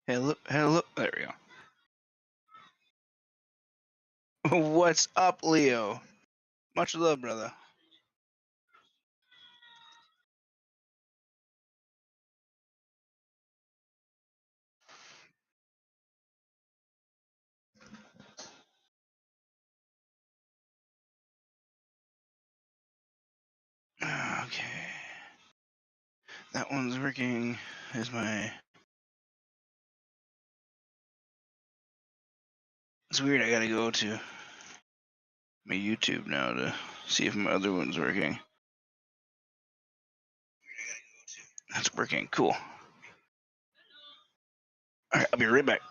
Hello, hello. There we go. What's up, Leo? Much love, brother. Okay. That one's working. Is my... It's weird, I gotta go to my YouTube now to see if my other one's working. That's working. Cool. Alright, I'll be right back.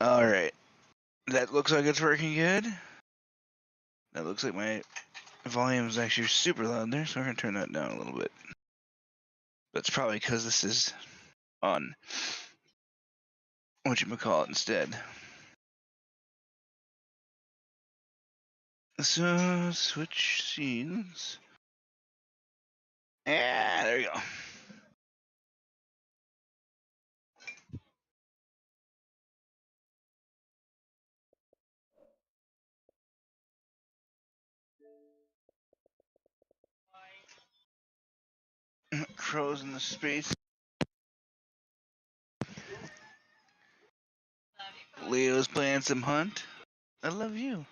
Alright. That looks like it's working good. That looks like my volume is actually super loud there, so we're going to turn that down a little bit. That's probably because this is on whatchamacallit instead. So, switch scenes. Yeah, there you go. Crows in the space. Leo's playing some hunt. I love you.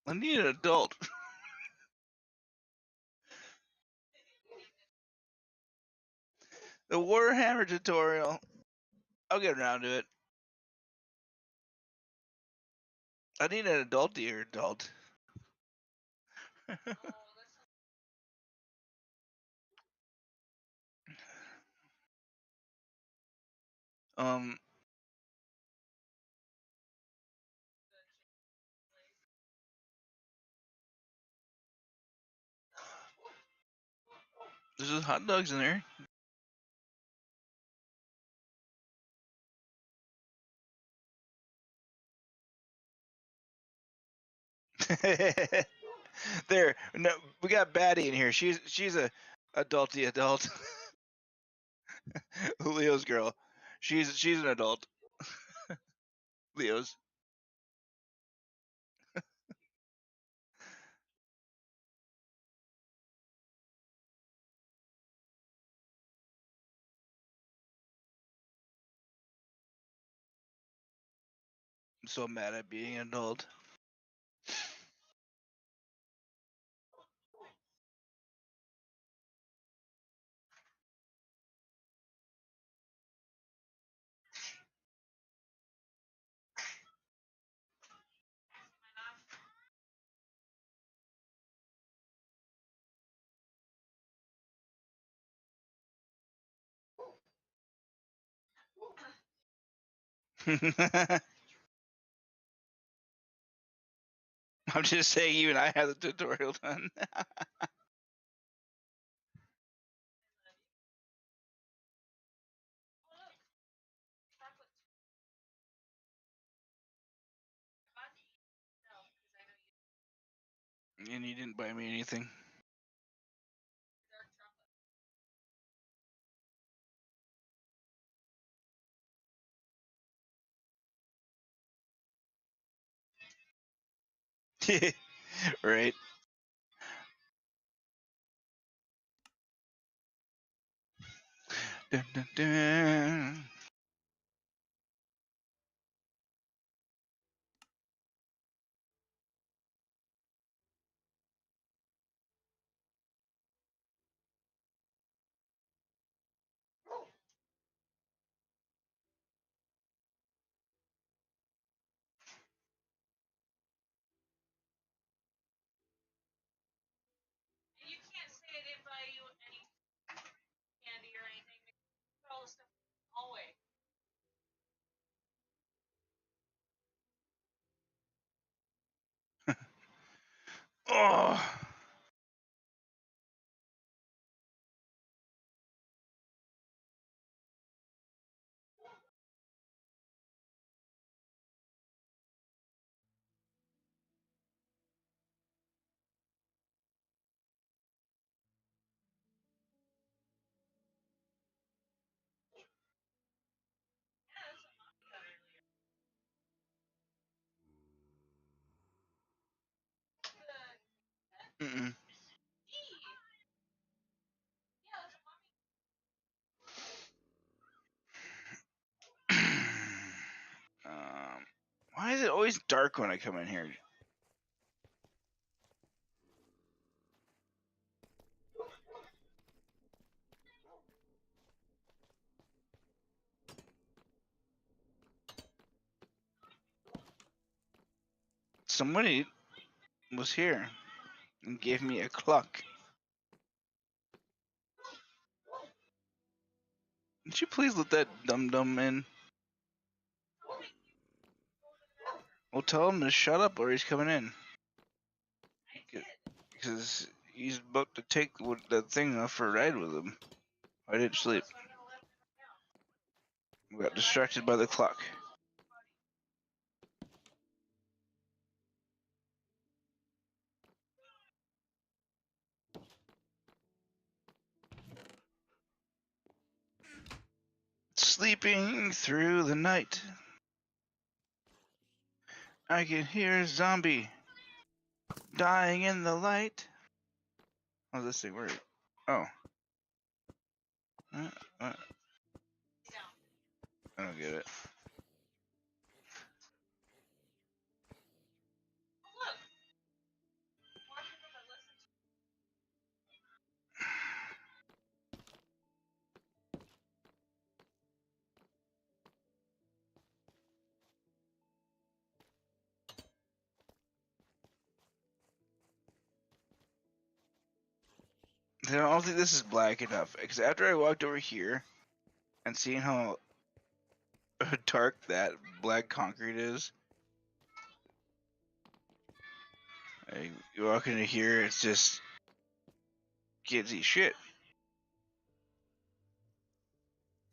I need an adult. The Warhammer tutorial. I'll get around to it. I need an adultier adult. um, there's just hot dogs in there. There, no, we got Batty in here. She's a adulty adult. Leo's girl. She's an adult. Leo's. I'm so mad at being an adult. I'm just saying, even I had the tutorial done. And you didn't buy me anything. Right. Dun, dun, dun. Oh. Mm-mm. Why is it always dark when I come in here? somebody was here and gave me a clock. Would you please let that dum-dum in? Well, tell him to shut up or he's coming in. Because he's about to take that thing off for a ride with him. I didn't sleep. We got distracted by the clock. Sleeping through the night. I can hear a zombie dying in the light. How's this thing work? Oh. What? I don't get it. I don't think this is black enough. Because after I walked over here and seeing how dark that black concrete is, you walk into here, it's just can't see shit.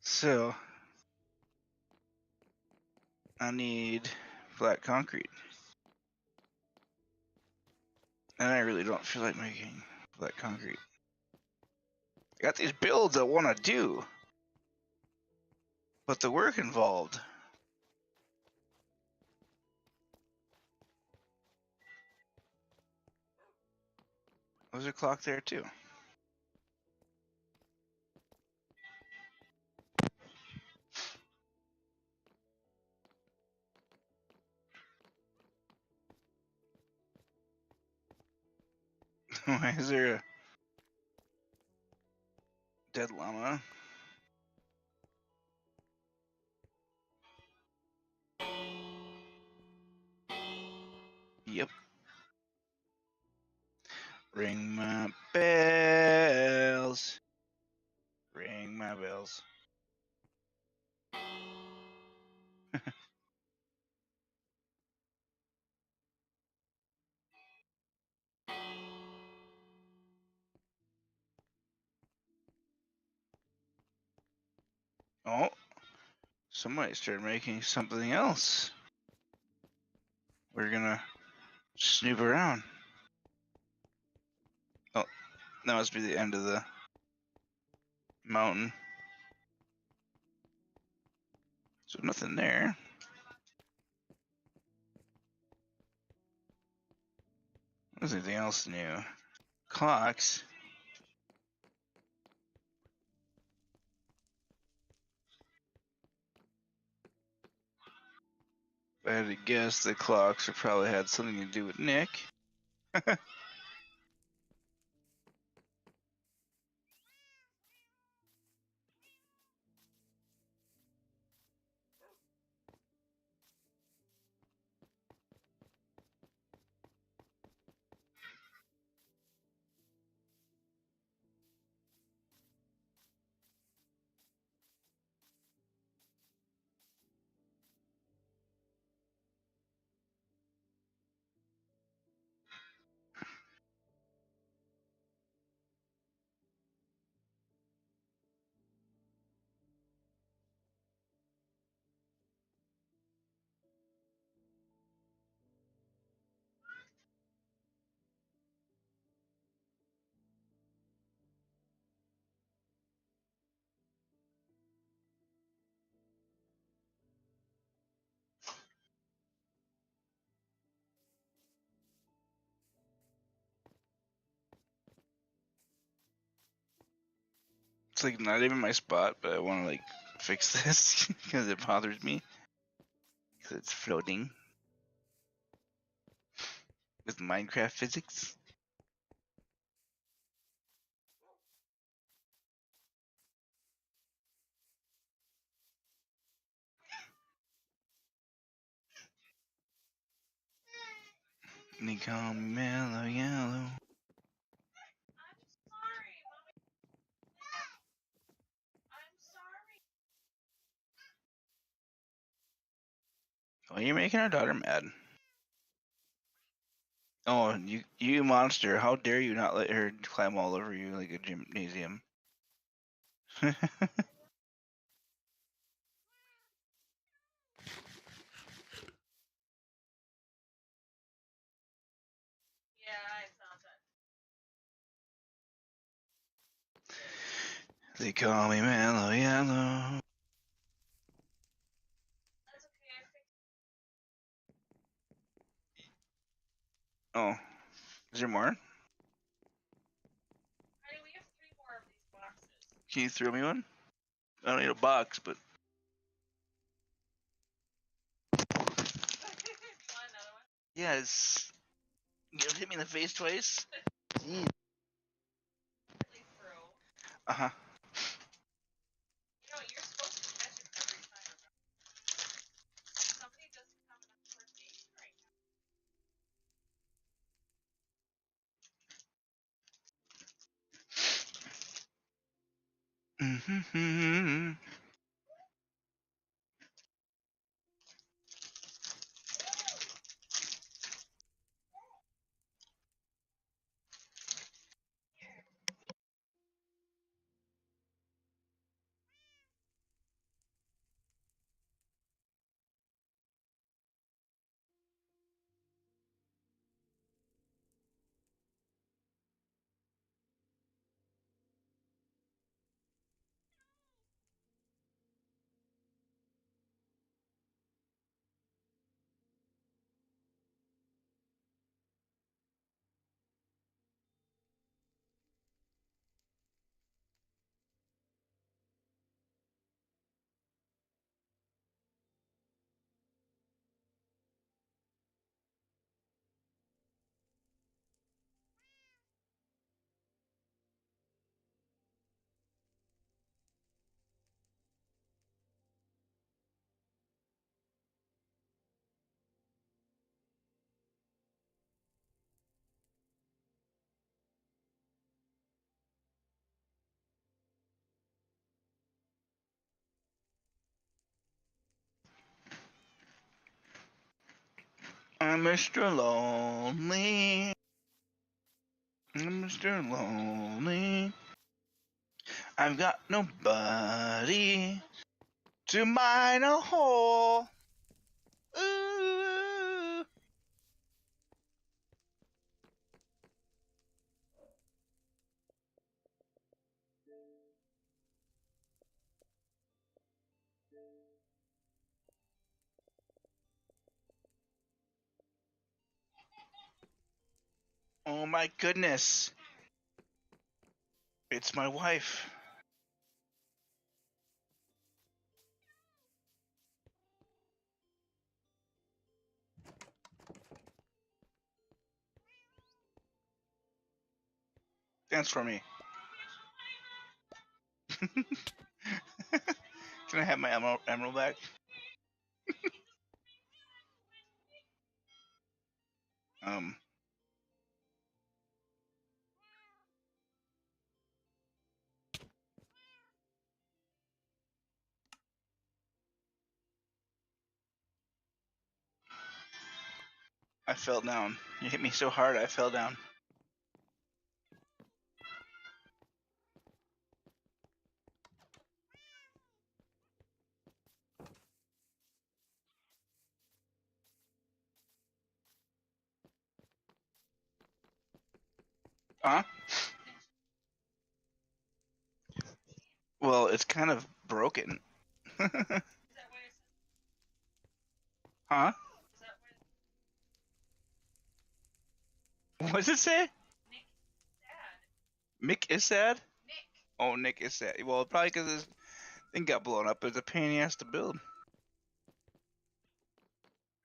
So I need flat concrete, and I really don't feel like making flat concrete. I got these builds I want to do, but the work involved. There's a clock there too. Why is there a dead llama? Yep. Ring my bells. Ring my bells. Oh, somebody started making something else. We're gonna snoop around. Oh, that must be the end of the mountain. So nothing there. There's anything else new? Clocks. If I had to guess, the clocks probably had something to do with Nick. It's like not even my spot, but I want to like fix this because it bothers me. Because it's floating with Minecraft physics. They call me mellow yellow. Oh, you're making our daughter mad. Oh, you monster! How dare you not let her climb all over you like a gymnasium? They call me mellow yellow. Oh, is there more? Can you throw me one? I don't need a box, but yeah, it's you hit me in the face twice. Uh huh. Mm-hmm. I'm Mr. Lonely. I'm Mr. Lonely. I've got nobody to mine a hole. Ooh. Oh my goodness. It's my wife. Dance for me. Can I have my emerald back? Um, I fell down. You hit me so hard, I fell down. Huh? Well, it's kind of broken. Huh? What does it say? Mick is sad? Oh, Nick is sad. Well, probably because his thing got blown up. It's a pain in the ass to build.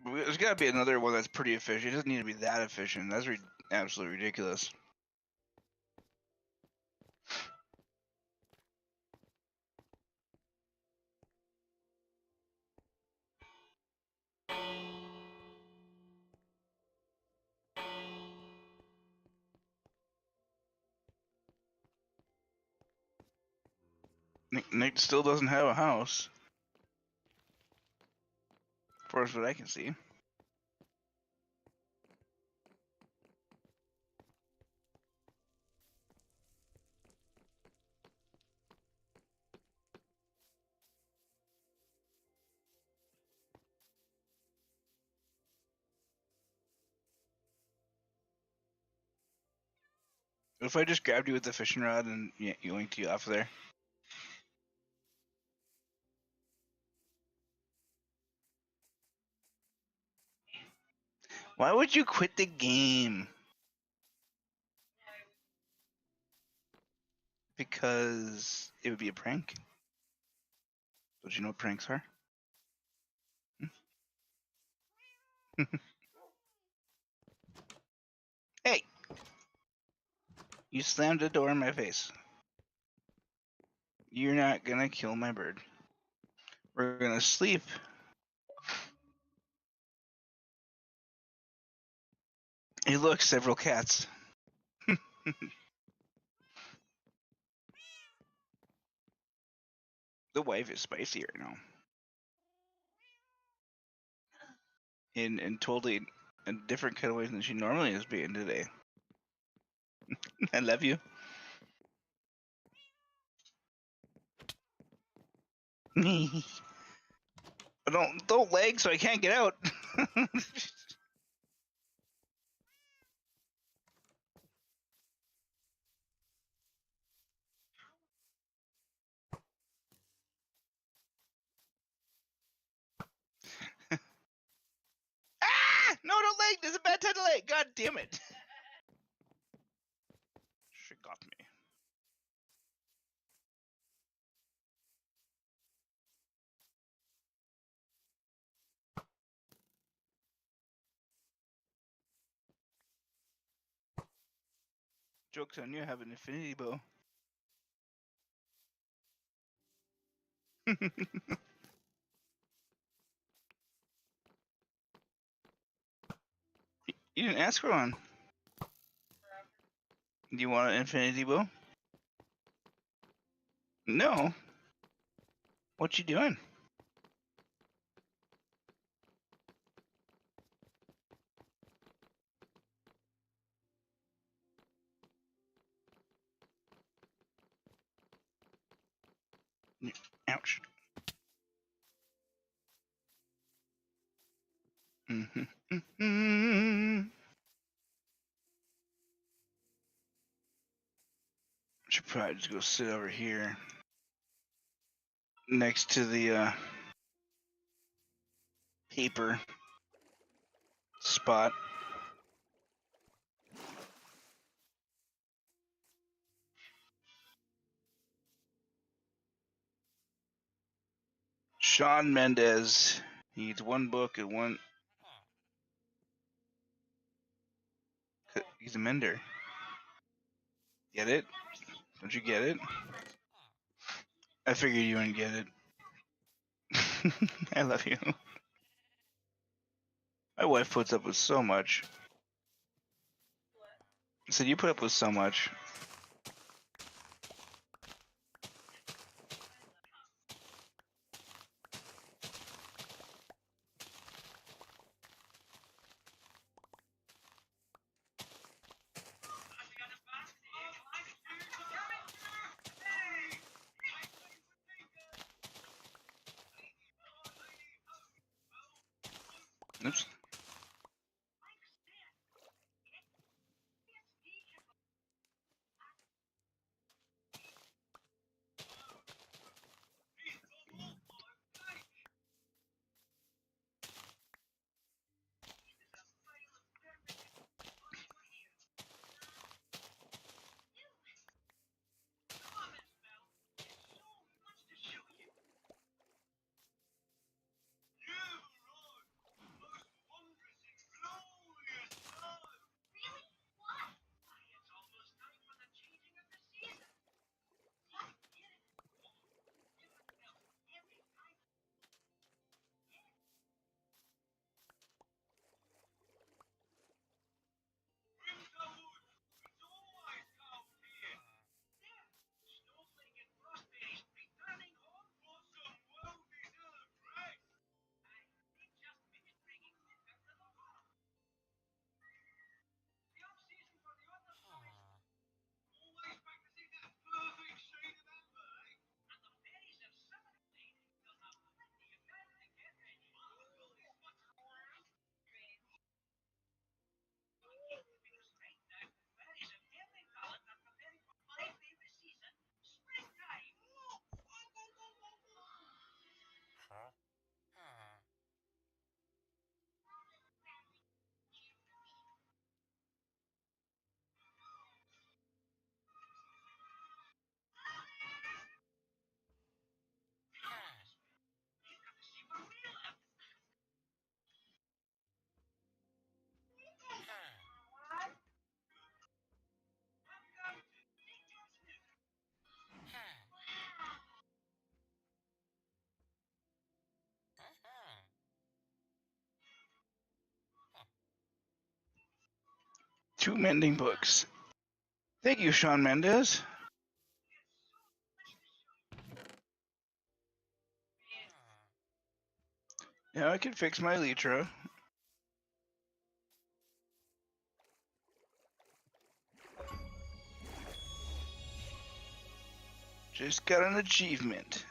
There's got to be another one that's pretty efficient. It doesn't need to be that efficient. That's absolutely ridiculous. Nick still doesn't have a house. As far as what I can see. What if I just grabbed you with the fishing rod and yoinked you off there? Why would you quit the game? Because it would be a prank. Don't you know what pranks are? Hey! You slammed a door in my face. You're not gonna kill my bird. We're gonna sleep. Hey, look, several cats. The wife is spicy right now. In totally a different kind of ways than she normally is being today. I love you. Don't lag so I can't get out. Ah! No, don't lag. There's a bad time to lag. God damn it. She got me. Joke's on you, I have an infinity bow. You didn't ask for one. Do you want an infinity bow? No. What you doing? Ouch. Should probably just go sit over here next to the paper spot. Sean Mendez needs one book and one. He's a mender. Get it? Don't you get it? I figured you wouldn't get it. I love you. My wife puts up with so much. I said you put up with so much. Oops. 2 mending books. Thank you, Sean Mendez. Now I can fix my Elytra. Just got an achievement.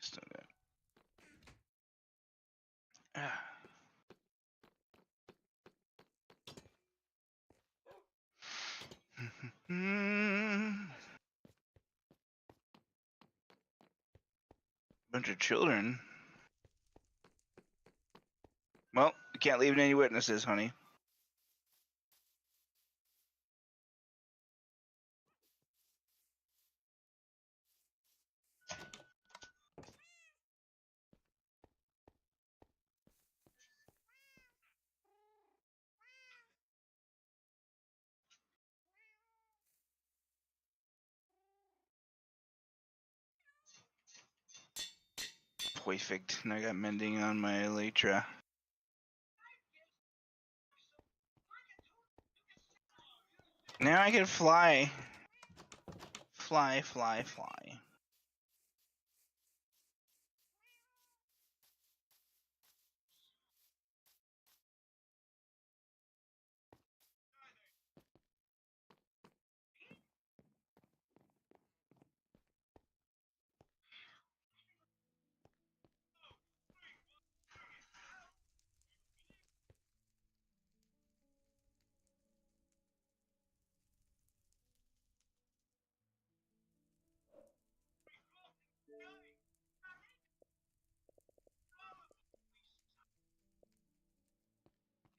Still got. Bunch of children. Well, you can't leave any witnesses, honey. Perfect. And I got mending on my Elytra. Now I can fly. Fly, fly, fly.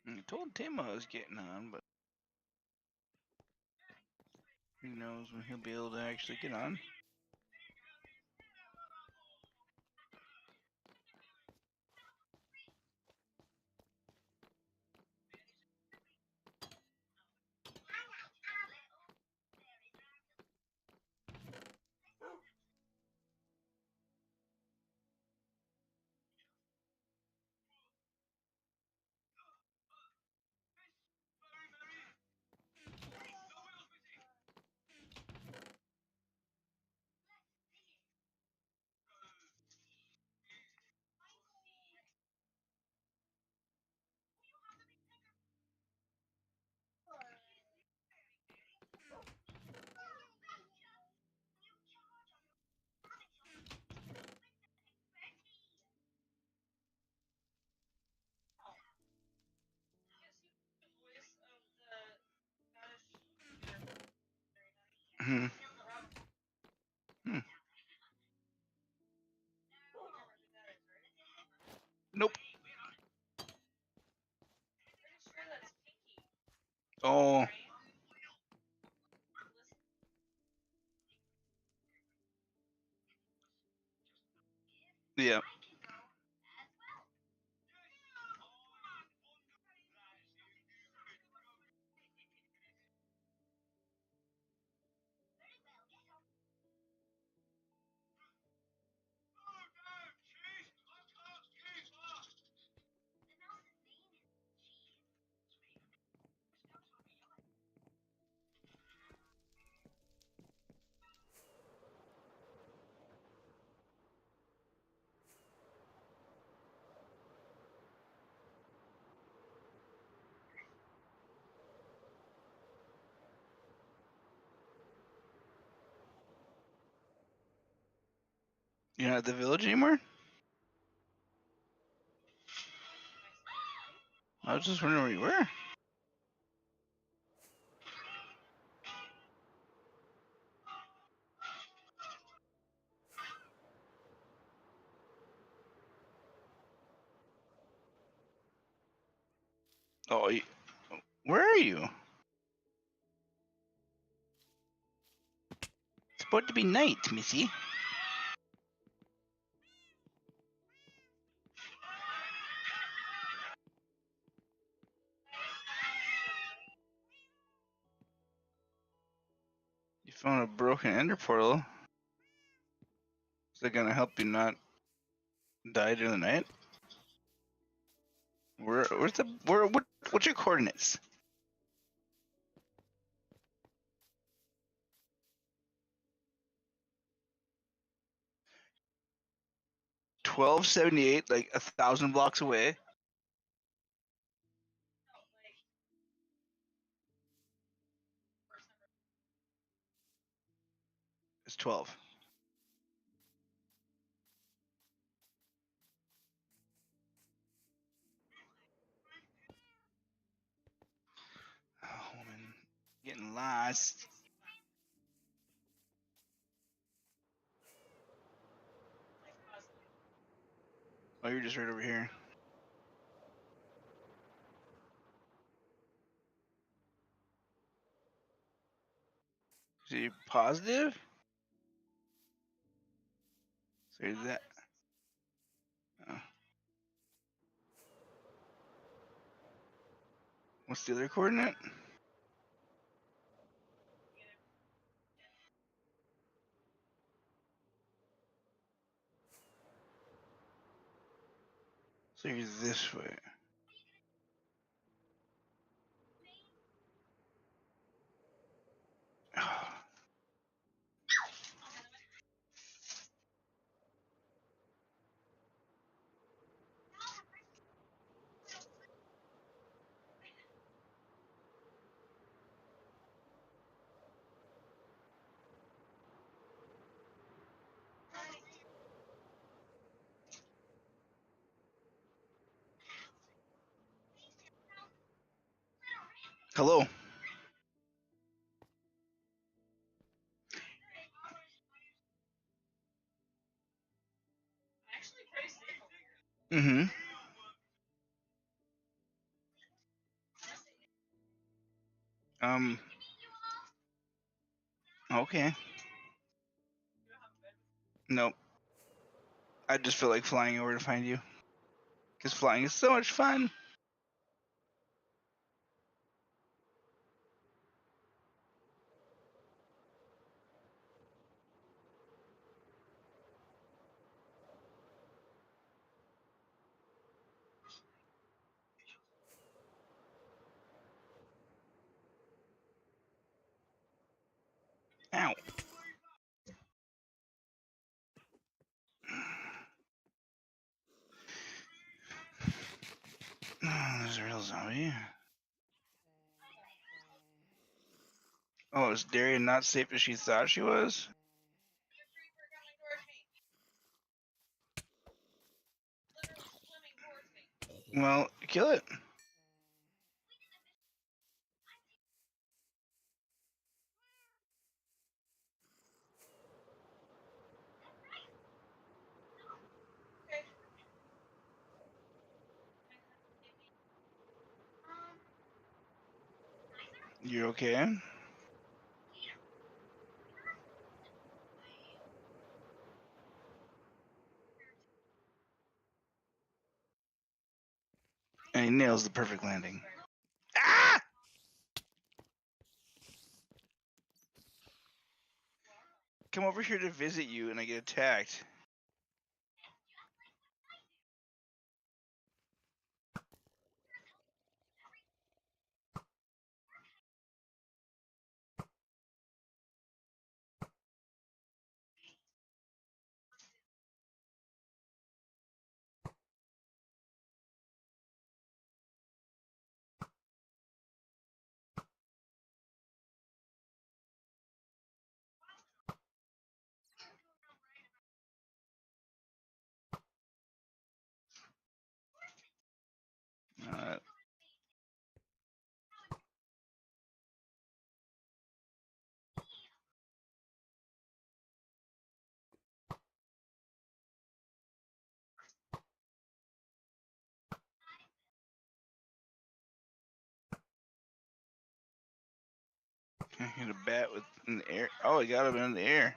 I told Tim I was getting on, but who knows when he'll be able to actually get on. Hmm. Hmm. Nope. Oh. Yeah. You're not at the village anymore? I was just wondering where you were. Oh, where are you? It's about to be night, missy. You found a broken ender portal. Is that gonna help you not die during the night? What's your coordinates? 1278, like 1,000 blocks away. It's 12. Oh, woman, getting lost. Oh, you're just right over here. So you positive? So you're that. Oh. What's the other coordinate? So you're this way. Hello. Mm-hmm. Okay. Nope. I just feel like flying over to find you. Because flying is so much fun. Ow. Oh, there's a real zombie. Oh, is Darian not safe as she thought she was? Well, kill it. You okay? And he nails the perfect landing. Ah! Come over here to visit you and I get attacked. Hit a bat with in the air. Oh, he got him in the air.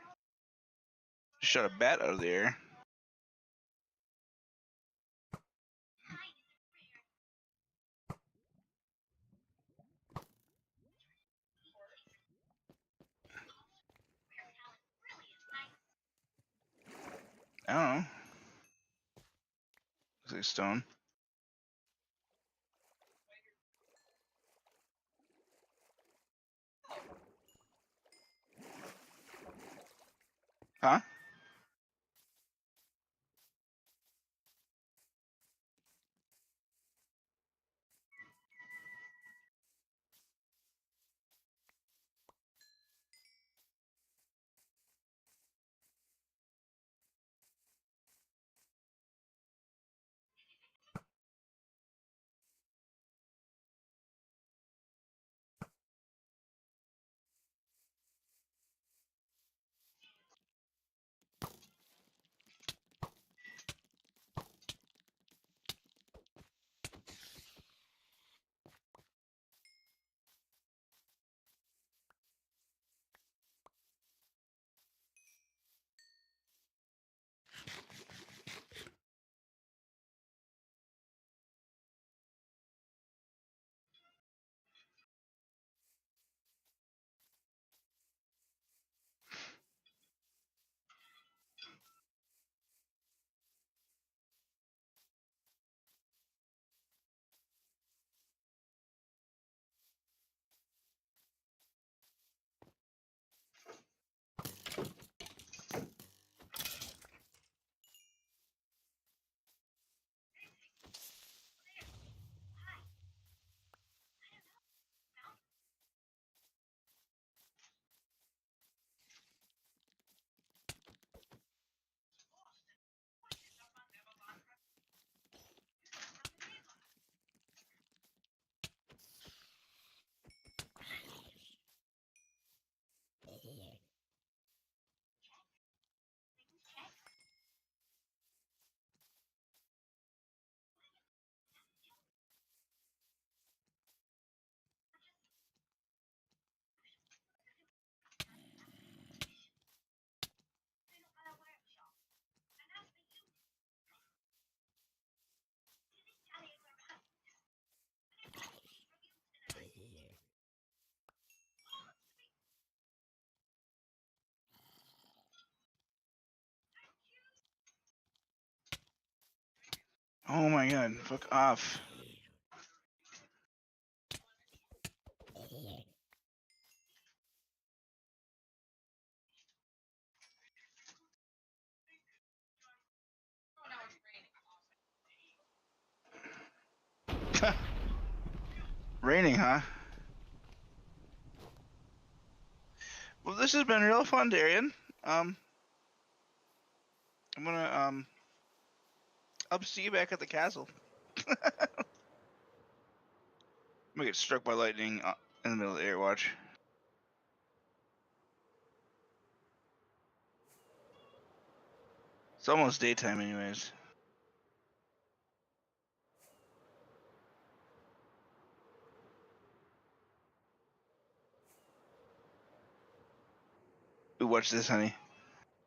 Shot a bat out of the air. I don't know. Looks like stone. Huh? Oh my god, fuck off. Raining, huh? Well, this has been real fun, Darian. I'm gonna I'll see you back at the castle. I'm gonna get struck by lightning in the middle of the air. Watch. It's almost daytime, anyways. Ooh, watch this, honey.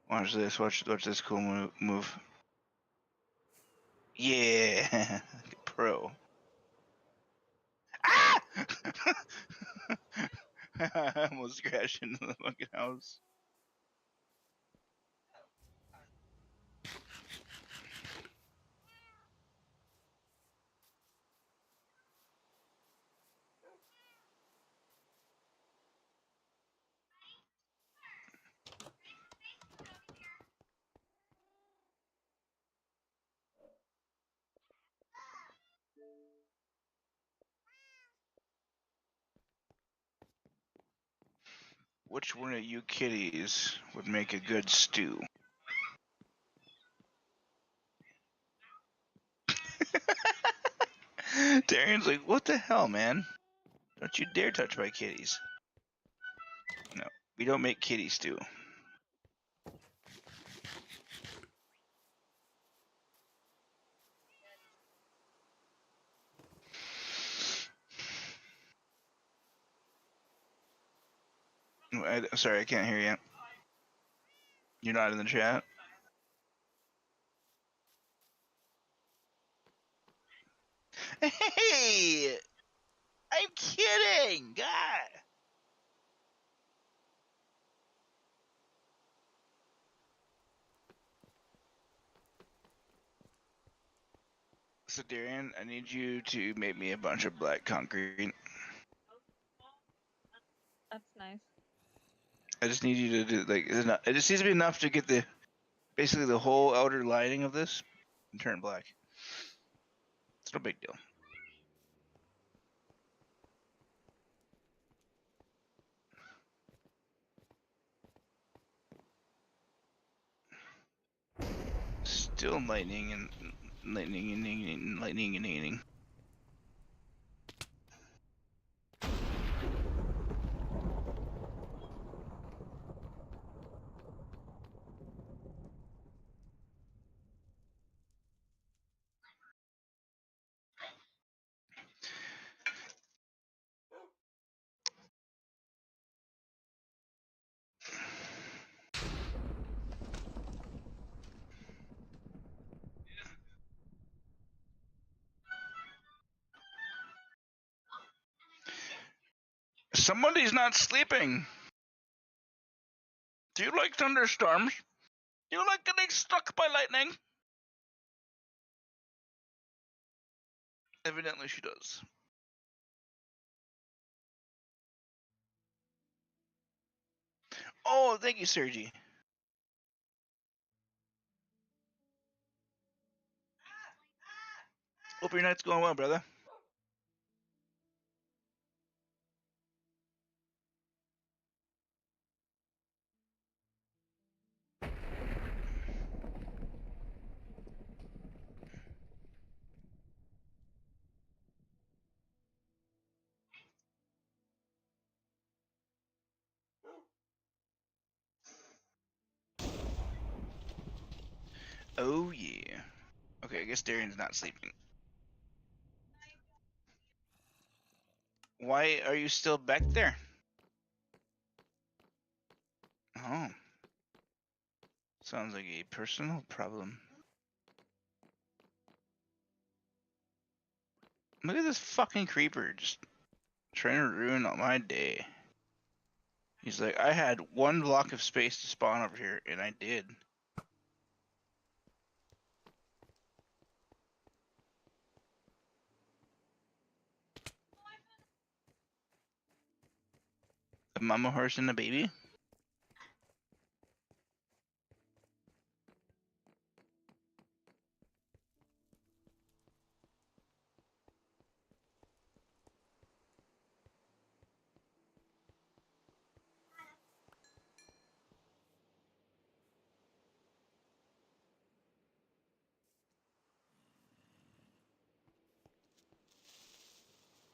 Watch this. Watch this cool move. Yeah, pro. Ah! I almost crashed into the fucking house. Which one of you kitties would make a good stew? Darian's like, what the hell, man? Don't you dare touch my kitties. No, we don't make kitty stew. Sorry, I can't hear you. You're not in the chat? Hey! I'm kidding! God! So, Darian, I need you to make me a bunch of black concrete. That's nice. I just need you to do, like, it just needs to be enough to get basically the whole outer lining of this and turn black. It's no big deal. Still lightning and lightning. Somebody's not sleeping. Do you like thunderstorms? Do you like getting struck by lightning? Evidently she does. Oh, thank you, Sergi. Hope your night's going well, brother. Oh, yeah. Okay, I guess Darian's not sleeping. Why are you still back there? Oh. Sounds like a personal problem. Look at this fucking creeper just trying to ruin my day. He's like, I had one block of space to spawn over here, and I did. A mama horse and a baby?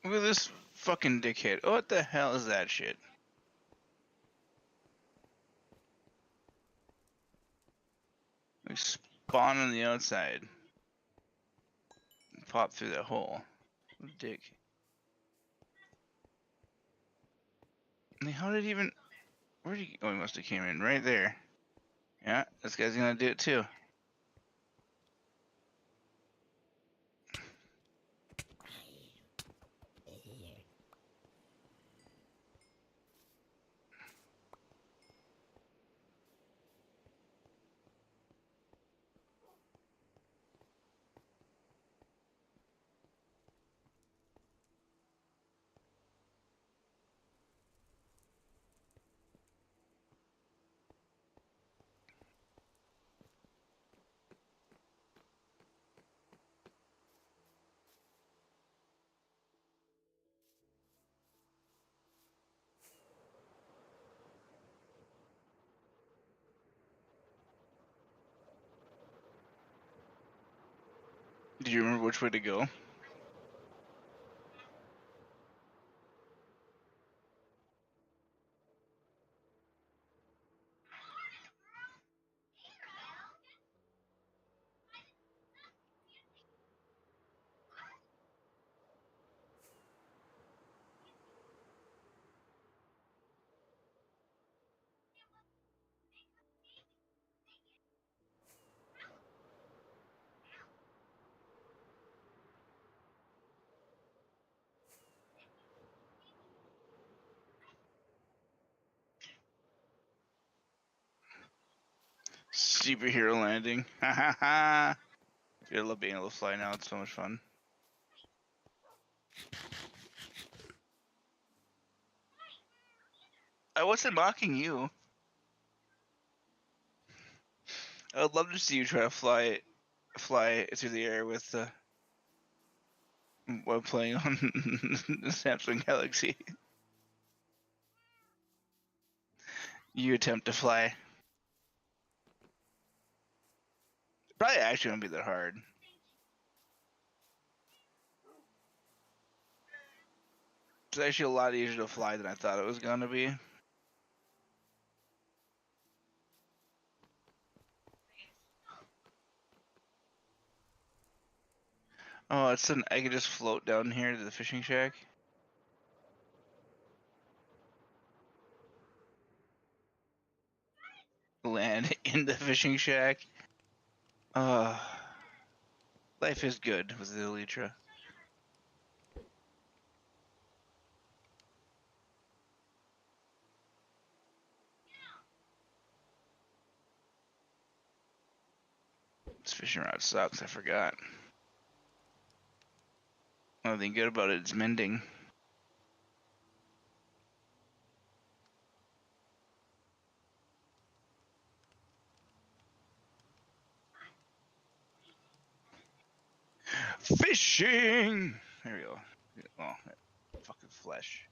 Look at this fucking dickhead. Oh, what the hell is that shit? Like spawn on the outside. And pop through that hole. What a dick. I mean, how did he even... Where did he... Oh, he must have came in right there. Yeah, this guy's gonna do it too. Did you remember which way to go? Superhero landing. Ha ha ha. I love being able to fly now. It's so much fun. I wasn't mocking you. I would love to see you try to fly through the air with while playing on the Samsung Galaxy. You attempt to fly. Probably actually won't be that hard. It's actually a lot easier to fly than I thought it was gonna be. Oh, I could just float down here to the fishing shack. Land in the fishing shack. Life is good with the Elytra. This fishing rod sucks, I forgot. Only thing good about it is mending. Fishing! There we go. Oh, fucking flesh.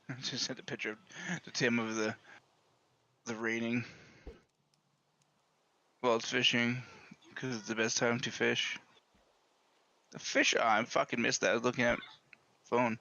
I just sent a picture to Tim of the raining while it's fishing, because it's the best time to fish. The fish, oh, I fucking missed that. I was looking at phone.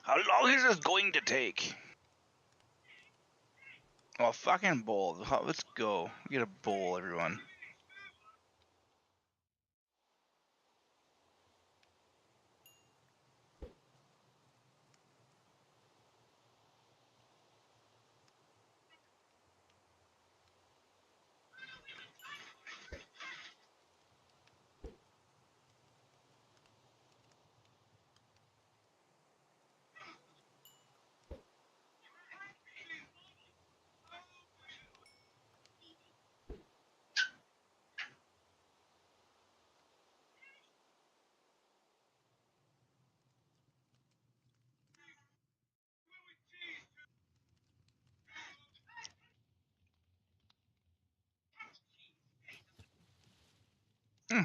How long is this going to take? Oh, fucking bowl. Let's go. Get a bowl, everyone.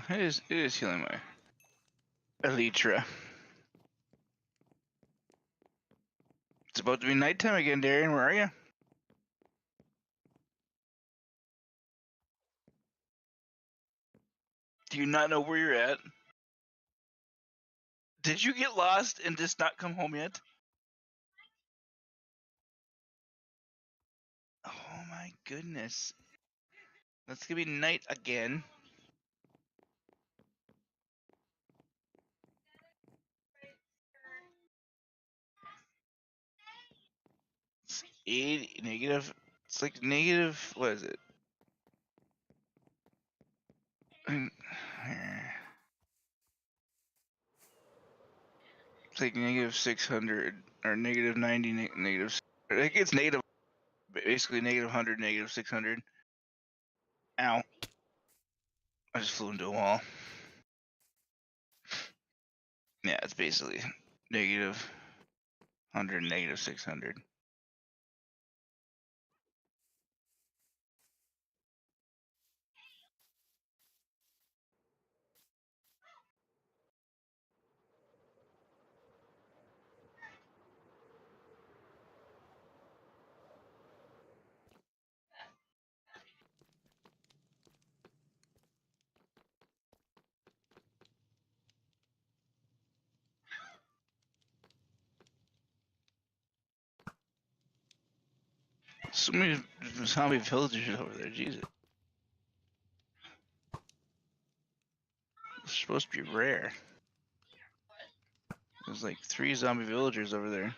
It is healing my Elytra. It's about to be nighttime again, Darian. Where are you? Do you not know where you're at? Did you get lost and just not come home yet? Oh my goodness. That's gonna be night again. It's 80 negative. It's like negative. What is it? It's like negative 600 or negative 90, negative. I think it's negative basically -100, -600. Ow. I just flew into a wall. Yeah, it's basically -100, -600. So many zombie villagers over there, Jesus. It's supposed to be rare. There's like 3 zombie villagers over there.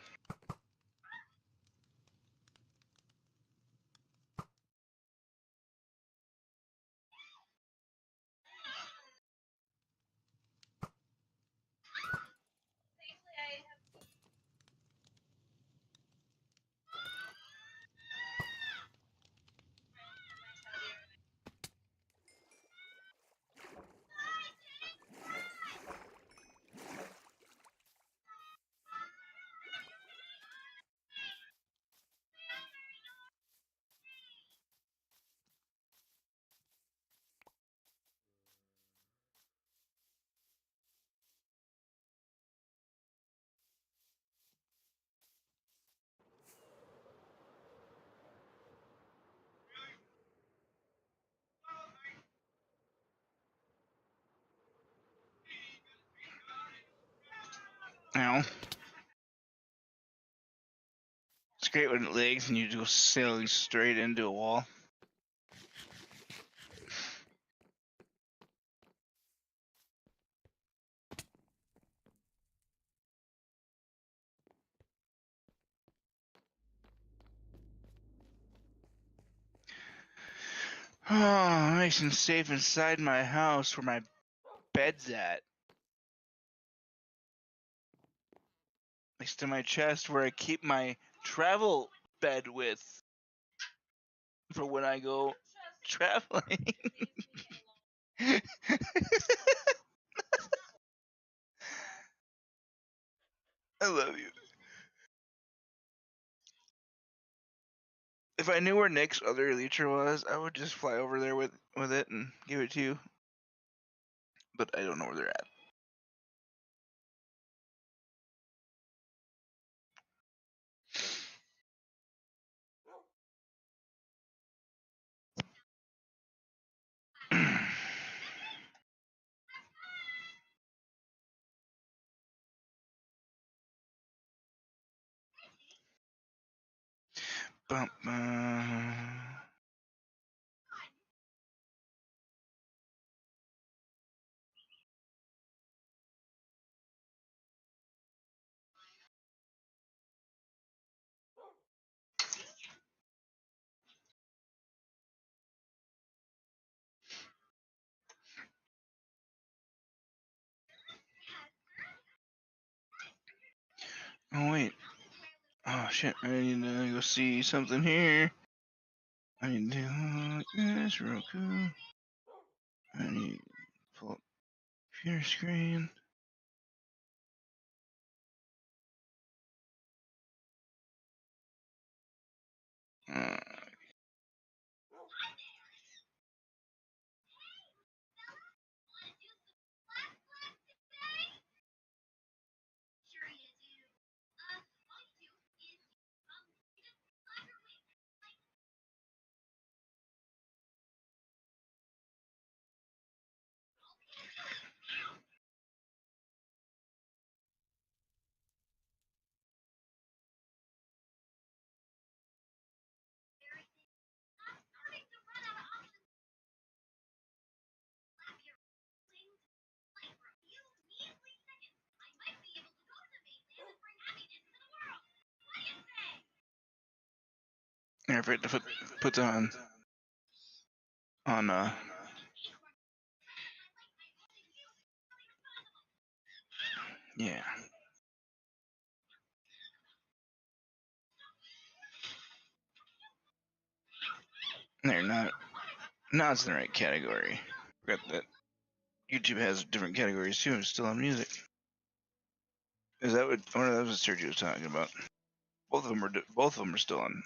Ow. It's great when it lags and you go sailing straight into a wall. Oh, nice and safe inside my house where my bed's at. Next to my chest where I keep my travel bed with for when I go traveling. I love you. If I knew where Nick's other elytra was, I would just fly over there with it and give it to you. But I don't know where they're at. Bum, oh wait. Oh shit, I need to go see something here. I need to look at this real cool. I need to pull up computer screen. I forgot to put that on yeah. They're not. Now it's in the right category. Forgot that YouTube has different categories too. It's still on music. Is that what? Oh, no, that was what Sergio was talking about. Both of them are. Both of them are still on.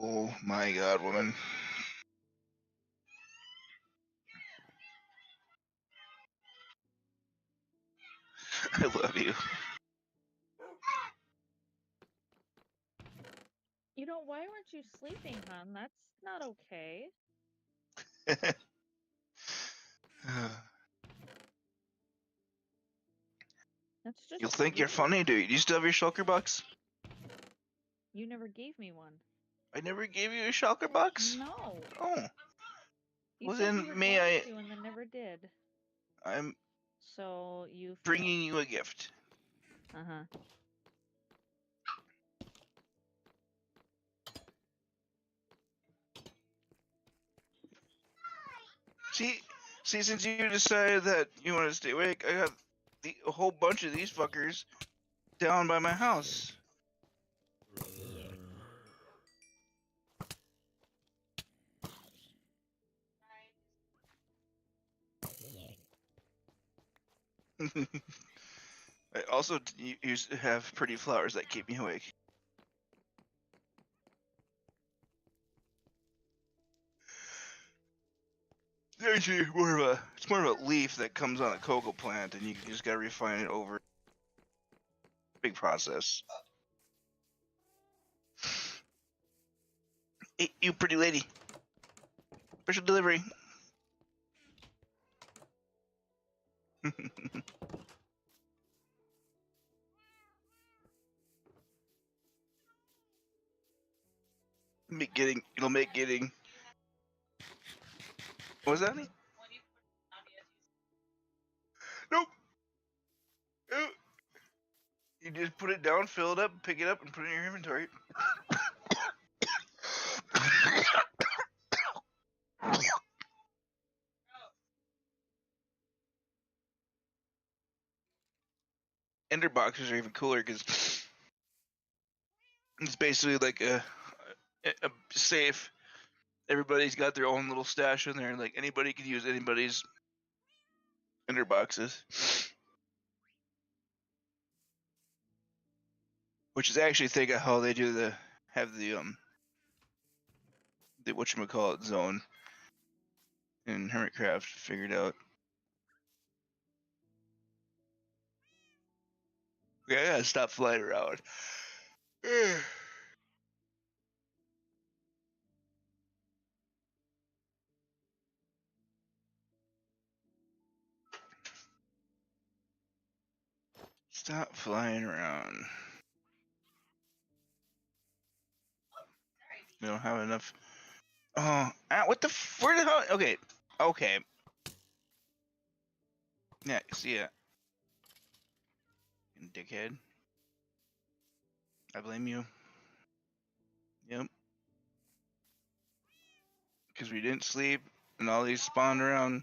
Oh my God, woman! I love you. You know, why weren't you sleeping, hon? That's not okay. That's just You'll think you're rude. funny, dude. Do you still have your shulker box? You never gave me one. I never gave you a shulker box. No. Oh. You Well said you were then, may going to and then never did. I'm So you failed. bringing you a gift. Uh-huh. See, since you decided that you want to stay awake, I got a whole bunch of these fuckers down by my house. I also used to have pretty flowers that keep me awake. They're actually it's more of a leaf that comes on a cocoa plant, and you just gotta refine it over. Big process. Hey, you pretty lady. Special delivery. It'll make getting. What was that? Nope. Nope. You just put it down, fill it up, pick it up, and put it in your inventory. Ender boxes are even cooler because it's basically like a safe. Everybody's got their own little stash in there. Like anybody could use anybody's ender boxes, which is actually think of how they do the whatchamacallit zone in Hermitcraft figured out. Yeah, I gotta stop flying around. Stop flying around. We don't have enough. Oh, what the? Where the hell? Okay, okay. Yeah, see ya, dickhead. I blame you. Yep. Because we didn't sleep, and all these spawned around.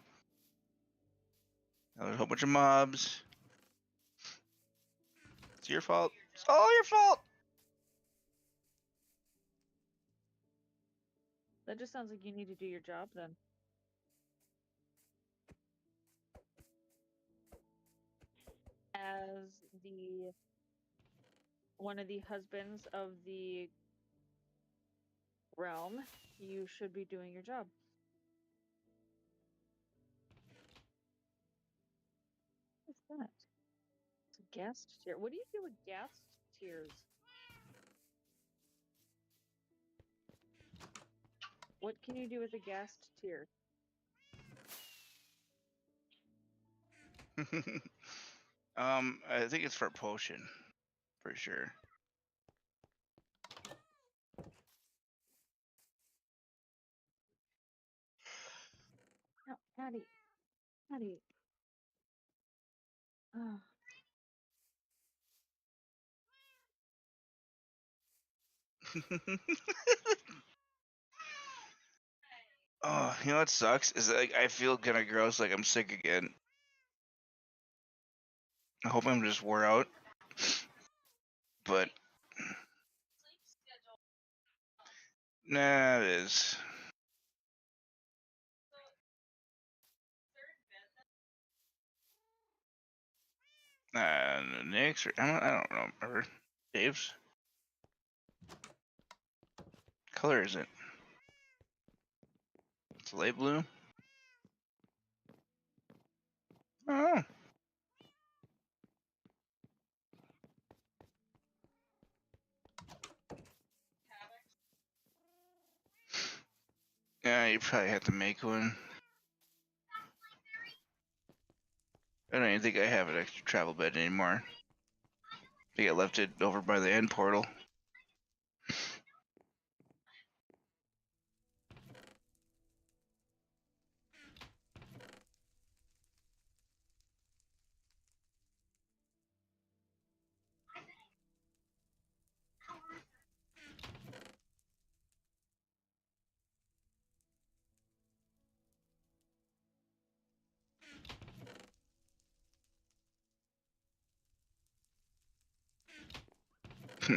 Now there's a whole bunch of mobs. It's your fault. It's all your fault. That just sounds like you need to do your job then. As the one of the husbands of the realm, you should be doing your job. What's that? It's a guest tier. What do you do with guest tiers? What can you do with a guest tier? I think it's for potion, for sure. No, Patty. Patty. Oh. Oh, you know what sucks is that, like, I feel kind of gross, like I'm sick again. I hope I'm just wore out, but nah, it is. Nick's or I don't remember. Dave's color is it? It's light blue. Oh. Yeah, you probably have to make one. I don't even think I have an extra travel bed anymore. I think I left it over by the end portal.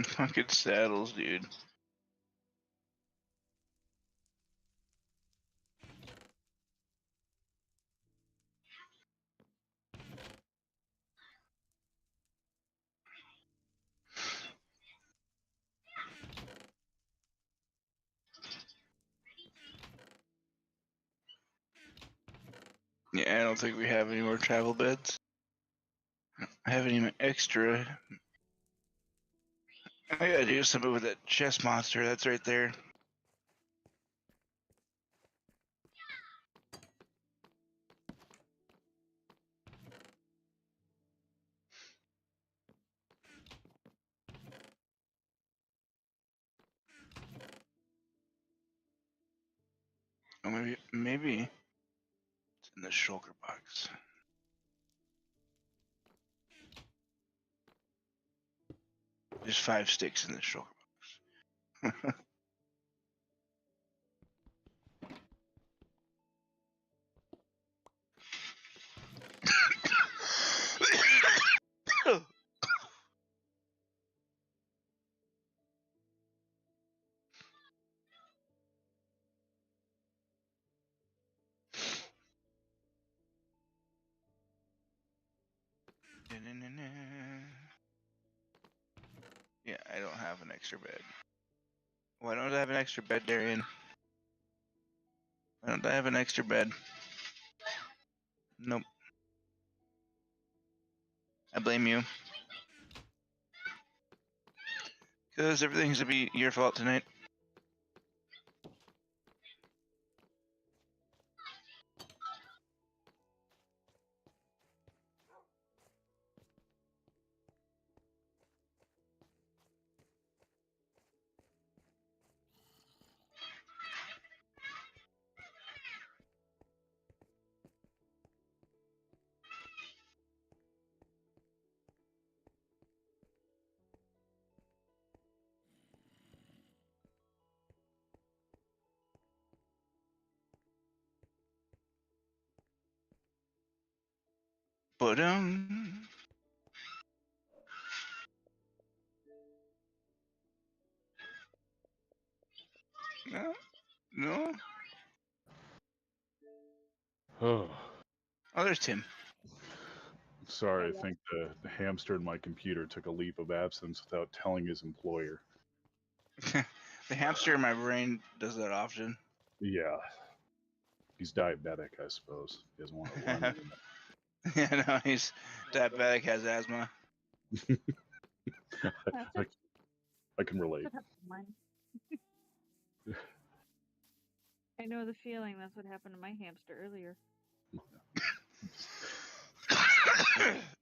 Fucking saddles, dude. Yeah, I don't think we have any more travel beds. I haven't even extra. I gotta do something with that chest monster that's right there. Or maybe it's in the shulker box. There's 5 sticks in the shulker box. Yeah, I don't have an extra bed. Why don't I have an extra bed, Darian? Why don't I have an extra bed? Nope. I blame you. Because everything's gonna be your fault tonight. But no, no. Oh, Oh, there's Tim. Sorry, I think the hamster in my computer took a leave of absence without telling his employer. The hamster in my brain does that often. Yeah. He's diabetic, I suppose. He doesn't want to learn anything. Yeah, no, he's diabetic, has asthma. I can relate. I know the feeling. That's what happened to my hamster earlier.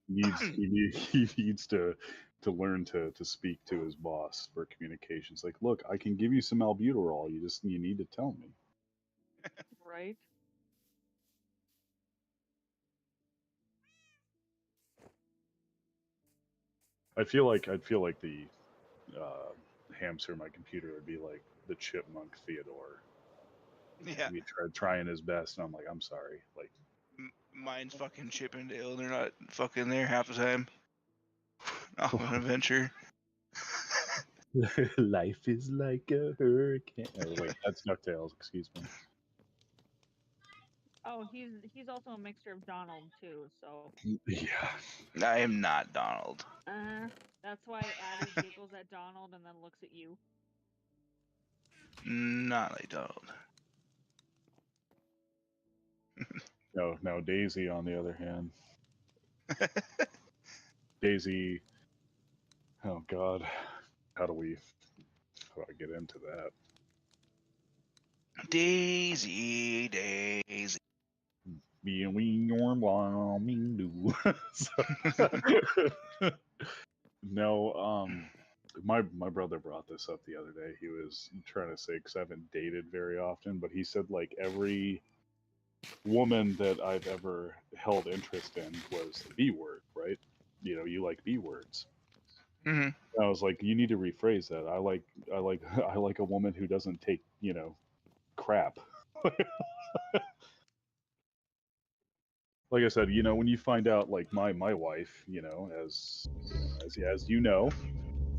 He needs to learn to speak to his boss for communications. Like, look, I can give you some albuterol. You need to tell me. Right. I'd feel like the hamster in my computer would be like the chipmunk Theodore. Yeah. He tried trying his best, and I'm like, I'm sorry. Like, mine's fucking Chip and Dale. They're not fucking there half the time. Off an adventure. life is like a hurricane. Oh, wait, that's DuckTales. Excuse me. Oh, he's also a mixture of Donald too. So. Yeah. I am not Donald. That's why Addie giggles at Donald and then looks at you. Not like Donald. No, Daisy, on the other hand. Daisy. Oh, God. How do I get into that? Daisy, Daisy. No, my brother brought this up the other day. He was trying to say, because I haven't dated very often, but he said like every woman that I've ever held interest in was the B word, right? You know, you like B words. Mm-hmm. I was like, you need to rephrase that. I like a woman who doesn't take, crap. Like I said, when you find out, like my wife, as you know,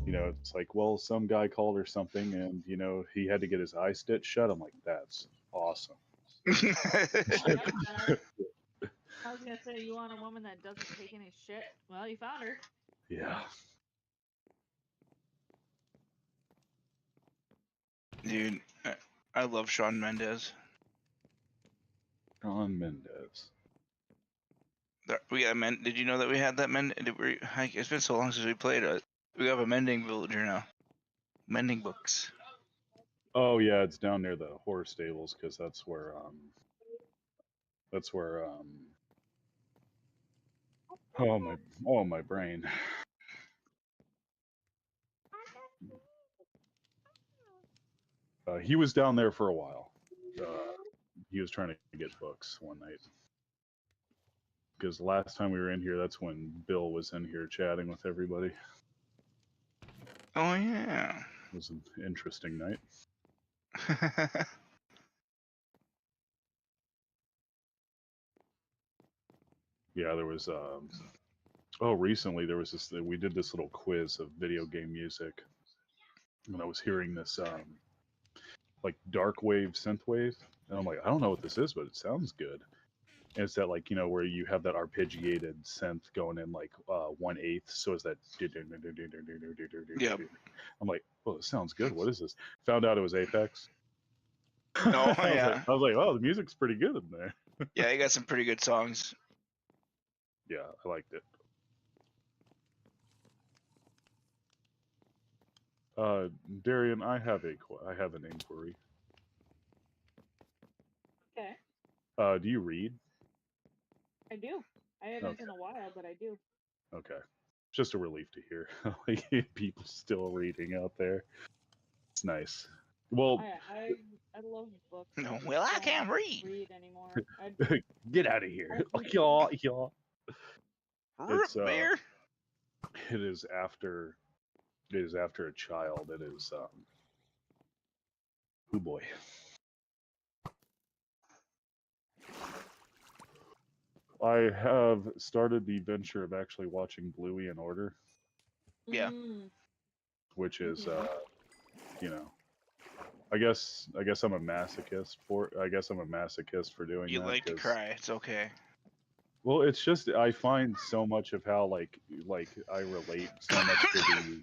it's like, well, some guy called her something, and he had to get his eye stitched shut. I'm like, that's awesome. I was gonna say, you want a woman that doesn't take any shit? Well, you found her. Yeah. Dude, I love Shawn Mendes. Shawn Mendes. We got Did you know that we had that it's been so long since we played it. We have a mending villager now. Mending books. Oh yeah, it's down near the horse stables because that's where oh my brain. He was down there for a while. He was trying to get books one night. Because the last time we were in here, that's when Bill was in here chatting with everybody. Oh yeah. It was an interesting night. Yeah, there was recently there was we did this little quiz of video game music. And I was hearing this like dark wave synthwave, and I'm like, I don't know what this is, but it sounds good. And it's that, like, where you have that arpeggiated synth going in like 1/8, so it's that. Yep. I'm like, oh, this sounds good. What is this? Found out it was Apex. Oh yeah. I was like, oh, the music's pretty good in there. Yeah, you got some pretty good songs. Yeah, I liked it. Darian, I have an inquiry. Okay. Do you read? I do. I haven't in a while, but I do. Okay. Just a relief to hear like people still reading out there. It's nice. Well, I love books. No, well, I can't read anymore. Get out of here. Yeah. It's beer. It is after a child. It is oh boy. I have started the venture of actually watching Bluey in order. Yeah. Which is I guess I'm a masochist for doing that. You like to cry, it's okay. Well, it's just I find so much of how like I relate so much to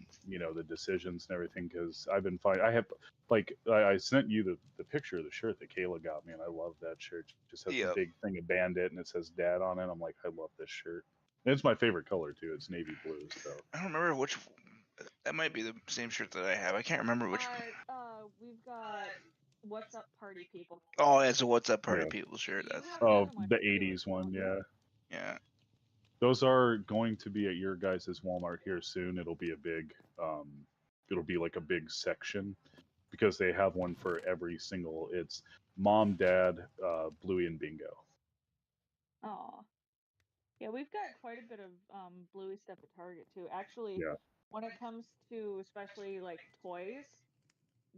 the decisions and everything because I've been fine. I have I sent you the picture of the shirt that Kayla got me, and I love that shirt. It just has the Yep. big thing of Bandit, and it says Dad on it. I'm like, I love this shirt. And it's my favorite color too. It's navy blue. So I don't remember which. That might be the same shirt that I have. I can't remember which. We've got What's Up Party People. Oh, it's a What's Up Party Yeah. People shirt. You That's have the oh, other one the too, '80s one, don't you? yeah. yeah. Those are going to be at your guys' Walmart here soon. It'll be a big, it'll be like a big section because they have one for every single. It's Mom, Dad, Bluey, and Bingo. Aw. Yeah, we've got quite a bit of Bluey stuff at Target too. Actually, Yeah. when it comes to especially like toys,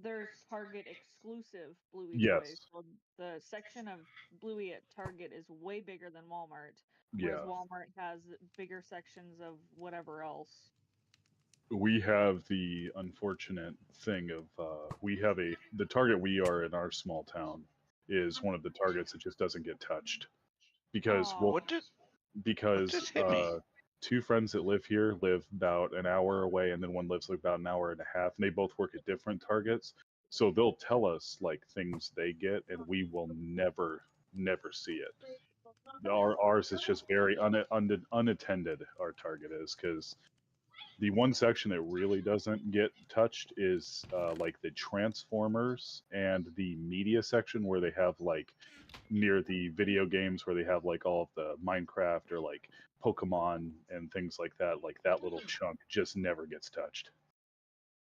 there's Target exclusive Bluey toys. Yes. So the section of Bluey at Target is way bigger than Walmart, whereas Yeah. Walmart has bigger sections of whatever else. We have the unfortunate thing of we have the Target we are in our small town is one of the Targets that just doesn't get touched because Aw. well, What did because just hit me? two friends that live here live about an hour away, and then one lives like about an hour and a half, and they both work at different Targets. So they'll tell us like things they get, and we will never see it. Ours is just very unattended. Our Target is because the one section that really doesn't get touched is like the Transformers and the media section where they have like near the video games where they have like all of the Minecraft or like Pokemon and things like that. Like that little chunk just never gets touched.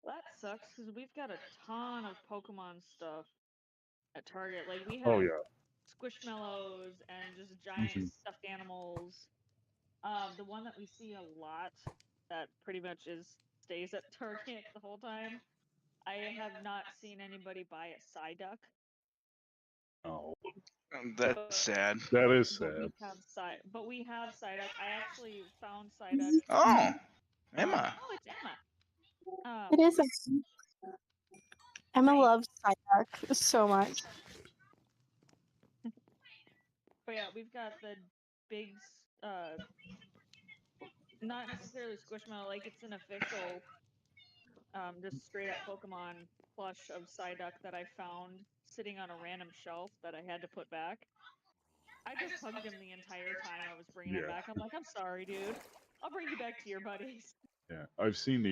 That sucks because we've got a ton of Pokemon stuff at Target. Like we Oh have yeah. Squishmallows and just giant Mhm. stuffed animals. The one that we see a lot that pretty much stays at Target the whole time. I have not seen anybody buy a Psyduck, Oh, That's but sad. that is but sad. we have Psyduck. I actually found Psyduck. Oh, Emma. Oh, it's Emma. It is. Emma Hi. loves Psyduck so much. But yeah, we've got the big, not necessarily Squishmallow, like it's an official, just straight up Pokemon plush of Psyduck that I found sitting on a random shelf that I had to put back. I just hugged him the entire time I was bringing him Yeah. back. I'm like, I'm sorry, dude. I'll bring you back to your buddies. Yeah. I've seen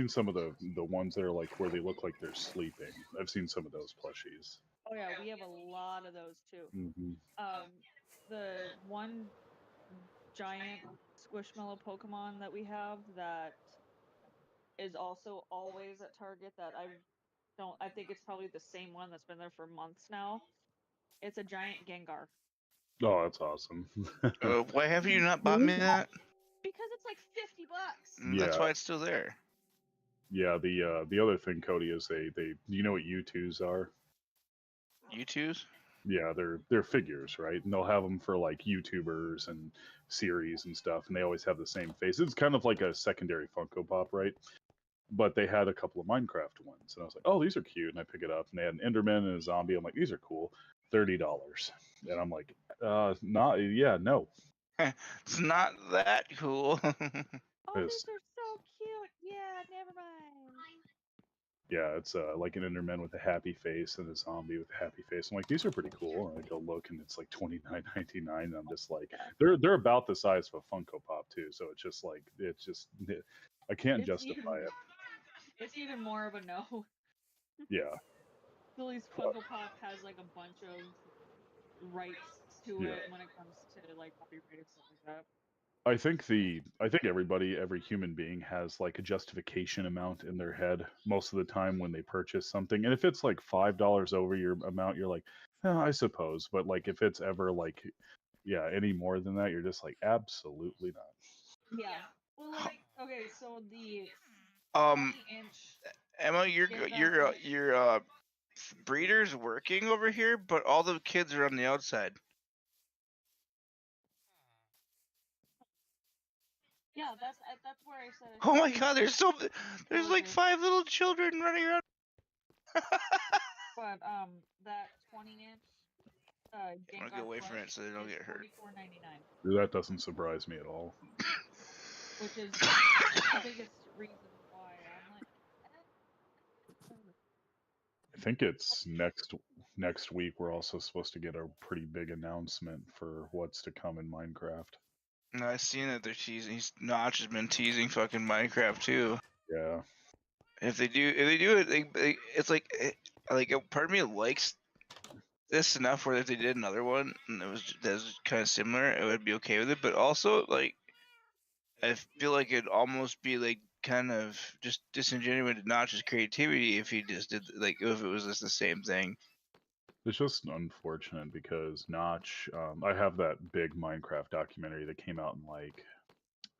some of the ones that are like where they look like they're sleeping. I've seen some of those plushies. Oh yeah, we have a lot of those too. Hmm. The one giant Squishmallow Pokemon that we have that is also always at Target that I think it's probably the same one that's been there for months now. It's a giant Gengar. Oh, that's awesome. Why have you not bought me that? Because it's like $50. That's Yeah. why it's still there. Yeah, the other thing, Cody, is they you know what U2s are? U2s? Yeah, they're figures, right? And they'll have them for like YouTubers and series and stuff, and they always have the same face. It's kind of like a secondary Funko Pop, right? But they had a couple of Minecraft ones, and I was like, oh, these are cute, and I pick it up, and they had an Enderman and a zombie. I'm like, these are cool, $30, and I'm like, not, yeah, no, It's not that cool. Oh, it's these are so cute. Yeah, never mind. yeah, it's like an Enderman with a happy face and a zombie with a happy face. I'm like, these are pretty cool. And I go look, and it's like $29.99. And I'm just like, they're about the size of a Funko Pop too. So it's just like I can't It's justify it. It's even more of a no. Yeah, Billy's Funko Pop has like a bunch of rights to yeah. it when it comes to like copyright and stuff like that. I think every human being has like a justification amount in their head most of the time when they purchase something. And if it's like $5 over your amount, you're like, I suppose. But like if it's ever like, yeah, any more than that, you're just like, absolutely not. Yeah. Well, like, okay, so the um, 20-inch. Emma, Gandalf. your breeder's working over here, but all the kids are on the outside. Yeah, that's where I said. Oh my God, there's like 5 little children running around. But that 20-inch Game want to God go away from Plus it so they don't is get hurt. $44.99, That doesn't surprise me at all. which is the biggest reason why I'm like. I think it's next week. We're also supposed to get a pretty big announcement for what's to come in Minecraft. No, I've seen that they're teasing. Notch has been teasing fucking Minecraft too. Yeah, If they do it, it's like a part of me likes this enough where if they did another one and that was kind of similar, I would be okay with it. But also, like, I feel like it'd almost be like kind of just disingenuous to Notch's creativity if he just did like if it was just the same thing. it's just unfortunate because Notch. I have that big Minecraft documentary that came out in like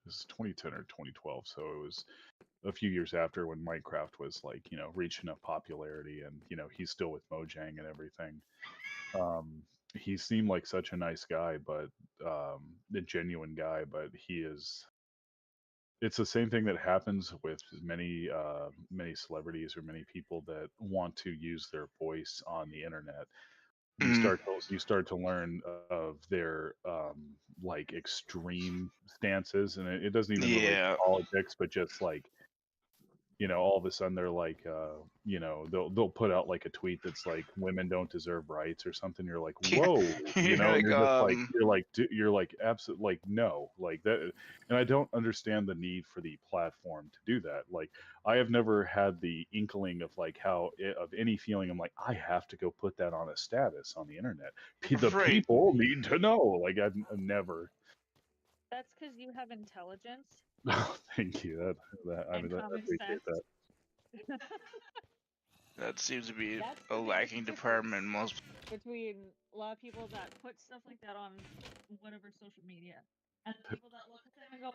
this is 2010 or 2012, so it was a few years after when Minecraft was like reached enough popularity, and he's still with Mojang and everything. Um, he seemed like such a nice guy, but a genuine guy, but he is. It's the same thing that happens with many celebrities or many people that want to use their voice on the internet. You start to learn of their like extreme stances, and it doesn't even relate to Yeah. politics, but just like all of a sudden they're like, they'll put out like a tweet that's like women don't deserve rights or something. You're like, Yeah. whoa, You're and like, you're like absolute like no, like that. And I don't understand the need for the platform to do that. Like I have never had the inkling of like of any feeling. I'm like, I have to go put that on a status on the internet. The Right. people need to know. Like I've never. That's because you have intelligence Thank you. I and mean, I common appreciate sense. that. That seems to be That's a the biggest lacking department in most. between a lot of people that put stuff like that on whatever social media and the people that look at them and go,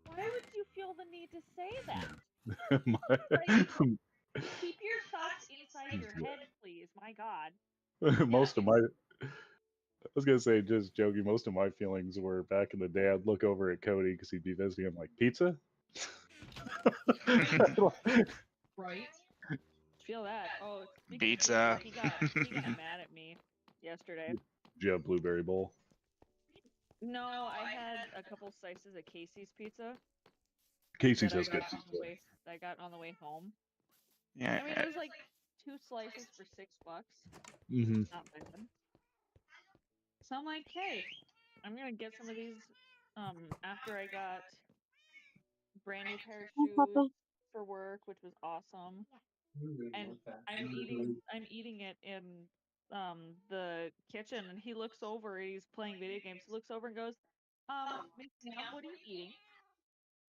why would you feel the need to say that? Keep your thoughts inside your head, please. My God. Most of my I was gonna say, just joking, most of my feelings were back in the day. I'd look over at Cody because he'd be visiting. I'm like, pizza. Right? Feel that. Oh, Pizza. he got mad at me yesterday. Do you have blueberry bowl? No, I had a couple slices of Casey's pizza Casey's that has good pizza. I got on the way home. Yeah. I mean, it was like 2 slices for $6. Mm-hmm. Not bad. So I'm like, hey, I'm gonna get some of these after I got brand new pair of shoes for work, which was awesome. And I'm eating it in the kitchen, and he looks over, he's playing video games. He looks over and goes, ma'am, what are you eating?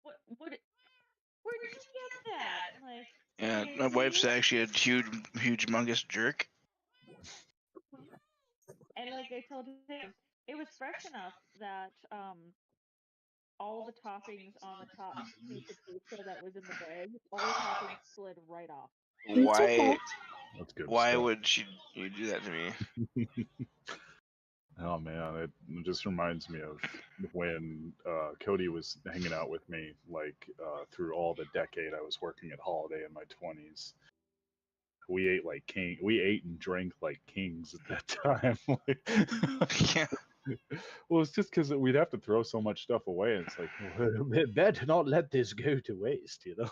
What where did you get that? I'm like, Yeah, my wife's actually a huge, humongous jerk. and like I told him, it was fresh enough that all the toppings on the top piece of pizza that was in the bag, all the toppings slid right off. Why? That's good Why stuff. would you do that to me? Oh man, it just reminds me of when Cody was hanging out with me, like through all the decade I was working at Holiday in my 20s. We ate like king. We ate and drank like kings at that time. Yeah. Well, it's just because we'd have to throw so much stuff away, and it's like, well, better not let this go to waste, Yep.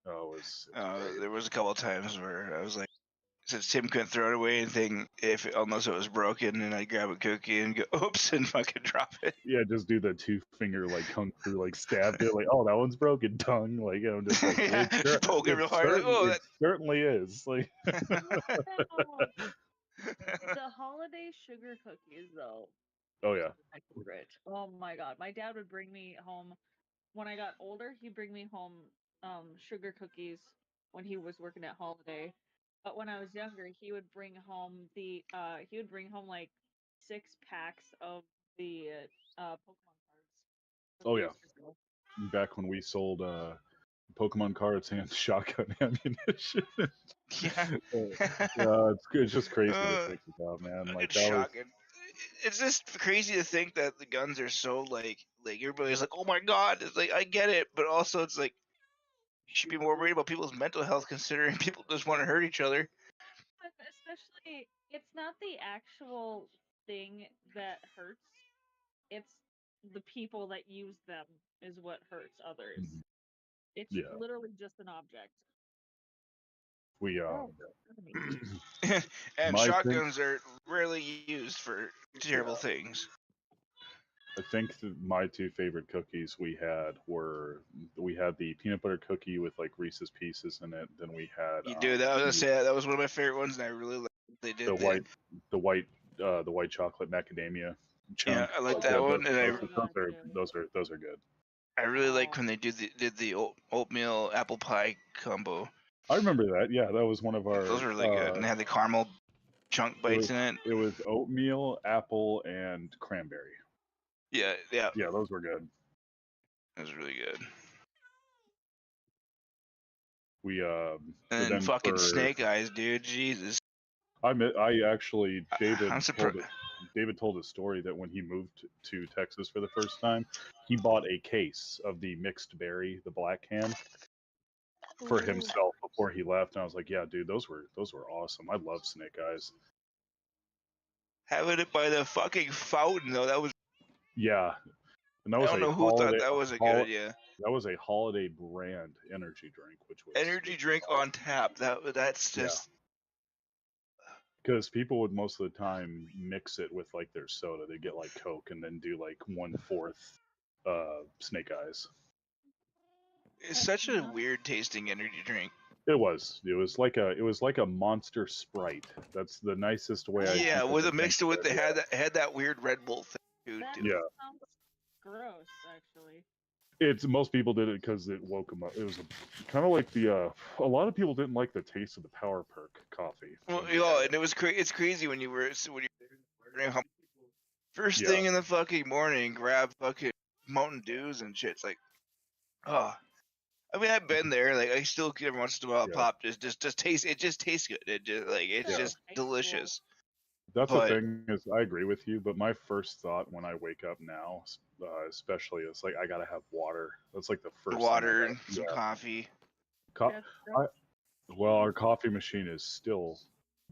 Oh, it was There was a couple of times where I was like, since Tim couldn't throw it away anything unless it was broken, and I'd grab a cookie and go, oops, and fucking drop it. yeah, just do the 2-finger like kung fu like stab it, like, oh, that one's broken, tongue, like just like Yeah, poke it real hard. Like, oh, it certainly is like. The holiday sugar cookies, though. Oh yeah. My favorite. Oh my God, my dad would bring me home when I got older. He'd bring me home sugar cookies when he was working at Holiday. But when I was younger, he would bring home like 6 packs of the Pokemon cards. Oh yeah. Back when we sold Pokemon cards and shotgun ammunition. Yeah. It's just crazy to think about, man. Like It's that was. shocking. It's just crazy to think that the guns are so like everybody's like, oh my god. It's like, I get it, but also it's like you should be more worried about people's mental health, considering people just want to hurt each other. Especially it's not the actual thing that hurts. It's the people that use them is what hurts others. Mhm. It's Yeah. literally just an object. We Oh, And My thing- shotguns are rarely used for terrible things. I think my two favorite cookies we had the peanut butter cookie with like Reese's Pieces in it. Then we had You do that. I was gonna say that was one of my favorite ones, and I really liked they did the white chocolate macadamia chunk. Yeah, I like Like, that those- one, and those are good. I really like when they did the oatmeal apple pie combo. I remember that. Yeah, that was one of our. Those were really good, and they had the caramel chunk bites in it. It was oatmeal, apple, and cranberry. Yeah. Yeah, those were good. It was really good. We And then then fucking Snake Eyes, dude. Jesus. I actually I'm surprised. David told a story that when he moved to Texas for the first time, he bought a case of the mixed berry, the black can, for himself before he left. And I was like, yeah, dude, those were awesome. I love Snake Eyes. Having it by the fucking fountain though, that was. Yeah, and that I was don't a know who thought that was a good idea. That was a holiday brand energy drink, which was Energy drink on tap. That's just. Because people would most of the time mix it with like their soda. They get like Coke and then do like 1/4 Snake Eyes. It's such a weird tasting energy drink. It was like a Monster Sprite. That's the nicest way. Yeah, with a mixed with they had that weird Red Bull thing too. That sounds gross, actually. It's most people did it because it woke them up. It was kind of like a lot of people didn't like the taste of the Power Perk coffee. Well, yeah, and it was it's crazy when you first thing in the fucking morning, grab fucking Mountain Dews and shit. It's like, oh, I mean, I've been there. Like, I still every once in a while pop just taste. It just tastes good. It just it's just delicious. That's the thing is, I agree with you. But my first thought when I wake up now, especially, it's like I gotta have water. That's like the first water and some coffee. Well, our coffee machine is still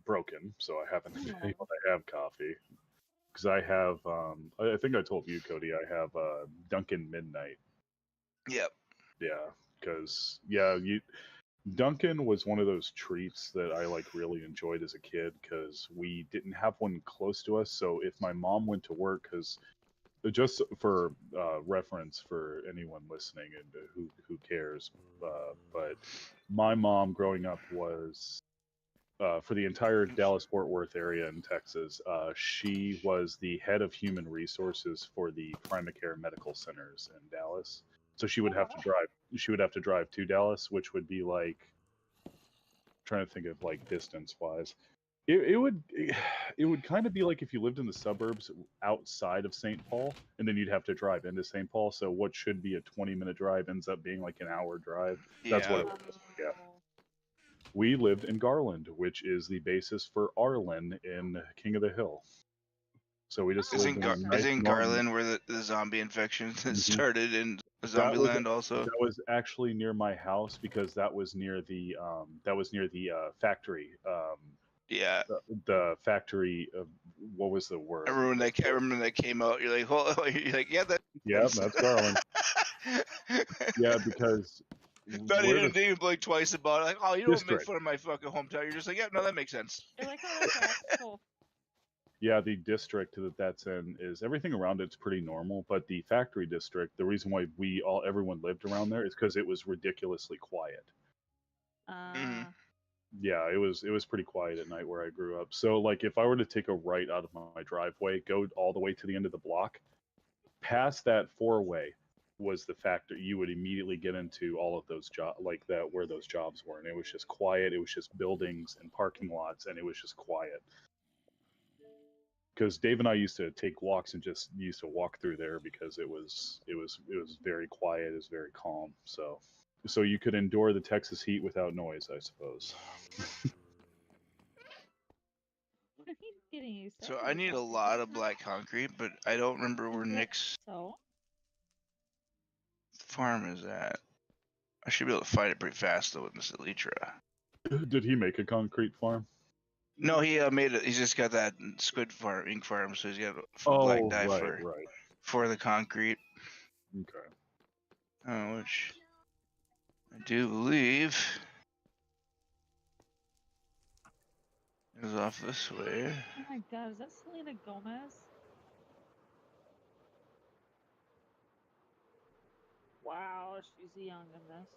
broken, so I haven't been able to have coffee. Because I have, I think I told you, Cody, I have Dunkin' Midnight. Yep. Yeah, because Dunkin' was one of those treats that I like really enjoyed as a kid because we didn't have one close to us. So if my mom went to work, because just for reference for anyone listening and who cares, but my mom growing up was for the entire Dallas-Fort Worth area in Texas. She was the head of human resources for the Primacare medical centers in Dallas. So she would have to drive. She would have to drive to Dallas, which would be like, trying to think of like distance wise. It would kind of be like if you lived in the suburbs outside of St. Paul, and then you'd have to drive into St. Paul. So what should be a 20-minute drive ends up being like an hour drive. That's what it was. Yeah. We lived in Garland, which is the basis for Arlen in King of the Hill. So we just lived in a nice isn't Garland where the zombie infection started in Zombieland also? That was actually near my house because that was near the factory. Yeah. The factory of what was the word? I remember when that came out. You're like, oh, you're like, yeah, that's Garland. Yeah, because not even blink twice about it. Like, oh, you don't make fun of my fucking hometown. You're just like, yeah, no, that makes sense. You're like, oh, that's cool. Yeah, the district that's in is everything around it's pretty normal, but the factory district, the reason why everyone lived around there is because it was ridiculously quiet. Yeah, it was pretty quiet at night where I grew up. So like if I were to take a right out of my driveway, go all the way to the end of the block, past that four-way was the factory. You would immediately get into all of those jobs like that where those jobs were, and it was just quiet. It was just buildings and parking lots, and it was just quiet. Because Dave and I used to take walks and just used to walk through there because it was very quiet, it was very calm. So you could endure the Texas heat without noise, I suppose. So I need a lot of black concrete, but I don't remember where Nick's farm is at. I should be able to find it pretty fast though with Miss Elytra. Did he make a concrete farm? No, he made it. He's just got that squid farm, ink farm, so he's got for black dye right. for the concrete. Okay. Which I do believe is off this way. Oh my god, is that Selena Gomez? Wow, she's young in this.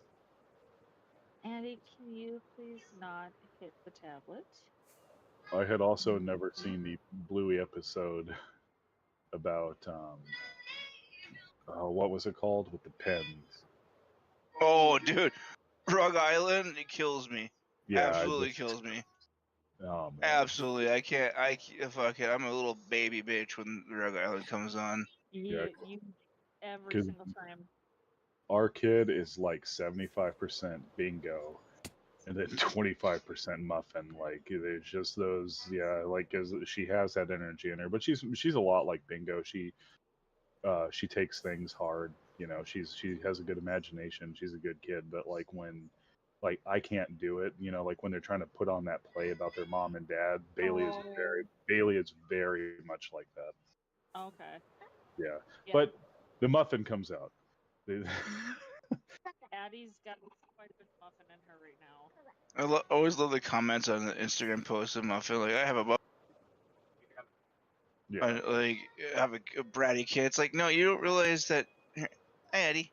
Andy, can you please not hit the tablet? I had also never seen the Bluey episode about what was it called with the pens? Oh, dude, Rug Island, it kills me. Yeah, Absolutely kills me. Oh man. Absolutely, I can't. Fuck it. I'm a little baby bitch when Rug Island comes on. Yeah, You every 'cause single time. our kid is like 75% bingo and then 25% muffin. Like there's just those, yeah, like 'cause she has that energy in her, but she's a lot like bingo. She takes things hard, you know. She has a good imagination. She's a good kid, but like when like I can't do it, you know, like when they're trying to put on that play about their mom and dad, Bailey is very much like that. Okay. Yeah. Yeah. But the muffin comes out. Addie's got quite a bit of muffin in her right now. I always love the comments on the Instagram post of Muffin. Like, I have a muffin. Yeah. Like, I have a bratty kid. It's like, no, you don't realize that. Hey, Eddie.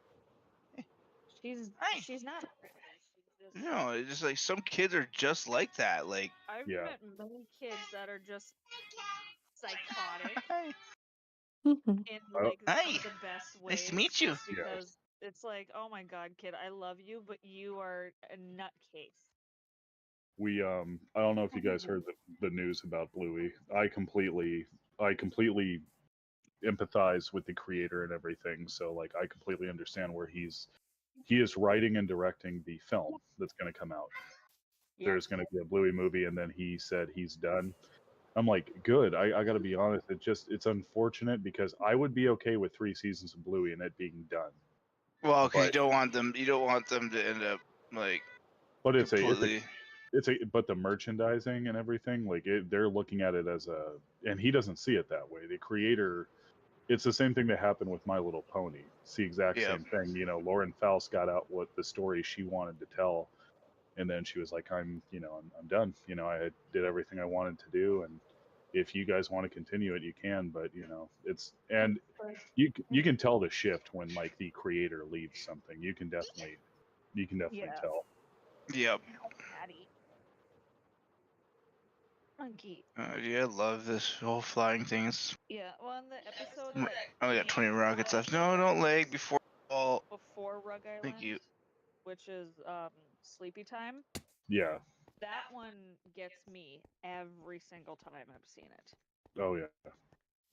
She's Hey. she's not British. She's just, No, it's just like some kids are just like that. Like, I've Yeah. met many kids that are just psychotic Mhm. in Oh. like Hey, the best ways. nice to meet you. Just because it's like, oh my god, kid, I love you, but you are a nutcase. We I don't know if you guys heard the news about Bluey. I completely empathize with the creator and everything. So like I completely understand where he is writing and directing the film that's going to come out. Yeah. There's going to be a Bluey movie, and then he said he's done. I'm like, good. I got to be honest. It's unfortunate because I would be okay with 3 seasons of Bluey and it being done. Well, because you But don't want them. You don't want them to end up like but completely. but the merchandising and everything, like they're looking at it as a, and he doesn't see it that way. The creator, it's the same thing that happened with My Little Pony. It's the exact Yeah. same thing. You know, Lauren Faust got out what the story she wanted to tell, and then she was like, I'm done. You know, I did everything I wanted to do, and if you guys want to continue it, you can. But you know, it's, and you can tell the shift when like the creator leaves something. You can definitely tell. Yep. Addie. Monkey. Yeah, I love this whole flying thing. Yeah, well, in the episode I that only got 20 rockets left. No, don't lag before all. before Rug Island, Thank you. which is Sleepy Time, Yeah. that one gets me every single time I've seen it. Oh yeah.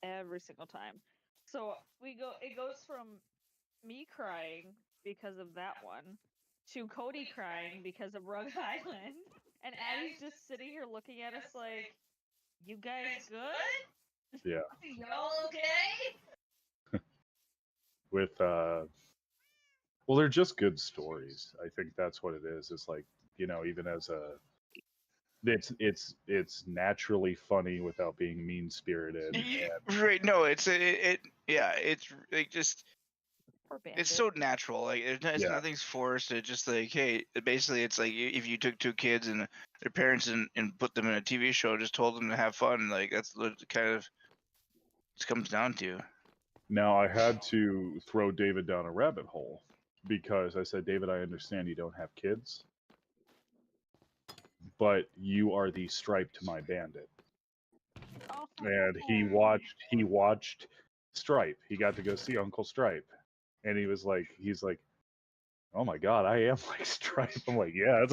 Every single time. So it goes from me crying because of that one to Cody crying because of Rug Island, and Addie's just sitting here looking at us like, "You guys good? Yeah. Y'all okay?" With well, they're just good stories. I think that's what it is. It's like, you know, even as a, it's naturally funny without being mean spirited. Right? No, it's yeah, it's like just Poor Bandit. it's so natural. Like it's Yeah. nothing's forced. It's just like, hey, basically, it's like if you took 2 kids and their parents and put them in a TV show, just told them to have fun. Like that's what it kind of it comes down to. Now I had to throw David down a rabbit hole because I said, David, I understand you don't have kids, but you are the Stripe to my Bandit. Oh. And he watched Stripe. He got to go see Uncle Stripe, and he's like, oh my god, I am like Stripe. I'm like, yeah,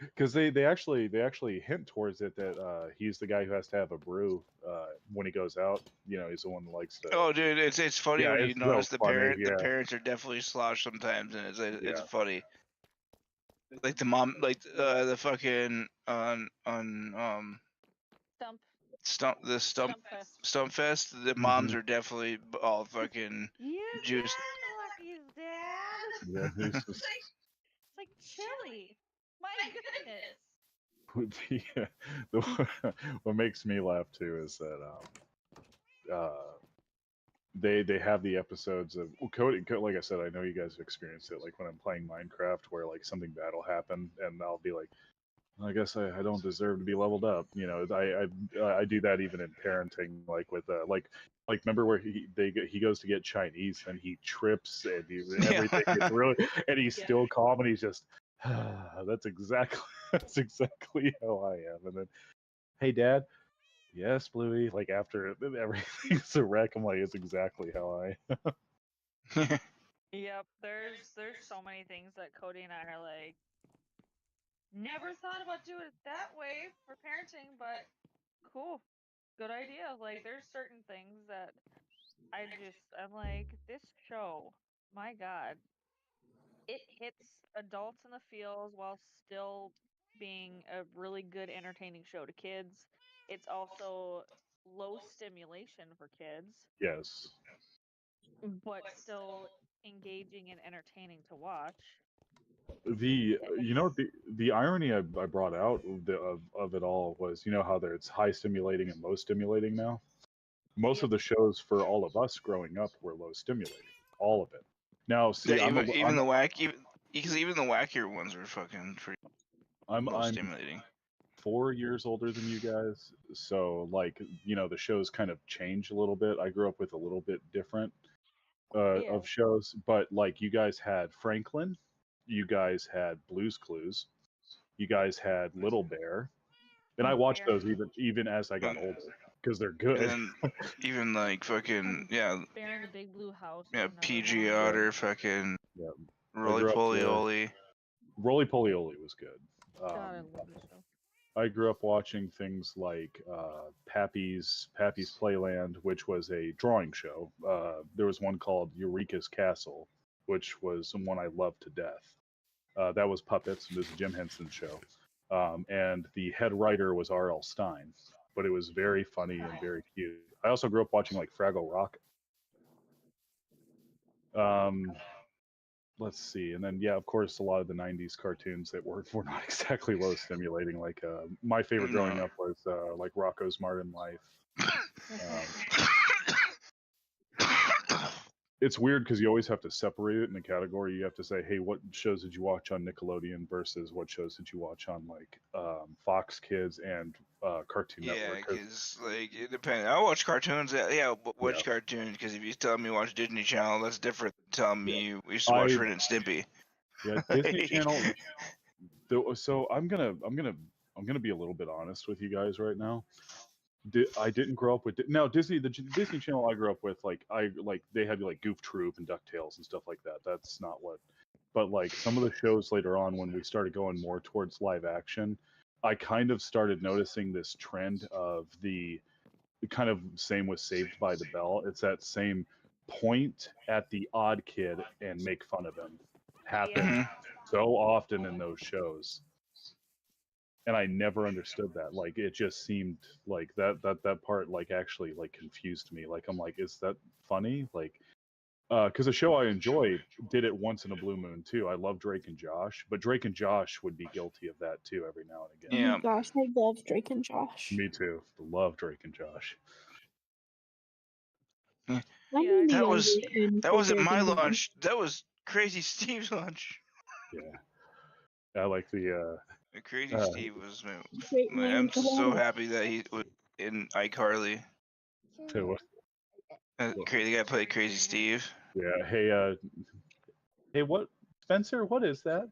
because they actually hint towards it that he's the guy who has to have a brew when he goes out. You know, he's the one that likes to. Oh, dude, it's funny Yeah, when you it's notice so the funny, The yeah. parents are definitely sloshed sometimes, and it's Yeah. funny. Like the mom, like the fucking Stump Fest. Stump Fest. The Mm-hmm. moms are definitely all fucking You juiced. got Lucky's dad. Yeah, he's just, It's like chili. My goodness. what makes me laugh too is that they have the episodes of coding. Like I said, I know you guys have experienced it. Like when I'm playing Minecraft, where like something bad will happen, and I'll be like, I guess I don't deserve to be leveled up. You know, I do that even in parenting, like with like remember where he goes to get Chinese and he trips and everything gets really, and he's still calm and he's just that's exactly how I am. And then, hey Dad, yes Bluey, like after everything's a wreck, I'm like, it's exactly how I. Yep, there's so many things that Cody and I are like, never thought about doing it that way for parenting, but cool, good idea. Like there's certain things that I'm like, this show, my God, it hits adults in the feels while still being a really good entertaining show to kids. It's also low stimulation for kids, Yes. but still engaging and entertaining to watch. The irony I brought out of it all was, you know how it's high stimulating and low stimulating now. Most of the shows for all of us growing up were low stimulating, all of it. Now, see, Yeah, even the wackier ones were fucking pretty I'm low stimulating. 4 years older than you guys, so like the shows kind of change a little bit. I grew up with a little bit different of shows, but like you guys had Franklin, you guys had Blue's Clues, you guys had Little Bear, and I watched those even as I got older because they're good. And then even like fucking Bear in the Big Blue House. PG Otter, fucking Roly Poly Oly. Roly Poly Oly was good. God, I love this show. I grew up watching things like Pappy's Playland, which was a drawing show. There was one called Eureka's Castle, which was one I loved to death. That was puppets. It was a Jim Henson show. And the head writer was R.L. Stine, but it was very funny and very cute. I also grew up watching like Fraggle Rock. Let's see, and then of course, a lot of the '90s cartoons that were not exactly low stimulating. Like my favorite growing up was like Rocko's Modern Life. It's weird because you always have to separate it in a category. You have to say, hey, what shows did you watch on Nickelodeon versus what shows did you watch on like Fox Kids and Cartoon Network? Yeah, because like it depends. I watch cartoons. Which cartoons? Because if you tell me watch Disney Channel, that's different than telling me we used to watch Ren and Stimpy. Yeah, Disney Channel. So I'm gonna be a little bit honest with you guys right now. I didn't grow up with Disney. The Disney Channel I grew up with, like they had like Goof Troop and DuckTales and stuff like that. That's not what. But like some of the shows later on, when we started going more towards live action, I kind of started noticing this trend of the kind of same with Saved by the Bell. It's that same point at the odd kid and make fun of him happens so often in those shows. And I never understood that. Like it just seemed like that part like actually like confused me. Like I'm like, is that funny? Like because a show I enjoy did it once in a blue moon too. I love Drake and Josh, but Drake and Josh would be guilty of that too every now and again. Oh my gosh, I love Drake and Josh. Me too. Love Drake and Josh. That wasn't my lunch. That was Crazy Steve's lunch. Yeah, I like the. Crazy Steve was. I'm so happy that he was in iCarly. Crazy guy played Crazy Steve. Yeah. Hey, what, Spencer? What is that?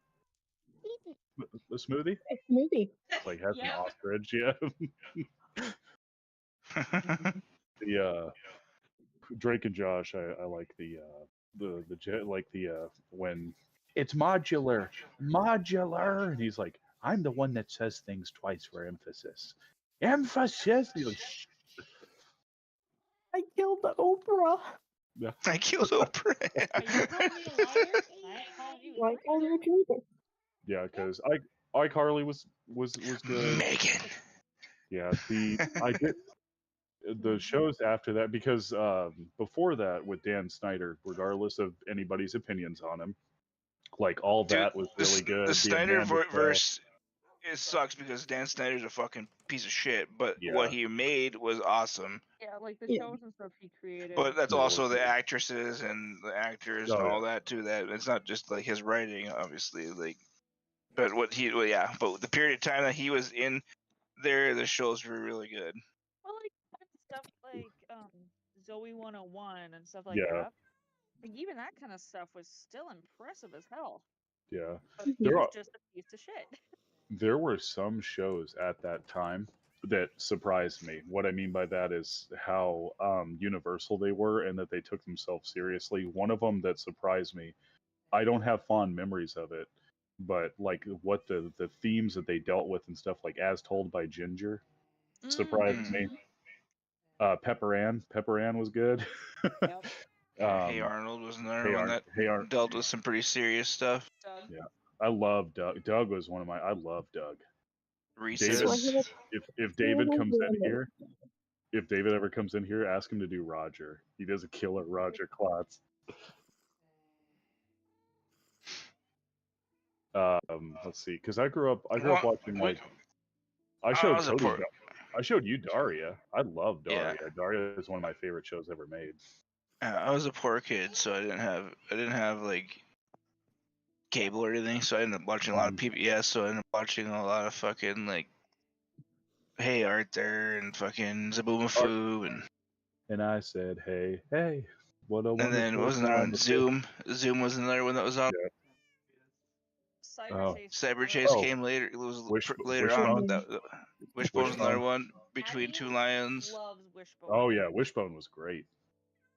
A smoothie? A smoothie. Like has an ostrich. Yeah. The Drake and Josh. I like the when it's modular, and he's like, I'm the one that says things twice for emphasis. Emphasis. He's like, shh. I killed the Oprah. Yeah. I killed Oprah. Why call you a traitor? Yeah, because iCarly was good. Megan. Yeah, I did the shows after that because before that with Dan Snyder, regardless of anybody's opinions on him, like all that was really good. The Snyder verse it sucks because Dan Snyder's a fucking piece of shit, but Yeah. what he made was awesome. Yeah, like the Yeah. shows and stuff he created. But that's Yeah, also well, the actresses and the actors Oh, and yeah. all that too. That it's not just like his writing, obviously. Like, but but the period of time that he was in there, the shows were really good. Well, like stuff like Zoe 101 and stuff like Yeah. that. Like even that kind of stuff was still impressive as hell. Yeah. But he There was are just a piece of shit. there were some shows at that time that surprised me. What I mean by that is how universal they were and that they took themselves seriously. One of them that surprised me, I don't have fond memories of it, but like what the themes that they dealt with and stuff, like As Told by Ginger, surprised me. Pepper Ann was good. Yep. Yeah, Hey Arnold was another one that Hey Arnold. dealt with some pretty serious stuff. Doug. Yeah, I love Doug. Doug was one of my. I love Doug. Recess. David, if David comes in David. here, if David ever comes in here, ask him to do Roger. He does a killer Roger Klotz. Let's see, because I grew up watching like I showed was a Cody. poor- I showed you Daria. I love Yeah. Daria. Daria is one of my favorite shows ever made. I was a poor kid, so I didn't have like cable or anything, so I ended up watching a lot of PBS. So I ended up watching a lot of fucking like Hey Arthur and fucking Zaboomafoo And I said, hey, hey, what a wonderful and then what was another time one? it is. Zoom. Zoom was another one that was on. Yeah. Cyber Oh. Chase. Cyber Chase came later. It was later on. Wishbone. Wishbone was another Wishbone. one. Between Two Lions. Loves Wishbone. Oh yeah, Wishbone was great.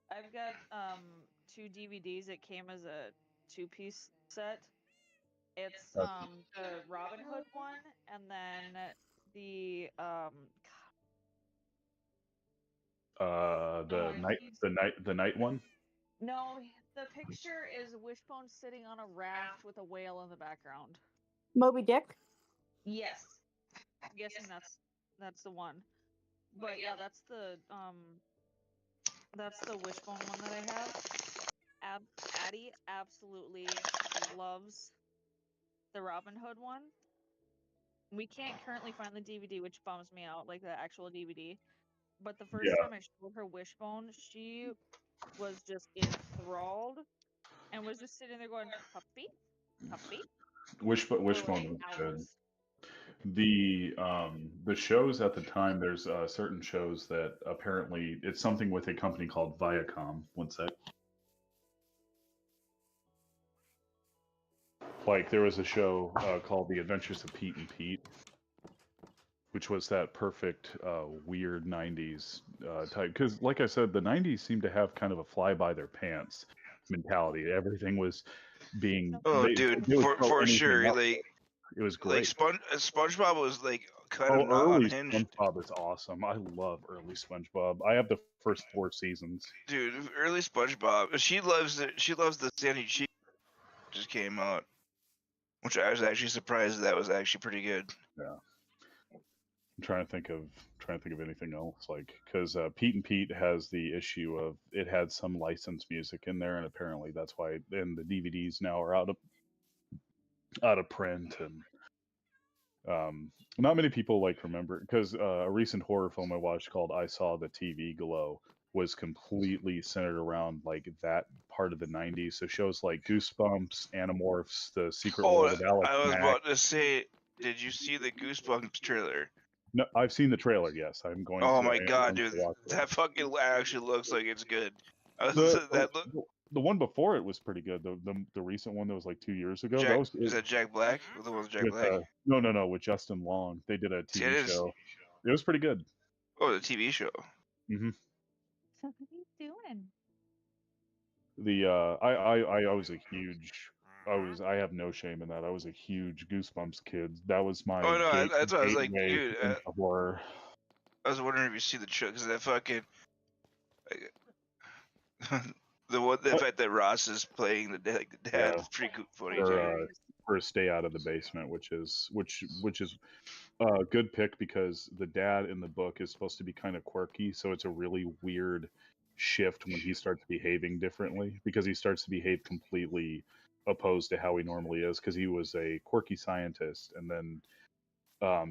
I've got 2 DVDs. It came as a 2-piece set. It's Okay. the Robin Hood one, and then the The night one. no, the picture is Wishbone sitting on a raft with a whale in the background. Moby Dick. Yes, I'm guessing that's the one. But yeah, that's the Wishbone one that I have. Addie absolutely loves the Robin Hood one. We can't currently find the DVD, which bums me out, like the actual DVD. But the first time I showed her Wishbone, she was just enthralled and was just sitting there going, puppy, puppy. Wishbone was good. The shows at the time, there's certain shows that apparently it's something with a company called Viacom. One sec. Like there was a show called The Adventures of Pete and Pete, which was that perfect weird 90s type. Because like I said, the 90s seemed to have kind of a fly by their pants mentality. Everything was being Dude, they would throw for anything sure. up. Like it was great. SpongeBob was like kind of not early unhinged. SpongeBob is awesome. I love early SpongeBob. I have the first 4 seasons. Dude, early SpongeBob. She loves the Sandy Cheek just came out, which I was actually surprised that was actually pretty good. Yeah. I'm trying to think of anything else, like because Pete and Pete has the issue of it had some licensed music in there, and apparently that's why. And the DVDs now are out of print, and not many people like remember because a recent horror film I watched called "I Saw the TV Glow" was completely centered around like that part of the 90s. So shows like Goosebumps, Animorphs, The Secret World of Alex I was Mack. about to say, did you see the Goosebumps trailer? No, I've seen the trailer. Yes, I'm going. Oh to. my god, dude, that fucking actually looks like it's good. The one before it was pretty good. The recent one that was like 2 years ago. Is that Jack Black? The one with Jack Black? No, with Justin Long. They did a TV show. It was pretty good. Oh, the TV show. Mm-hmm. So what are you doing? I was a huge. I have no shame in that. I was a huge Goosebumps kid. That was my. Oh no, that's what I was like, dude. Horror. I was wondering if you see the show because that fucking. The fact that Ross is playing the dad is pretty funny too. Or Stay Out of the Basement, which is a good pick because the dad in the book is supposed to be kind of quirky, so it's a really weird shift when he starts behaving differently because he starts to behave completely opposed to how he normally is because he was a quirky scientist and then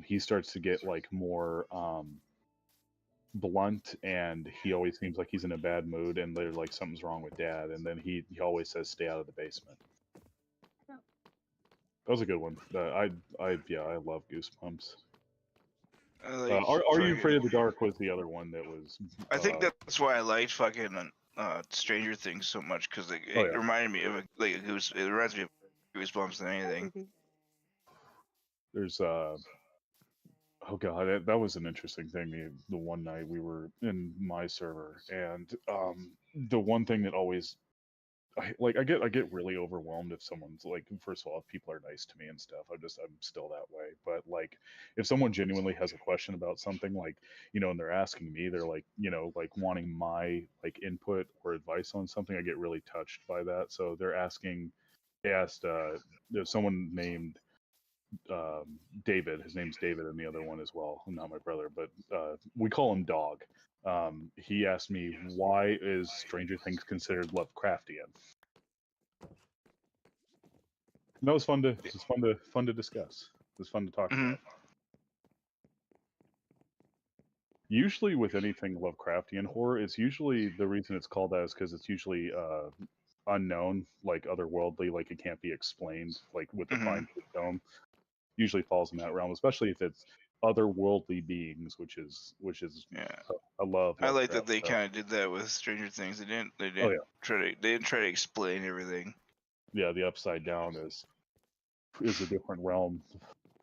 he starts to get like more blunt, and he always seems like he's in a bad mood, and they're like something's wrong with Dad, and then he always says stay out of the basement. That was a good one. I love Goosebumps. Like, Are You fucking- Afraid of the Dark was the other one that was. I think that's why I liked fucking Stranger Things so much, because it Oh, yeah. reminded me of a goose. It reminds me of Goosebumps than anything. There's oh god, that was an interesting thing. The one night we were in my server, and the one thing that always I get really overwhelmed if someone's like, first of all, if people are nice to me and stuff, I'm still that way. But like, if someone genuinely has a question about something, like, and they're asking me, they're like, like wanting my like input or advice on something, I get really touched by that. So they asked there's someone named David. His name's David, and the other one as well, not my brother, but we call him Dog. He asked me, why is Stranger Things considered Lovecraftian? And that was fun to discuss. It was fun to talk Mhm. about. Usually with anything Lovecraftian horror, it's usually, the reason it's called that is because it's usually unknown, like otherworldly, like it can't be explained, like with the fine tooth comb. Usually falls in that realm, especially if it's otherworldly beings, which is Yeah. I love. I like that Lovecraft they stuff. kind of did that with Stranger Things. They didn't Oh, yeah. try to explain everything. Yeah, the Upside Down is a different realm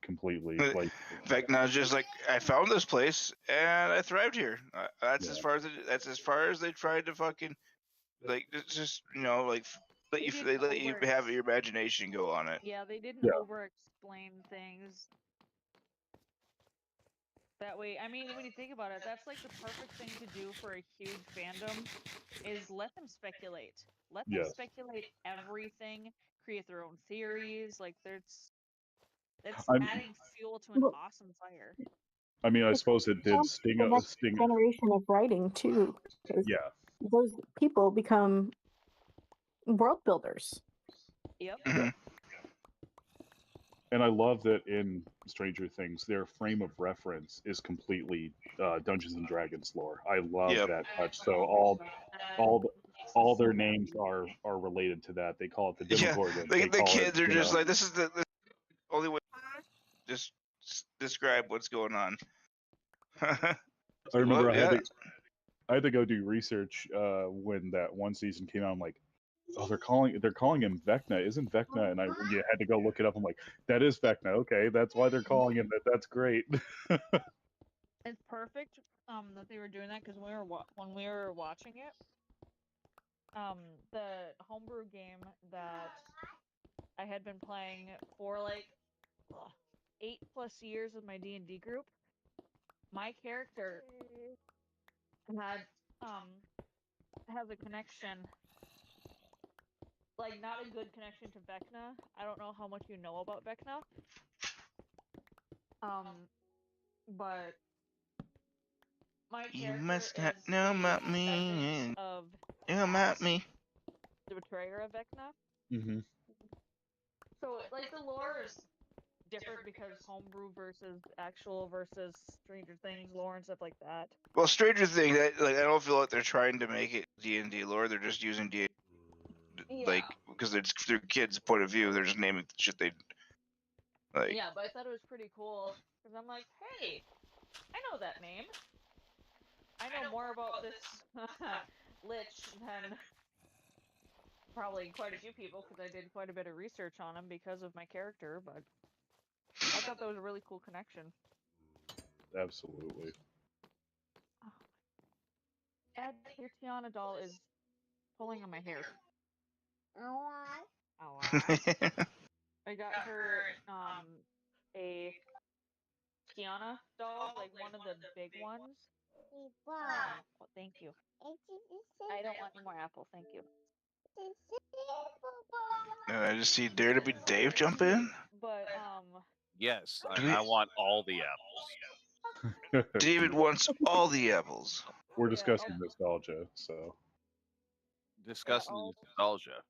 completely. Like, In fact, now it's just like, I found this place and I thrived here. That's Yeah. as far as they tried to fucking, like, it's just like They they let you didn't have your imagination go on it. Yeah, they didn't Yeah. over-explain things. That way, I mean, when you think about it, that's like the perfect thing to do for a huge fandom, is let them speculate. Let them Yes. speculate everything, create their own theories. Like, that's I'm- adding fuel to an Well- awesome fire. I mean, I suppose it did Helps sting. the next generation of writing too, because Yeah. those people become world builders. Yep. Mhm. And I love that in Stranger Things, their frame of reference is completely Dungeons and Dragons lore. I love Yep. that touch. So all their names are related to that. They call it the Yeah, Demogorgon. the call kids it, are just like, this is the only way. Just describe what's going on. I remember Well, I had to go do research when that one season came out. I'm like, oh, they're calling him Vecna. Isn't Vecna? And I had to go look it up. I'm like, that is Vecna. Okay, that's why they're calling him that. That's great. It's perfect that they were doing that, because when we were watching it, the homebrew game that I had been playing for like 8+ years with my D&D group, my character has a connection, like not a good connection to Vecna. I don't know how much you know about Vecna. But my You character must not is know the about me. descendant of About me. the betrayer of Vecna. Mm-hmm. So like the lore is different because homebrew versus actual versus Stranger Things lore and stuff like that. Well, Stranger Things, I don't feel like they're trying to make it D&D lore. They're just using D, like, because it's their kids' point of view. They're just naming shit they like. Yeah, but I thought it was pretty cool because I'm like, hey, I know that name. I know more about this lich than probably quite a few people, because I did quite a bit of research on him because of my character, but I thought that was a really cool connection. Absolutely. Ed, your Tiana doll is pulling on my hair. I got her a Tiana doll, like one of the big ones. Oh, thank you. I don't want any more apple, thank you. And I just see Dare to be Dave jump in. But Yes, Do we- I want all the apples. David wants all the apples. We're discussing nostalgia, so Discussing all- nostalgia.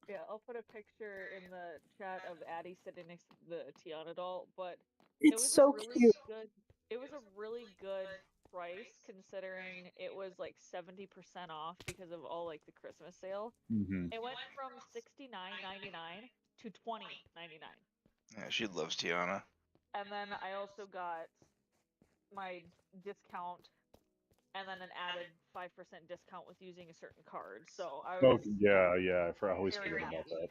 Yeah, I'll put a picture in the chat of Addie sitting next to the Tiana doll, but it It's was a so really cute. good it was a really good price considering it was like 70% off because of all like the Christmas sale. Hmm. It went from $69.99 to $20.99. Yeah, she loves Tiana. And then I also got my discount and then an added 5% discount with using a certain card. So I Oh was yeah. I always very forget about happy. that.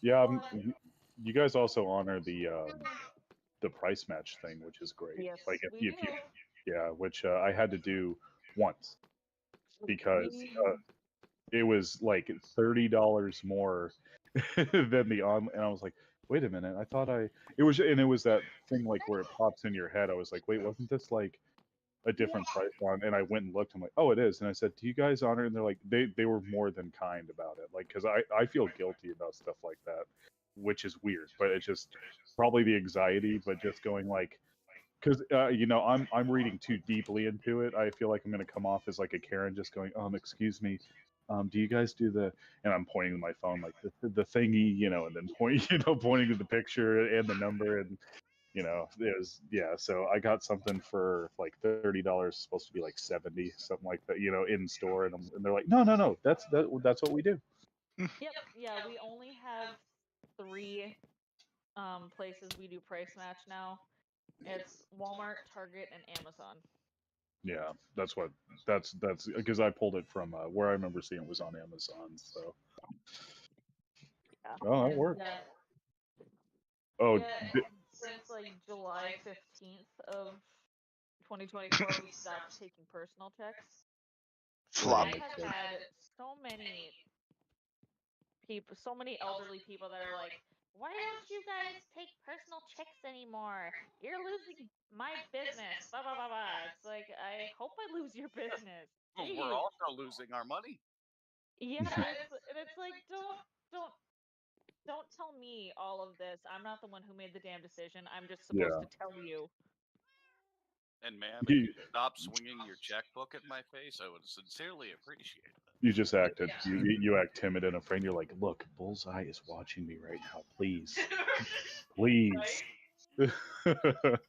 Yeah, But you guys also honor the price match thing, which is great. yes, Like we do. yeah, which I had to do once because We it was like $30 more than the on, and I was like, wait a minute, I thought it was, and it was that thing like where it pops in your head. I was like, wait, wasn't this like a different price on? And I went and looked. I'm like, oh, it is. And I said, do you guys honor? And they're like, they were more than kind about it. Like, because I feel guilty about stuff like that, which is weird, but it's just probably the anxiety, but just going like, because I'm reading too deeply into it. I feel like I'm going to come off as like a Karen, just going, excuse me, do you guys do the? And I'm pointing to my phone like the thingy, and then pointing to the picture and the number, and it was, yeah. So I got something for like $30, supposed to be like 70, something like that, in store, and they're like, no, that's what we do. Yep, yeah, we only have 3 places we do price match now. It's Walmart, Target, and Amazon. Yeah, that's because I pulled it from where I remember seeing it was on Amazon. So Yeah. oh, that And worked. Oh, yeah, and since like July 15th of 2024, we stopped taking personal checks. Flop. I have had so many people, so many elderly people that are like, "Why don't you guys take personal checks anymore? You're losing my business." Blah blah blah blah. It's like I hope I lose your business. We're Jeez. also losing our money. Yeah, it's like don't don't tell me all of this. I'm not the one who made the damn decision. I'm just supposed yeah. to tell you. And ma'am, if you stop swinging your checkbook at my face, I would sincerely appreciate it. You just acted. You act timid and afraid. You're like, look, Bullseye is watching me right now. Please, please. You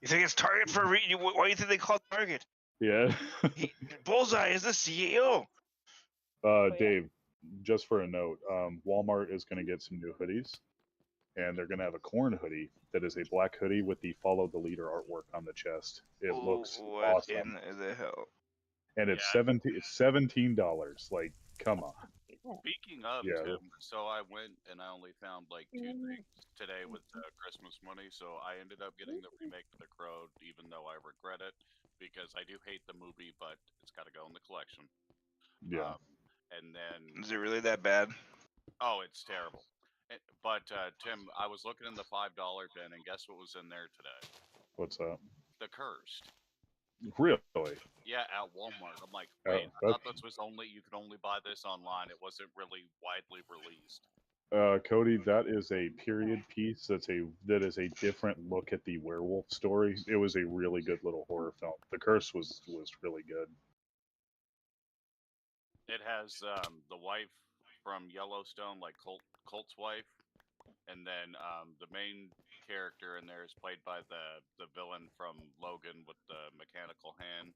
think it's Target for a reason? Why do you think they call it Target? Yeah. Bullseye is the CEO. Dave, just for a note, Walmart is going to get some new hoodies, and they're going to have a corn hoodie that is a black hoodie with the follow the leader artwork on the chest. It looks What awesome, in the hell? and it's Yeah. $17. Like, come on. Speaking of Yeah. Tim, so I went and I only found like 2 things today with Christmas money. So I ended up getting the remake of The Crow, even though I regret it because I do hate the movie, but it's got to go in the collection. Yeah. And then, Is it really that bad? oh, it's terrible. But Tim, I was looking in the $5 bin, and guess what was in there today? What's that? The Cursed. Really? Yeah, at Walmart. I'm like, wait, I That's, thought this was only you could only buy this online. It wasn't really widely released. Cody, that is a period piece. That is a different look at the werewolf story. It was a really good little horror film. The Curse was really good. It has the wife from Yellowstone, like Colt's wife, and then the main character in there is played by the villain from Logan with the mechanical hand.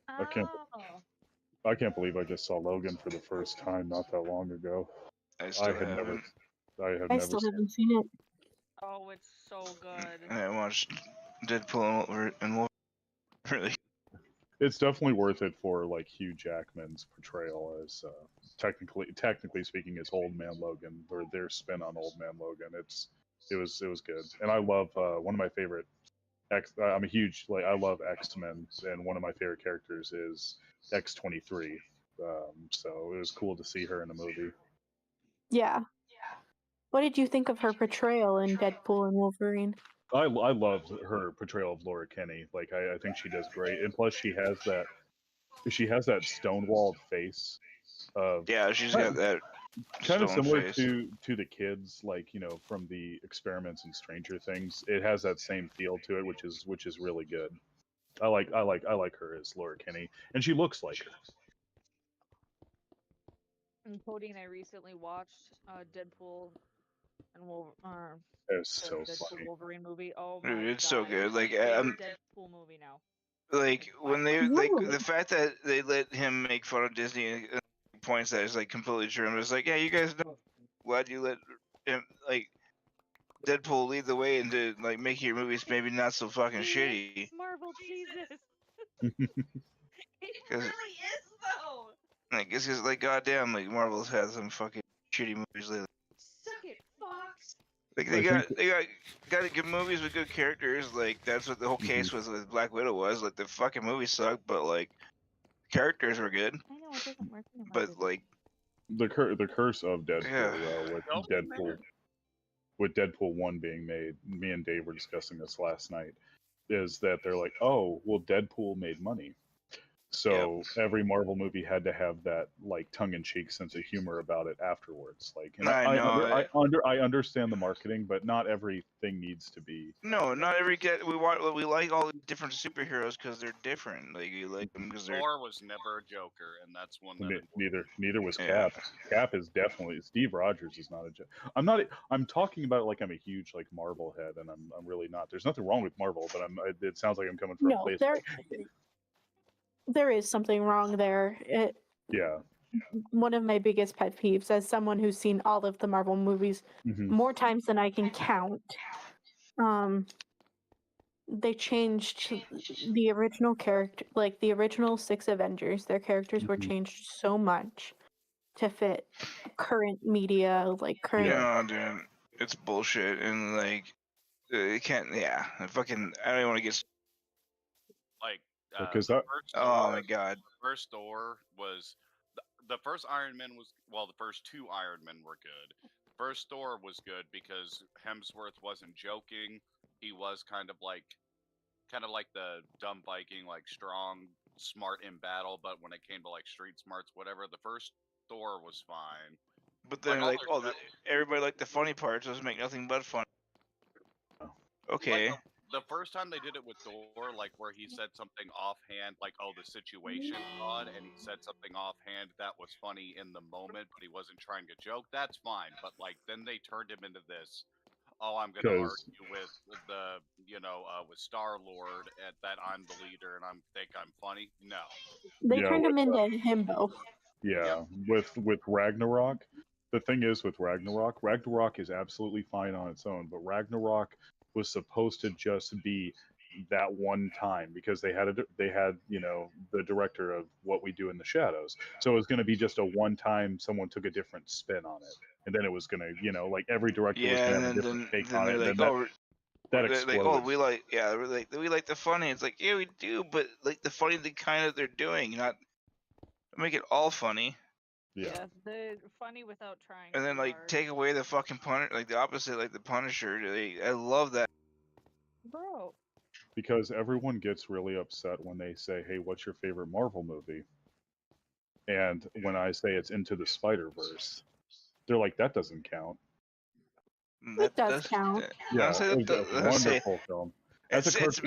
Oh. I can't believe I just saw Logan for the first time not that long ago. I still had never. haven't. I still haven't seen it. Oh, it's so good. I watched Deadpool and Wolverine. Really. It's definitely worth it for like Hugh Jackman's portrayal as technically speaking, as Old Man Logan, or their spin on Old Man Logan. It was good, and I love one of my favorite I'm a huge I love X-Men, and one of my favorite characters is X-23. So it was cool to see her in a movie. Yeah. What did you think of her portrayal in Deadpool and Wolverine? I loved her portrayal of Laura Kinney. Like I think she does great, and plus she has that stonewalled face of Yeah, she's got that kind of stone similar face. to the kids, like from the experiments in Stranger Things. It has that same feel to it, which is really good. I like her as Laura Kinney, and she looks like her. And Cody and I recently watched Deadpool and It's so the funny. Wolverine movie. Oh Dude, my it's god, so good. it's my Like, favorite Deadpool movie now. like By when far. they like Whoa. the fact that they let him make fun of Disney points that is like completely true. And it was like, yeah, you guys know, glad you let him like Deadpool lead the way into like making your movies maybe not so fucking He shitty. is Marvel Jesus. He 'Cause- really is though. Like, it's just like goddamn, like Marvel's had some fucking shitty movies lately. Suck it, Fox. Like I think they got good movies with good characters. Like that's what the whole case with Black Widow was. Like the fucking movie sucked, but like characters were good. I know it doesn't work in But like, the curse of Deadpool yeah, with Nope. Deadpool 1 being made. Me and Dave were discussing this last night. Is that they're like, oh, well, Deadpool made money. So every Marvel movie had to have that like tongue-in-cheek sense of humor about it afterwards. Like, and I know. I understand the marketing, but not everything needs to be. No, not every we like all the different superheroes because they're different. Like you like them because they're Thor was never a Joker, and that's one that Neither was Yeah. Cap. Cap is definitely Steve Rogers is not a. I'm not. I'm talking about it like I'm a huge like Marvel head, and I'm really not. There's nothing wrong with Marvel, but it sounds like I'm coming from a No, place. there is something wrong there. Yeah. One of my biggest pet peeves, as someone who's seen all of the Marvel movies Mhm. more times than I can count, they changed the original character, like the original 6 Avengers. Their characters were Mhm. changed so much to fit current media, like current. Yeah. no, dude, it's bullshit, and like it can't. Yeah, fucking. I don't even want to get. like Because the that. first Oh Thor, my god. first Thor was the first Iron Man was the first 2 Iron Men were good. First Thor was good because Hemsworth wasn't joking. He was kind of like the dumb Viking, like strong, smart in battle, but when it came to like street smarts, whatever, the first Thor was fine. But then all like, their oh, stuff- everybody liked the funny parts. Doesn't make nothing but fun. Okay. Like the first time they did it with Thor, like where he said something offhand, like, oh, the situation's odd, and he said something offhand that was funny in the moment, but he wasn't trying to joke, that's fine. But like then they turned him into this, oh, I'm gonna 'Cause- argue with the with Star Lord at that I'm the leader and I'm funny. No. They Yeah, turned him into a himbo. Yeah, with Ragnarok, the thing is with Ragnarok is absolutely fine on its own, but Ragnarok was supposed to just be that one time because they had the director of What We Do in the Shadows, so it was going to be just a one time. Someone took a different spin on it, and then it was going to like every director was Yeah, going to and have a different take then on they're it, like, and then oh, that they're like, exploded. oh, we like the funny. It's like, yeah, we do, but like the funny, the kind that they're doing, not make it all funny, Yeah. The funny without trying. and then too like hard. take away the fucking like the opposite, like the Punisher. I love that. Bro. Because everyone gets really upset when they say, "Hey, what's your favorite Marvel movie?" And when I say it's Into the Spider-Verse, they're like, "That doesn't count." It does count. Yeah, I'll say it was that a wonderful film. As a it's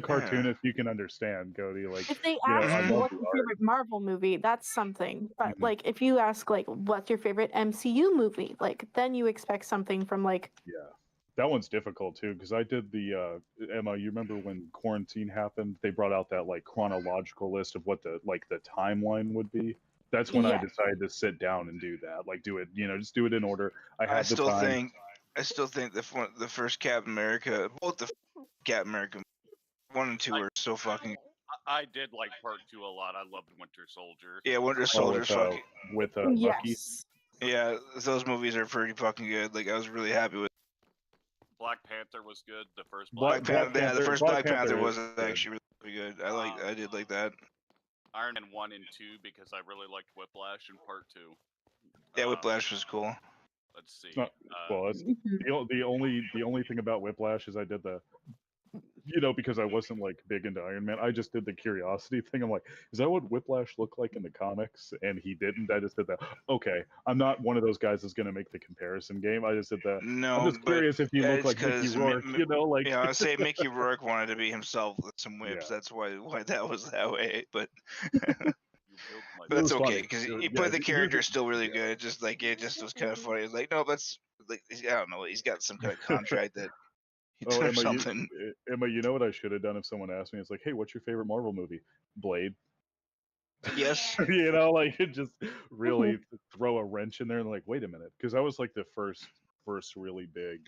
cartoonist, you can understand, Cody. Like, If they you know, ask I you love what's the your art. favorite Marvel movie, that's something. But Mhm. like, if you ask like, what's your favorite MCU movie, like, then you expect something from like. Yeah, that one's difficult too because I did the Emma. You remember when quarantine happened? They brought out that like chronological list of what the timeline would be. That's when I Yes. decided to sit down and do that. Like, do it, just do it in order. I I had the still time. think the first Captain America, both the Captain America 1 and 2 are so fucking. I did like part 2 a lot. I loved Winter Soldier. Yeah, Winter Soldier's fucking. with Bucky. Yes. Yeah, those movies are pretty fucking good. Like I was really happy with. Black Panther was good. The first Black Panther. Yeah, the first Black Panther was is actually really good. I did like that. Iron Man 1 and 2 because I really liked Whiplash in part 2. Yeah, Whiplash was cool. Let's see. Well, that's the only thing about Whiplash is I did the, because I wasn't like big into Iron Man. I just did the curiosity thing. I'm like, is that what Whiplash looked like in the comics? And he didn't. I just did that. Okay, I'm not one of those guys that's going to make the comparison game. I just did that. No, I'm just curious if you yeah, look it's like Mickey 'cause Rourke. Like. Yeah, I say Mickey Rourke wanted to be himself with some whips. Yeah. That's why that was that way. But You killed my. But that's was okay funny. because Yeah, but the he was character a- is still really good. It just was kind of funny. It's like no, that's like I don't know. He's got some kind of contract that Oh, or Emma, something. Emma, you know what I should have done if someone asked me? It's like, hey, what's your favorite Marvel movie? Blade. Yes, You know, like it just really throw a wrench in there and like, wait a minute, because that was like the first really big.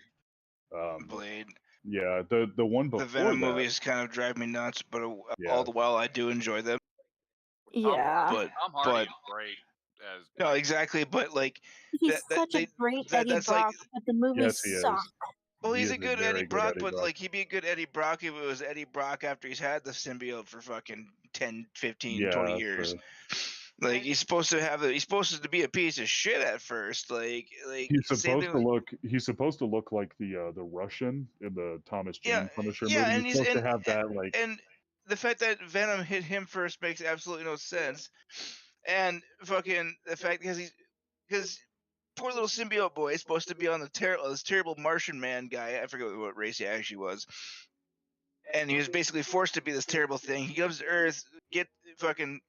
Blade. Yeah, the one The before Venom that. movies kind of drive me nuts, but Yeah. all the while I do enjoy them. Yeah. But Tom Hardy is great as. no, like, exactly. But like He's such a great Eddie that's like Brock, but the movies Yes, he suck. is. well, He he's is a good Eddie very good Brock, Eddie but Brock. like he'd be a good Eddie Brock if it was Eddie Brock after he's had the symbiote for fucking 10, 15, 20 Yeah, years. true. Like he's supposed to be a piece of shit at first. Like He's same supposed thing. to look. He's supposed to look like the Russian in the Thomas Yeah, Jane Punisher yeah, movie. and He's he's supposed to have that like. and the fact that Venom hit him first makes absolutely no sense. And fucking the fact because poor little symbiote boy is supposed to be on this terrible Martian man guy. I forget what race he actually was. And he was basically forced to be this terrible thing. He comes to Earth, fucking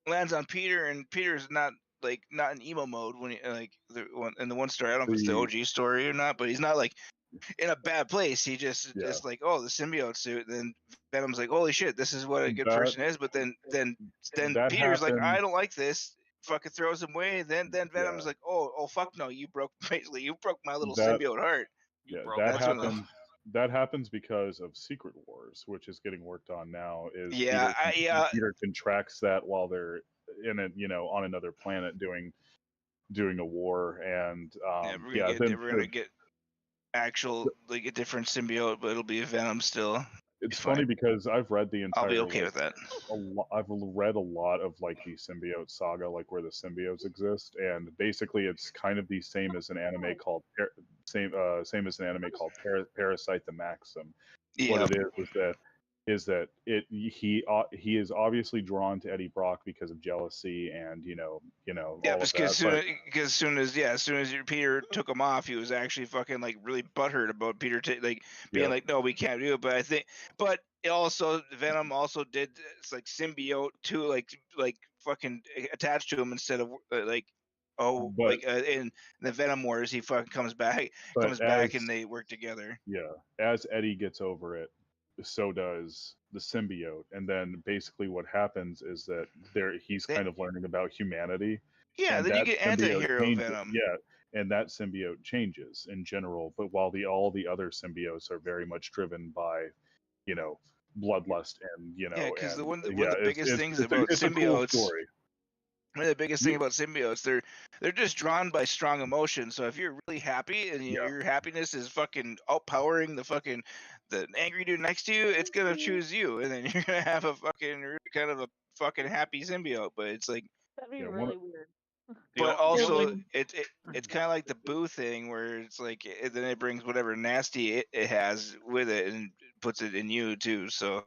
lands on Peter, and Peter's not in emo mode when he in the one story. I don't know if it's the OG story or not, but he's not like in a bad place. He just like, oh, the symbiote suit. Then Venom's like, holy shit, this is what a good person is. But then that Peter's like, happened. I don't like this. Fucking throws him away. Then Venom's Yeah. like, oh fuck no, you broke my little That- symbiote heart. You Yeah, broke that That's when happens. That happens because of Secret Wars, which is getting worked on now. Is Yeah, Peter contracts that while they're in a on another planet doing a war, and we're gonna get actual like a different symbiote, but it'll be Venom still. It's fine. funny because I've read the I'll entire. be okay with that. I've read a lot of like the symbiote saga, like where the symbiotes exist, and basically it's kind of the same as an anime called same as an anime called Parasite the Maxim. Yeah, What it is that he is obviously drawn to Eddie Brock because of jealousy and yeah, all of that. as soon as Peter took him off, he was actually fucking like really butthurt about Peter being like, no, we can't do it. But it also Venom also did it's like symbiote to like fucking attached to him instead of in the Venom Wars he fucking comes back and they work together. As Eddie gets over it, so does the symbiote, and then basically what happens is that he's kind of learning about humanity. Yeah, and then you that get symbiote anti-hero changes, Venom. and that symbiote changes in general. But while all the other symbiotes are very much driven by, bloodlust and because one of the it's biggest it's, things it's, a, about it's a cool symbiotes. story. One of the biggest thing about symbiotes, they're just drawn by strong emotion. So if you're really happy and your happiness is fucking outpowering the angry dude next to you, it's gonna choose you, and then you're gonna have a fucking kind of a fucking happy symbiote. But it's like That'd be really weird. but also it's kind of like the Boo thing where it's like then it brings whatever nasty it has with it and puts it in you too. So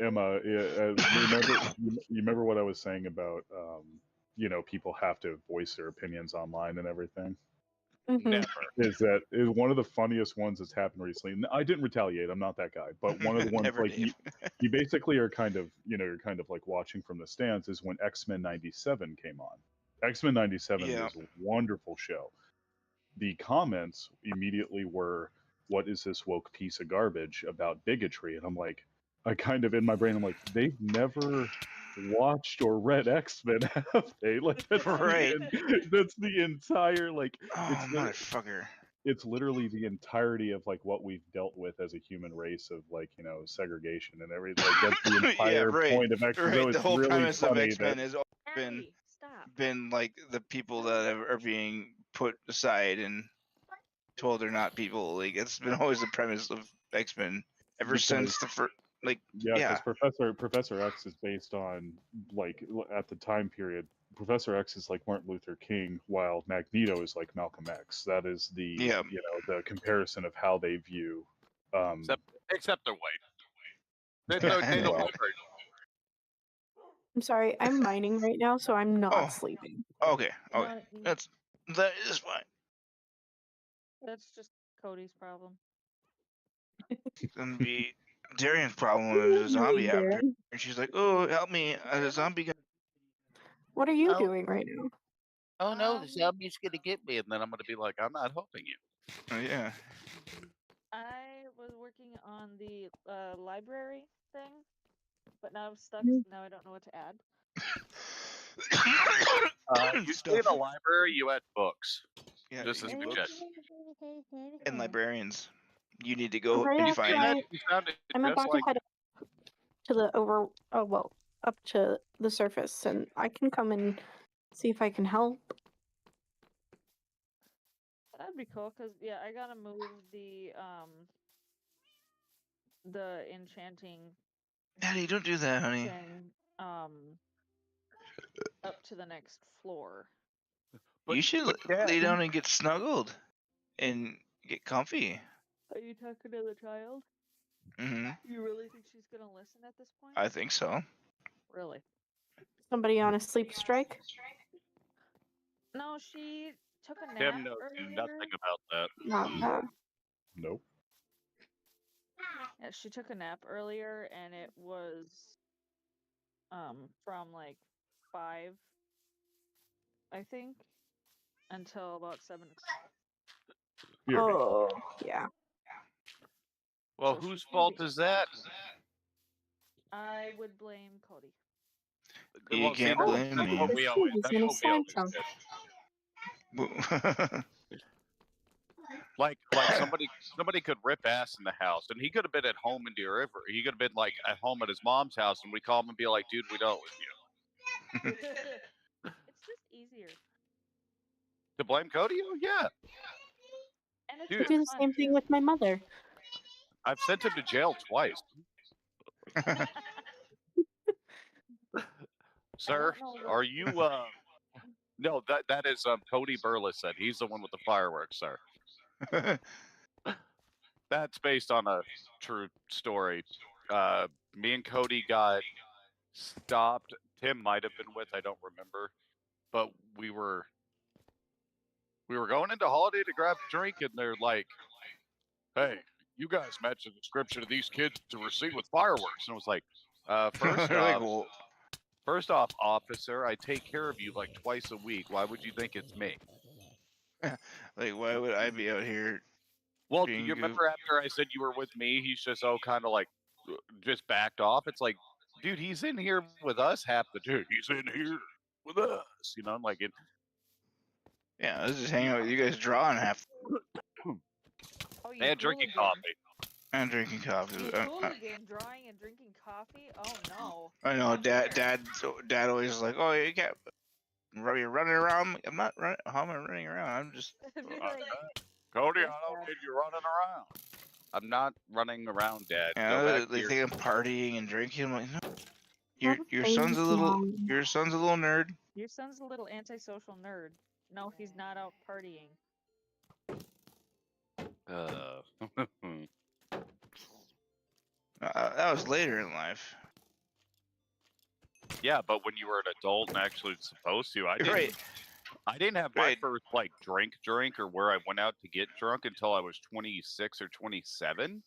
Emma, you remember what I was saying about people have to voice their opinions online and everything. Never. Is one of the funniest ones that's happened recently? I didn't retaliate. I'm not that guy. But one of the ones like you basically are kind of you're kind of like watching from the stands is when X-Men '97 came on. X-Men '97 was a wonderful show. The comments immediately were, "What is this woke piece of garbage about bigotry?" And I'm like, I kind of in my brain, I'm like, they've never watched or read X-Men, have they? Like that's right. That's the entire like. Oh, motherfucker. It's literally the entirety of like what we've dealt with as a human race of like segregation and everything. Like that's the entire point of X-Men. Right. So The whole really premise of funny X-Men has been like the people that are being put aside and told they're not people. Like it's been always the premise of X-Men ever since the first. Because Professor X is based on like at the time period. Professor X is like Martin Luther King, while Magneto is like Malcolm X. That is the the comparison of how they view. Except they're white. They don't look right. I'm sorry, I'm mining right now, so I'm not sleeping. Okay. That is fine. That's just Cody's problem. It's gonna be Darian's problem What are was you a zombie doing, after, Darren? and she's like, "Oh, help me! A zombie got." What are you Oh. doing right now? Oh no, the zombie's gonna get me, and then I'm gonna be like, I'm not helping you. Oh yeah. I was working on the library thing, but now I'm stuck. Mm. Now I don't know what to add. You Stuff. stay in a library, you had books. Yeah, Just you as need we books checked. and librarians. You need to go Right and after find. I- You sounded I'm just about like to head up to the up to the surface, and I can come and see if I can help. That'd be cool, cause yeah, I gotta move the enchanting Daddy, don't do that, honey. thing up to the next floor. But- You should but Dad- lay down and get snuggled and get comfy. Are you talking to the child? Hmm You really think she's gonna listen at this point? I think so. Really? Somebody on a sleep strike? No, she took a nap Tim knows earlier. nothing about that. Not Nope. Yeah, she took a nap earlier, and it was from like 5, I think, until about 7 o'clock. Here. Oh, yeah. Well, So she whose can fault be- is that? I would blame Cody. You Well, see, can't that's, blame that's me. what we always. He's That's in a what we always slime did. Like somebody could rip ass in the house, and he could have been at home in the river. He could have been like at home at his mom's house, and we call him and be like, "Dude, we don't with you." It's just easier. To blame Cody? Oh yeah, And it's Dude. I more do the fun, same thing too. with my mother. I've sent him to jail twice, sir. know what- Are you? No, that is Cody Burles said. He's the one with the fireworks, sir. That's based on a true story. Me and Cody got stopped. Tim might have been with. I don't remember, but we were going into Holiday to grab a drink, and they're like, "Hey, you guys match the description of these kids to were seen with fireworks." And I was like, first They're like, off, well, officer, I take care of you like twice a week. Why would you think it's me? like, why would I be out here? Well, do Being you goof- remember after I said you were with me, he's just kind of like just backed off. It's like, dude, he's in here with us half the dude. He's in here with us. I'm like, Yeah, I was just hanging out with you guys, drawing half Oh, you and drinking hooligan. coffee. and drinking coffee. You hooligan drawing and drinking coffee? Oh no. I know, Dad always is like, "Oh, you can't. You're running around." I'm not running. How am I running around? I'm just. I'd be Uh, like, Cody, Yes, I don't Dad. need you running around. I'm not running around, Dad. Yeah, Go back they here. think I'm partying and drinking. I'm like, no. Have Your a son's a face, little. Mom. Your son's a little nerd. your son's a little antisocial nerd. No, he's not out partying. That was later in life. Yeah, but when you were an adult and actually supposed to, I didn't. Right. I didn't have my Right. first drink or where I went out to get drunk until I was 26 or 27.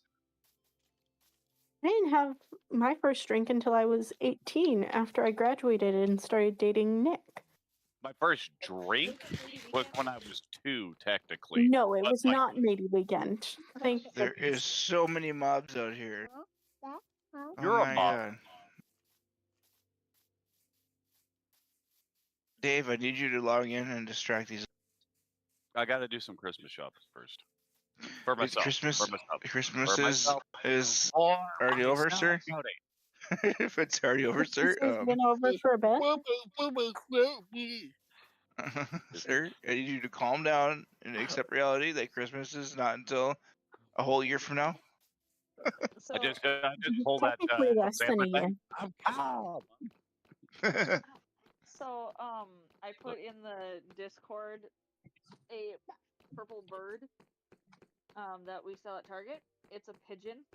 I didn't have my first drink until I was 18 after I graduated and started dating Nick. My first drink was when I was 2, technically. No, it But, was not Lady Weekend. Thank There goodness. is so many mobs out here. You're Oh a my mob. God. Dave, I need you to log in and distract these. I got to do some Christmas shopping first. For It's myself. Christmas. For myself. Christmas For myself. is Or already over, myself, sir. Cody. If it's already over, sir. Christmas has been over for a bit. Sir, I need you to calm down and accept reality that Christmas is not until a whole year from now. So, I just pulled that. Technically less than a Sandwich year. thing. I'm calm. so I put in the Discord a purple bird that we sell at Target. It's a pigeon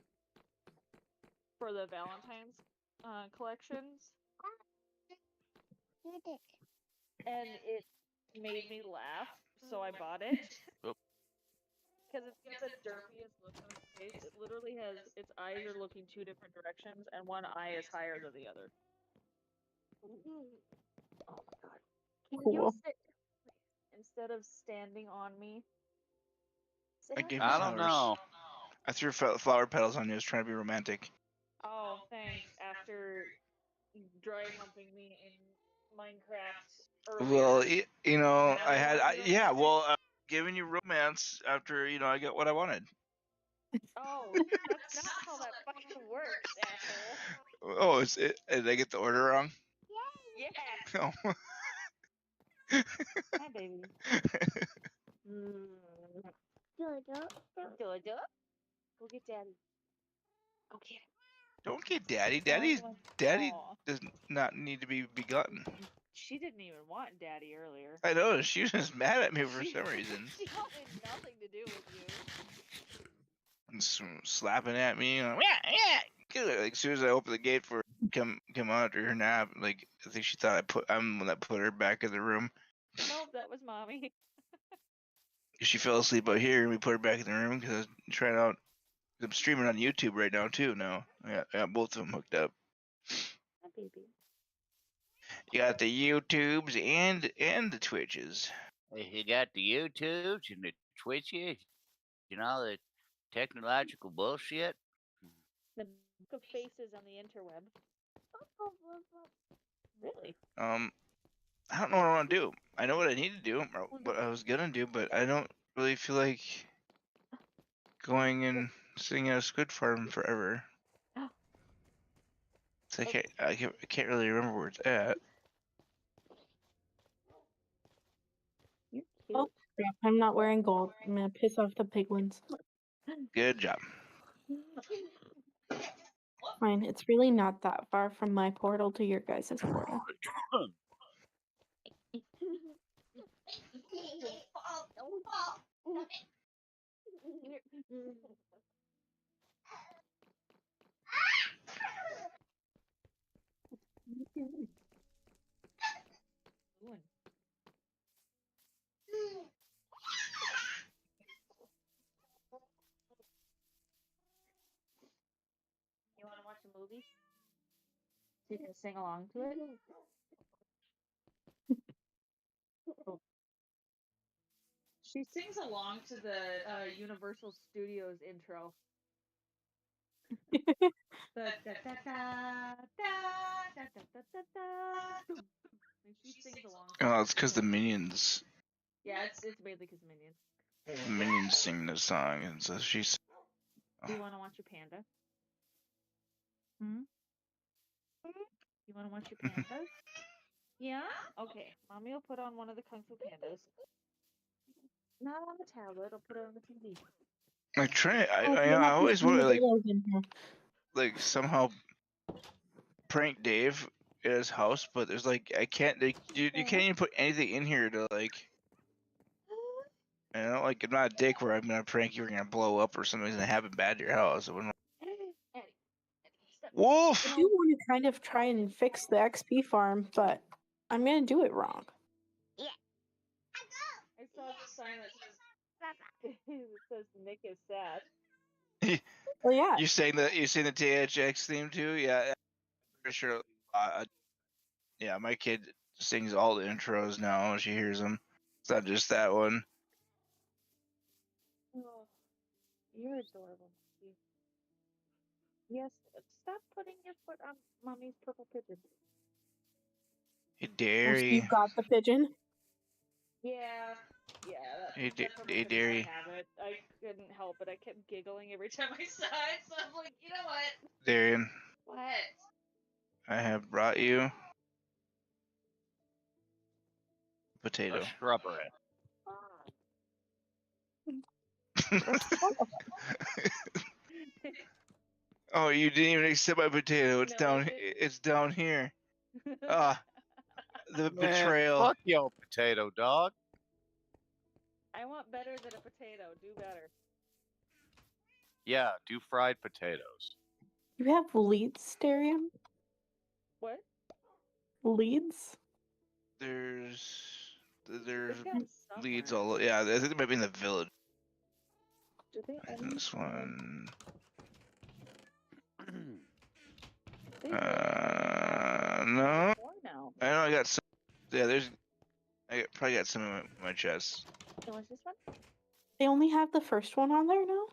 for the Valentine's collections. And it made me laugh, so I bought it. Oop. because it's got the derpiest look on its face. It literally has its eyes are looking two different directions, and one eye is higher than the other. Oh my god! Can you Cool. sit instead of standing on me? Sit I on gave me. you I don't flowers. know. I threw flower petals on you. I was trying to be romantic. Oh, thanks. After dry humping me in Minecraft earlier. Well, you know, Now I you had, wanna be yeah. romantic? Well, giving you romance after I got what I wanted. Oh, that's not how that fucking works, asshole. Oh, did I get the order wrong? Yeah. No. Hi, baby. Jojo. Jojo. Go get daddy. Okay. Don't get daddy. Oh, Daddy aw. does not need to be begotten. She didn't even want daddy earlier. I know, she was just mad at me for She- some reason. She wanted nothing to do with you. And slapping at me. Like, yeah. Like, as soon as I opened the gate for her to come out after her nap, like, I think she thought I'm the one that put her back in the room. Nope, that was mommy. She fell asleep out here, and we put her back in the room because I was trying out. I'm streaming on YouTube right now too. Now I got both of them hooked up. Hi, baby. You got the YouTubes and the Twitches. You got the YouTubes and the Twitches, the technological bullshit. The book of faces on the interweb. Really? I don't know what I want to do. I know what I need to do, or what I was gonna do, but I don't really feel like going and sitting at a squid farm forever. So I can't really remember where it's at. You're cute. Oh, crap, I'm not wearing gold. I'm gonna piss off the penguins. Good job. Fine, it's really not that far from my portal to your guys' portal. You want to watch a movie? So you can sing along to it? Oh. She sings along to the Universal Studios intro. The da da da da da da da da da. And she sings along. to Oh, it. it's because the minions Yeah, it's mainly because Minions. sing the song, and so she's. Do you want to watch a panda? Hmm? You want to watch your pandas? Yeah? Okay. Mommy will put on one of the Kung Fu Pandas. Not on the tablet. I'll put it on the TV. I try. Oh, I you have always these want to armadillos in here. like somehow prank Dave at his house, but there's I can't. You can't even put anything in here to like. I'm not a dick where I'm gonna prank you or gonna blow up or something's gonna happen bad to your house. I wouldn't. Eddie, stop. Wolf. I do want to kind of try and fix the XP farm, but I'm gonna do it wrong. I saw the sign that says it says Nick is sad. Well, yeah. You sang the THX theme too? Yeah, I'm pretty sure. Yeah, my kid sings all the intros now when she hears them. It's not just that one. Oh, you're adorable. Monkey. Yes, stop putting your foot on Mommy's purple pigeon. Hey, Oh, so Dairy. you got the pigeon? Yeah, Hey, that purple hey, pigeon Dairy. had it. I couldn't help it. I kept giggling every time I saw it, so I'm like, you know what? Darian, What? I have brought you A potato. shrubbery. Oh, you didn't even accept my potato. It's No, I down. didn't. It's down here. Ah, the Man, betrayal. fuck your potato dog. I want better than a potato. Do better. Yeah, do fried potatoes. You have leads, Darian? What? Leads? There's They've got some leads around all. here. Yeah, I think they might be in the village. Do they only This have- one. they really only have No. four now. I know I got some. Yeah, probably got some in my chest. So what's this one? They only have the first one on there now?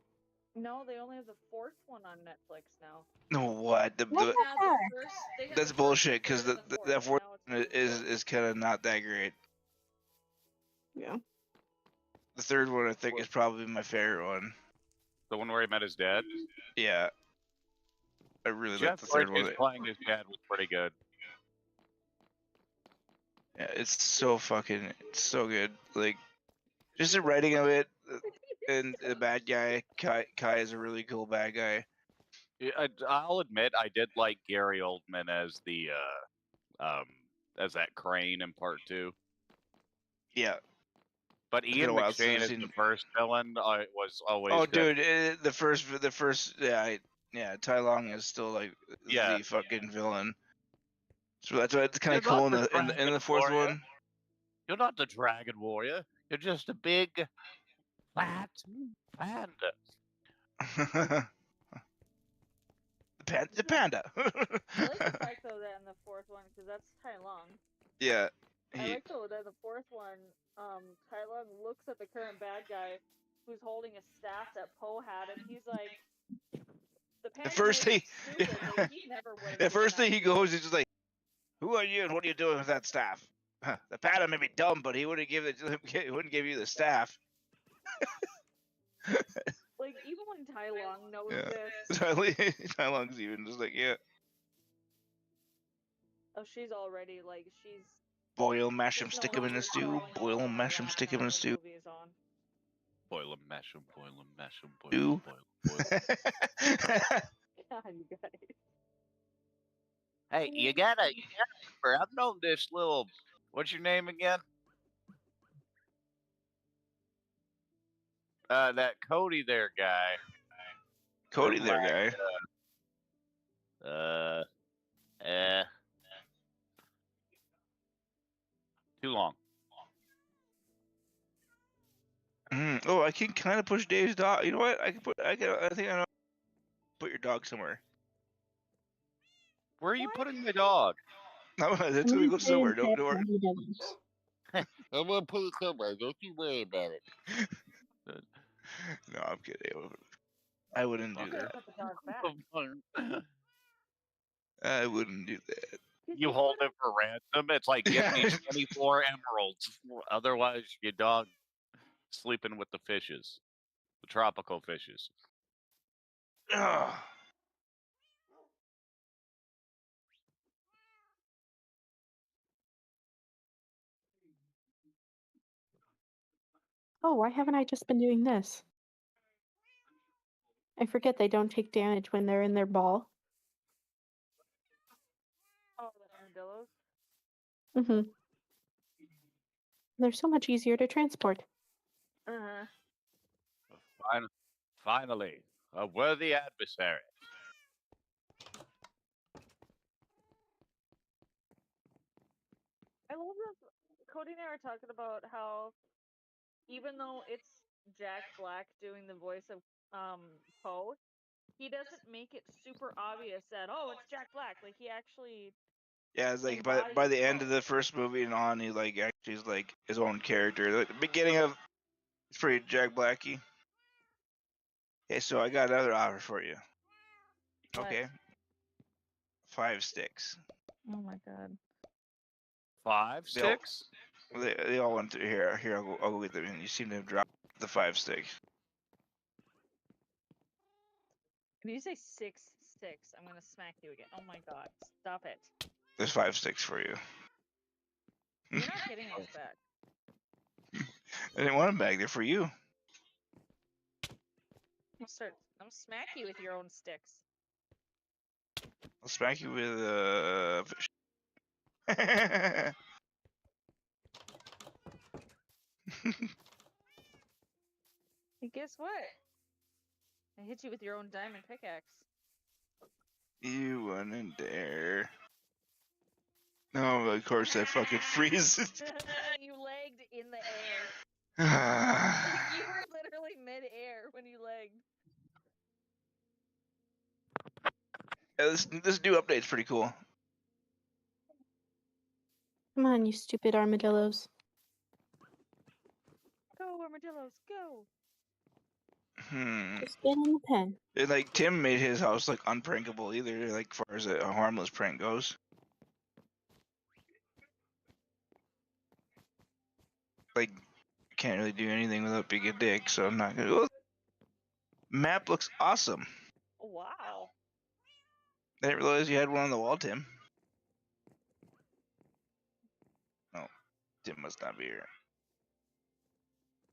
No, they only have the fourth one on Netflix now. No, what? What They the had the heck? first. They had That's the bullshit. Because Because that fourth one is kind of not that great. Yeah. The third one I think is probably my favorite one. The one where he met his dad. Yeah, I really like Jeff the third Bridges one. playing his dad was pretty good. Yeah, it's so good. Like, just the writing of it, and the bad guy Kai is a really cool bad guy. Yeah, I'll admit I did like Gary Oldman as the as that Crane in part 2. Yeah. But It's been Ian a while since I've McShane as seen- the first villain was always Oh, good. dude, the first, yeah, Tai Long is still like Yeah. the fucking villain. So that's why it's kind You're of cool in not the the Dragon fourth Warrior. one. You're not the Dragon Warrior. You're just a big fat panda. the panda. I like the fact though that in the fourth one, because that's Tai Long. Yeah. I like though that in the fourth one, Tai Long looks at the current bad guy, who's holding a staff that Poe had, and he's like, the panda first may be thing- stupid, like, he never would have. The first thing he goes is just like, "Who are you and what are you doing with that staff?" The panda may be dumb, but he wouldn't give you the staff. Like, even when Tai Long knows Yeah. this, Tai Long's even just like, yeah, oh, she's already, like, she's... boil, mash him, she's stick no him in the longer stew. crawling Boil on him, mash him, ground stick him now in the the stew. movie is on. Boil 'em, mash 'em, boil 'em, mash 'em, boil Stew. 'em, boil 'em. God, you guys. Hey, you gotta remember, I've known this little. What's your name again? That Cody there guy. Cody, From, there, guy. Too long. Oh, I can kind of push Dave's dog. You know what? I think I know. Put your dog somewhere. Where are you What? putting my dog? That's gonna go somewhere. Don't worry. I'm gonna put it somewhere. Don't you worry about it. No, I'm kidding. I wouldn't do I'm gonna that. put the dog back. I wouldn't do that. You hold it for ransom. It's like give me 24 emeralds. Otherwise, your dog sleeping with the fishes, the tropical fishes. Ugh. Oh, why haven't I just been doing this? I forget they don't take damage when they're in their ball. Oh, the armadillos? Mm-hmm. They're so much easier to transport. Uh-huh. Finally, a worthy adversary. I love that Cody and I were talking about how even though it's Jack Black doing the voice of Poe, he doesn't make it super obvious that, oh, it's Jack Black. Like, he actually... Yeah, it's like by the end of the first movie and on, he like actually is like his own character. Like the beginning of it's pretty Jack Blacky. Okay, so I got another offer for you. What? Okay, 5 sticks. Oh my god. 5 They all- sticks? They all went through here. Here, I'll go get them. And you seem to have dropped the 5 sticks. If you say 6 sticks, I'm gonna smack you again. Oh my god. Stop it. There's 5 sticks for you. You're not getting those back. I didn't want them back. They're for you. I'm smack you with your own sticks. I'll smack you with fish. Hey, guess what? I hit you with your own diamond pickaxe. You wouldn't dare. No, of course that fucking freezes. You lagged in the air. Like, you were literally mid-air when you lagged. Yeah, this new update's pretty cool. Come on, you stupid armadillos. Go, armadillos, go! Just get in the pen. And, like, Tim made his house like unprankable either, like far as a harmless prank goes. Like, can't really do anything without being a dick, so I'm not gonna. Oh, map looks awesome. Wow. I didn't realize you had one on the wall, Tim. Oh, Tim must not be here.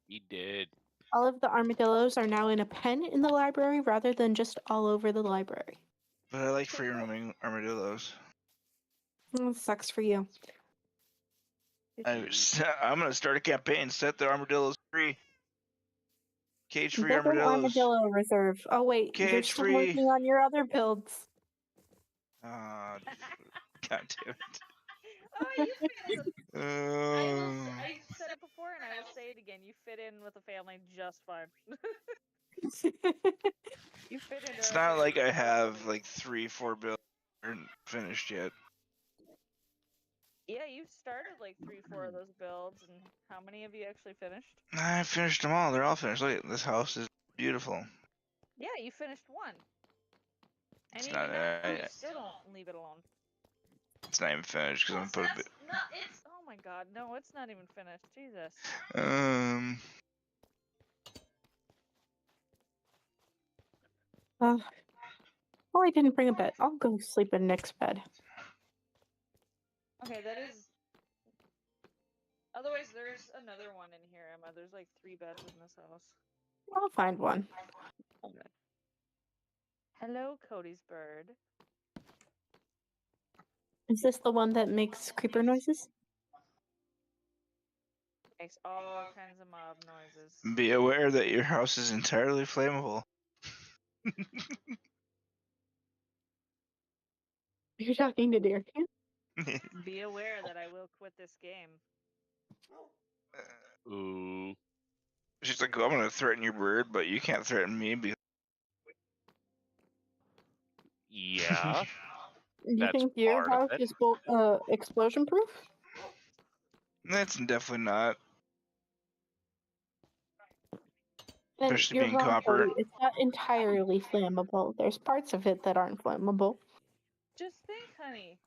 He did. All of the armadillos are now in a pen in the library rather than just all over the library. But I like free roaming armadillos. Sucks for you. I'm gonna start a campaign. Set the armadillos free. Cage free Build an armadillos. armadillo reserve. Oh wait, you're Cage still free. working on your other builds. God damn it. Oh, you fit in with. I said it before and I will say it again. You fit in with a family just fine. You fit into. It's our not like I family have perfectly. like 3-4 builds that aren't finished yet. Yeah, you started like 3-4 of those builds, and how many have you actually finished? I finished them all. They're all finished. Look, this house is beautiful. Yeah, you finished one. And It's even not. now, you still don't leave it alone. It's not even finished because I'm Plus, putting a bit. that's not. It's. Oh my God, no, it's not even finished. Jesus. Oh, I didn't bring a bed. I'll go sleep in Nick's bed. Okay, that is. Otherwise, there's another one in here, Emma. There's like 3 beds in this house. I'll find one. Okay. Hello, Cody's bird. Is this the one that makes creeper noises? Makes all kinds of mob noises. Be aware that your house is entirely flammable. You're talking to Darian? Be aware that I will quit this game. Ooh. She's like, I'm gonna threaten your bird, but you can't threaten me because. Yeah. Do you That's think your part of house it. is explosion proof? That's definitely not. Then Especially you're being wrong, copper. Cody. It's not entirely flammable. There's parts of it that aren't flammable. Just think, honey.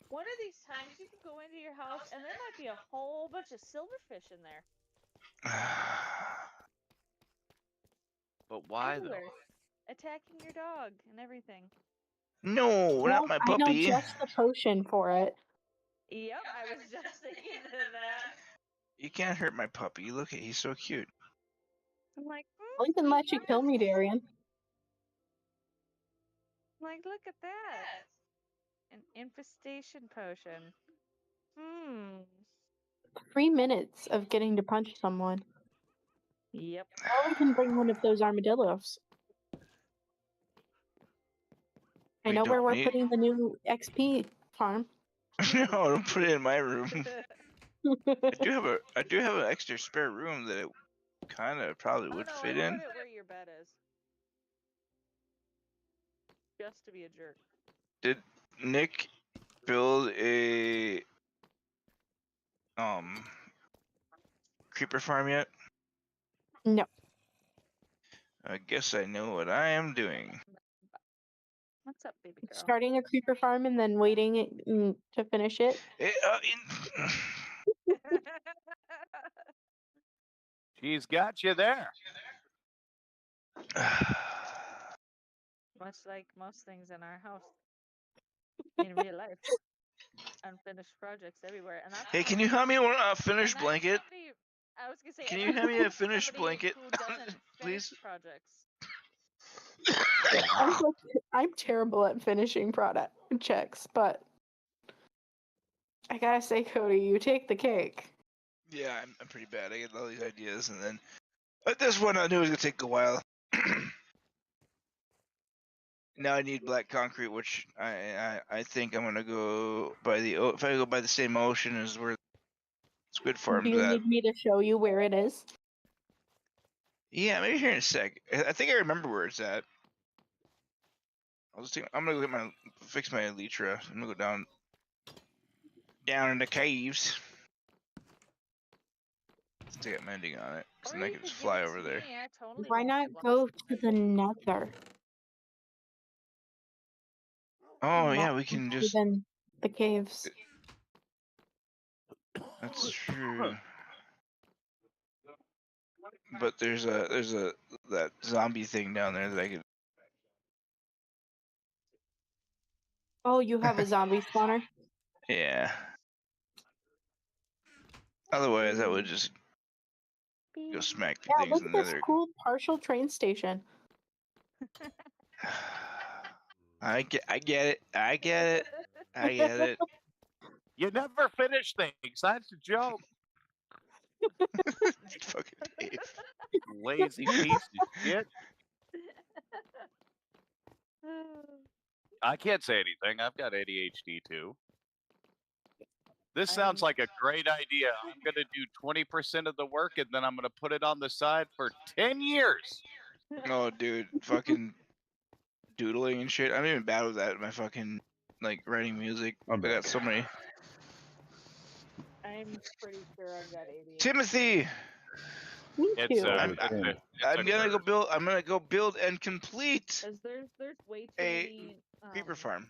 One of these times you can go into your house and there might be a whole bunch of silverfish in there. But why Everywhere. though? Attacking your dog and everything. No, Well, not my I know puppy. just the potion for it. Yep, I was just thinking of that. You can't hurt my puppy. Look at he's so cute. I'm like, I'll even let you kill me, Darian. I'm like, look at that. An infestation potion. 3 minutes of getting to punch someone. Yep. Or we can bring one of those armadillos. I We know where don't we're need- putting the new XP farm. No, don't put it in my room. I do have an extra spare room that it kind of probably would Oh, no, fit I in. put it where your bed is. Just to be a jerk. Did Nick build a creeper farm yet? No. I guess I know what I am doing. What's up, baby girl? Starting a creeper farm and then waiting to finish it. She's got you there. Much like most things in our house. In real life. Unfinished projects everywhere. And that's Hey, can you hand me a finished blanket? I was gonna say, Can and you that's hand me a from finished somebody blanket, who doesn't finish please? projects. I'm terrible at finishing projects, but I gotta say, Cody, you take the cake. Yeah, I'm pretty bad. I get all these ideas, and then but this one I knew was gonna take a while. Now I need black concrete, which I think I'm gonna go by the if I go by the same ocean as where Squid Do Farm's you at. need me to show you where it is? Yeah, maybe here in a sec. I think I remember where it's at. I'm gonna go fix my elytra. I'm gonna go down in the caves. Stick mending on it, so Or then I you can could just give fly it over to there. me. I totally Why won't not get lost go in to the Nether? Oh yeah, Lot we can closer just. than the caves. That's true. But there's that zombie thing down there that I could. Oh, you have a zombie spawner? Yeah. Otherwise, I would just go smack Yeah, things look in at the this nether. cool partial train station. I get it. I get it. I get it. You never finish things. That's a joke. Fucking Dave. Lazy piece of shit. I can't say anything. I've got ADHD too. This sounds I'm- like a great idea. I'm going to do 20% of the work and then I'm going to put it on the side for 10 years. Oh, dude, fucking doodling and shit. I'm even bad with that. My fucking like writing music. I'm I got back. so many. I'm pretty sure I've got ADHD. Timothy, Me It's too. a, I'm it's a, it's I'm a gonna go curse. build. I'm gonna go build and complete Because there's way too a many creeper farm,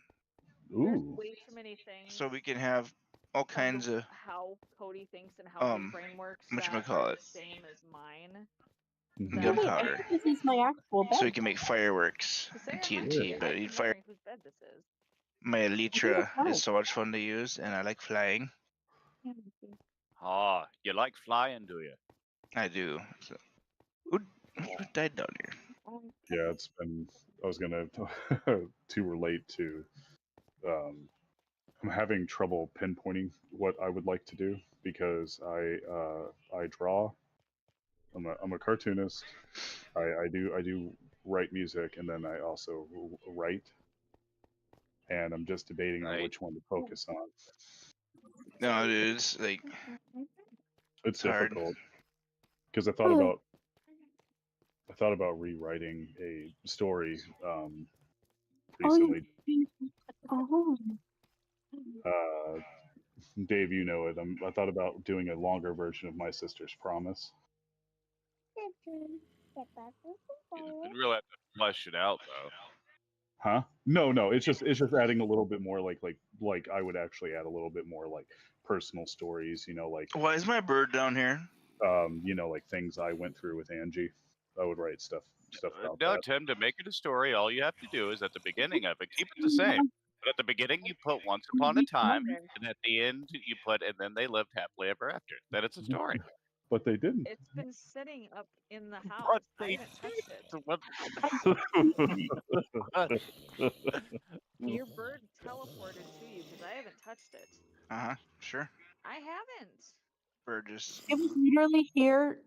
there's Ooh. way too many things so we can have all kinds of how Cody thinks and how his brain works that are whatchamacallit, the same as mine. Mhm. that- Oh, wait, I gunpowder, think this is my actual bed. so we can make fireworks To say and I might TNT. be, But I I'm need fire. wondering whose bed this is. My I think elytra it's mine. is so much fun to use, and I like flying. Ah, you like flying, do you? I do. So, who died down here? Yeah, it's been. I was gonna to relate to. I'm having trouble pinpointing what I would like to do because I draw. I'm a cartoonist. I do write music and then I also write. And I'm just debating on Right. which one to focus on. No, dude, it's like It's hard. difficult because I thought about rewriting a story recently. Oh, Dave, you know it. I thought about doing a longer version of My Sister's Promise. You'd really have to flesh it out, though. Huh? No. It's just adding a little bit more like I would actually add a little bit more like personal stories. Like Why is my bird down here? like things I went through with Angie. I would write stuff about No, that. Tim, to make it a story, all you have to do is at the beginning of it, keep it the same. But at the beginning, you put once upon a time, and at the end, you put, and then they lived happily ever after. Then it's a story. But they didn't. It's been sitting up in the house. But I they haven't touched it. Your bird teleported to you because I haven't touched it. Sure. I haven't. Bird just. it was literally here.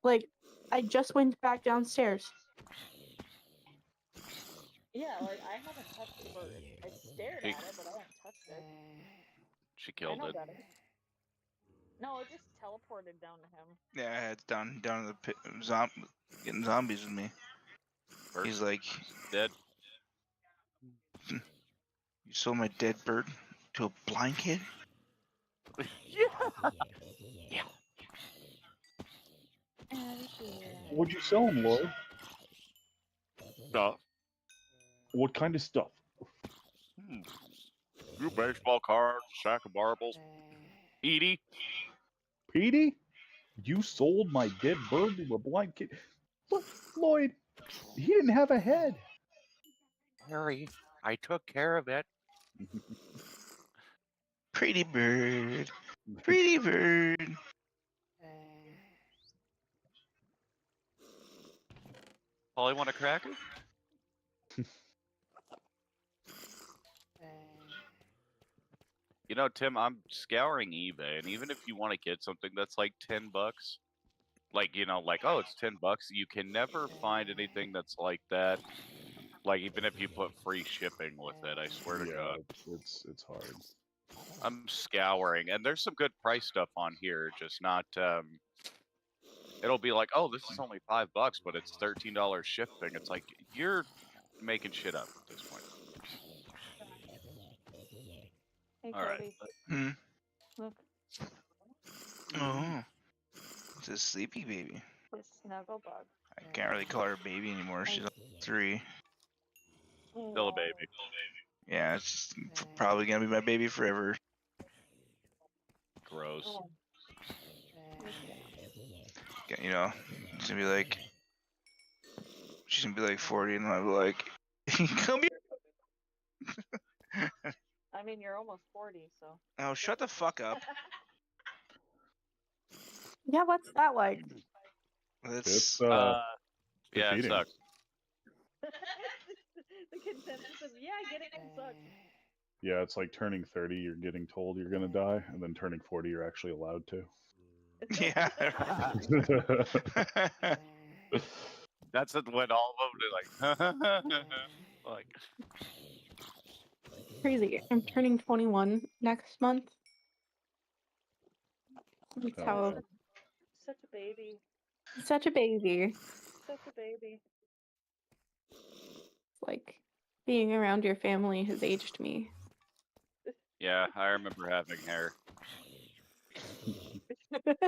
Like, I just went back downstairs. Yeah, like I haven't touched the bird. I stared at it, but I haven't touched it. She I killed know it. better. No, it just teleported down to him. Yeah, it's down in the pit, getting zombies with me. Bird He's like, dead. you sold my dead bird to a blind kid? Yeah. What'd you sell him, Lloyd? Stuff. What kind of stuff? New baseball cards, sack of marbles. Edie. Petey? You sold my dead bird to a blind kid. Look, Lloyd, he didn't have a head. Harry, I took care of it. Pretty bird. Pretty bird. Polly, want a cracker? You know, Tim, I'm scouring eBay, and even if you want to get something that's like $10, like oh, it's $10, you can never find anything that's like that. Like even if you put free shipping with it, I swear to God. It's hard. I'm scouring, and there's some good price stuff on here, just not it'll be like, oh, this is only $5, but it's $13 shipping. It's like you're making shit up at this point. Hey, All right. Cody. Hmm. Look, Oh, it's a sleepy baby. this snuggle bug. I can't really call her a baby anymore. She's like 3. Still a baby. Yeah, it's probably gonna be my baby forever. Gross. Yeah, you know, it's gonna be like she's gonna be like 40, and I'll be like, come here. I mean, you're almost 40, so. Oh, shut the fuck up. Yeah, what's that like? That's It's Yeah, it defeating. sucks. The consensus of, yeah, getting it sucks. Yeah, it's like turning 30, you're getting told you're gonna die, and then turning 40, you're actually allowed to. yeah. That's when all of them are like, Crazy. I'm turning 21 next month. That's Oh, how wow. Such a baby. such a baby. Such a baby. Like being around your family has aged me. yeah, I remember having hair. Being around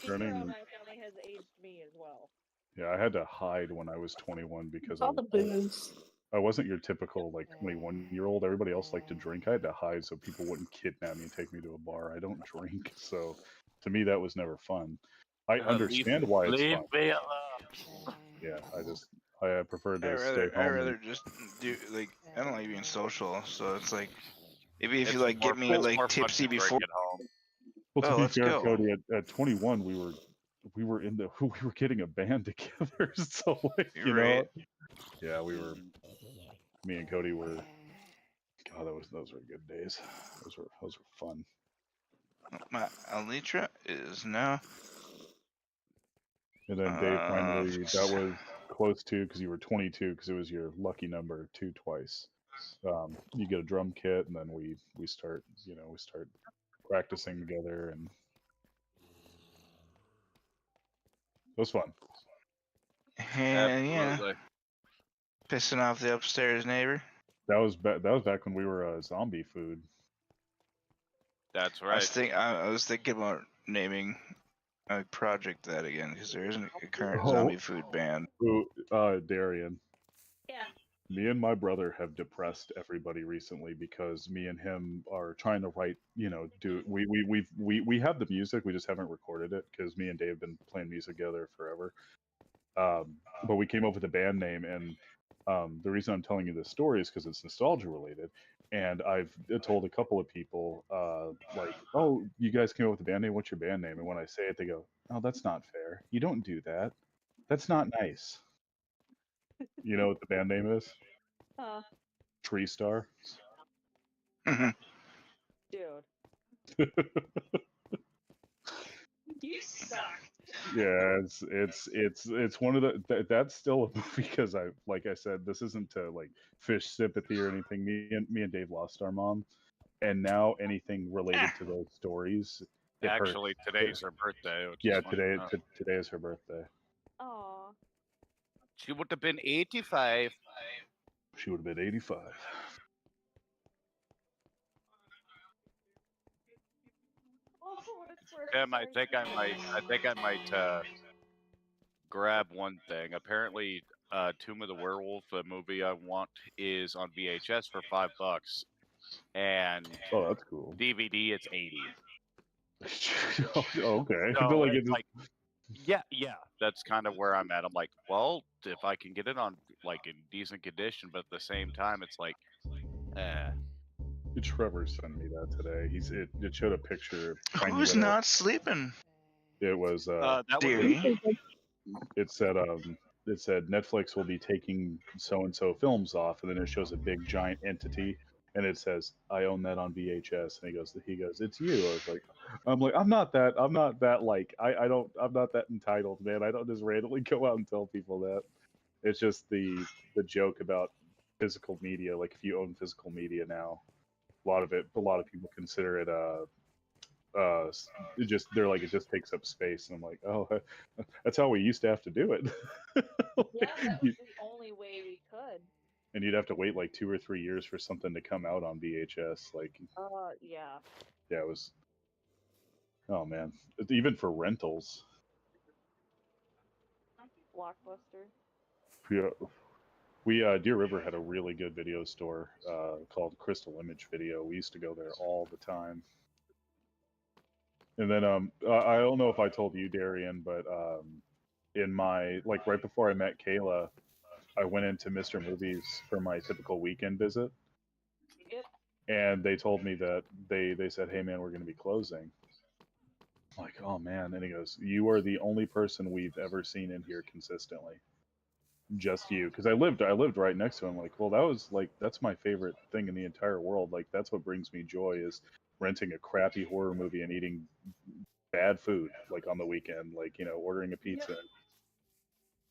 Turning, my family has aged me as well. yeah, I had to hide when I was 21 because All the booze. I wasn't your typical like 21-year-old. Everybody else liked to drink. I had to hide so people wouldn't kidnap me and take me to a bar. I don't drink, so to me that was never fun. I understand why it's leave fun. me alone. Yeah, I prefer to stay I home. rather just do like I don't like being social, so it's like maybe if you It's like get me more like fun tipsy to drink before. at home. Well, to Oh, be let's fair, go. Cody, at 21 we were in the we were getting a band together. So like, you You're know, right. yeah, we were. Me and Cody were. God, those were good days. Those were fun. My Elytra is now. And then Dave finally, that was close to, because you were 22, because it was your lucky number 2 twice. You get a drum kit, and then we start practicing together, and it was fun. And yeah, Absolutely. pissing off the upstairs neighbor. That was back when we were zombie food. That's I was right. I was thinking about naming a project that again because there isn't a current Oh. zombie food band. Ooh, Darian. Yeah. Me and my brother have depressed everybody recently because me and him are trying to write. We have the music, we just haven't recorded it because me and Dave have been playing music together forever. But we came up with a band name, and the reason I'm telling you this story is because it's nostalgia related. And I've told a couple of people, like, "Oh, you guys came up with a band name. What's your band name?" And when I say it, they go, "Oh, that's not fair. You don't do that. That's not nice." You know what the band name is? Tree Star. Dude. You suck. Yeah, it's one of that's still a movie because like I said, this isn't to like fish sympathy or anything. Me and Dave lost our mom, and now anything related to those stories, it hurts. Actually, today's her birthday. Which Yeah, is funny. today is her birthday. Aw. She would have been 85. She would have been 85. Tim, I think I might grab one thing. Apparently, Tomb of the Werewolf, the movie I want, is on VHS for $5, and Oh, that's cool. DVD it's 80. Oh, okay. So But like it's like, yeah, that's kind of where I'm at. I'm like, well, if I can get it on like in decent condition, but at the same time, it's like, Trevor sent me that today. It showed a picture. Who's not sleeping? It was that would Deary. be it said Netflix will be taking so and so films off, and then it shows a big giant entity, and it says I own that on VHS, and he goes it's you. I'm like I'm not that like I'm not that entitled, man. I don't just randomly go out and tell people that. It's just the joke about physical media. Like if you own physical media now, a lot of people consider it it just takes up space, and I'm like, oh, that's how we used to have to do it. Yeah, that was the only way we could. And you'd have to wait like 2 or 3 years for something to come out on VHS. Like, Yeah. yeah, it was. Oh man, even for rentals. Blockbuster. Yeah, we Deer River had a really good video store called Crystal Image Video. We used to go there all the time. And then I don't know if I told you, Darian, but in my right before I met Kayla, I went into Mr. Movies for my typical weekend visit. Yep. And they told me that they said, "Hey man, we're going to be closing." I'm like, oh man. And he goes, "You are the only person we've ever seen in here consistently. Just you." Because I lived right next to him. Like, well, that's my favorite thing in the entire world. Like, that's what brings me joy, is renting a crappy horror movie and eating bad food like on the weekend, like, ordering a pizza. Yep.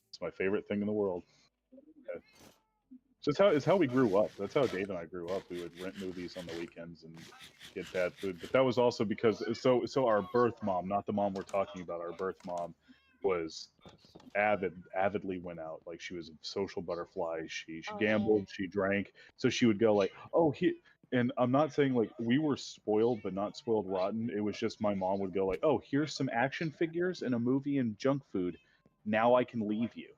It's my favorite thing in the world. Yeah. So it's how we grew up. That's how Dave and I grew up. We would rent movies on the weekends and get bad food. But that was also because so our birth mom, not the mom we're talking about, our birth mom was avidly went out. Like, she was a social butterfly. She gambled, she drank. So she would go like, "Oh, he," and I'm not saying like we were spoiled, but not spoiled rotten. It was just my mom would go like, "Oh, here's some action figures and a movie and junk food. Now I can leave you."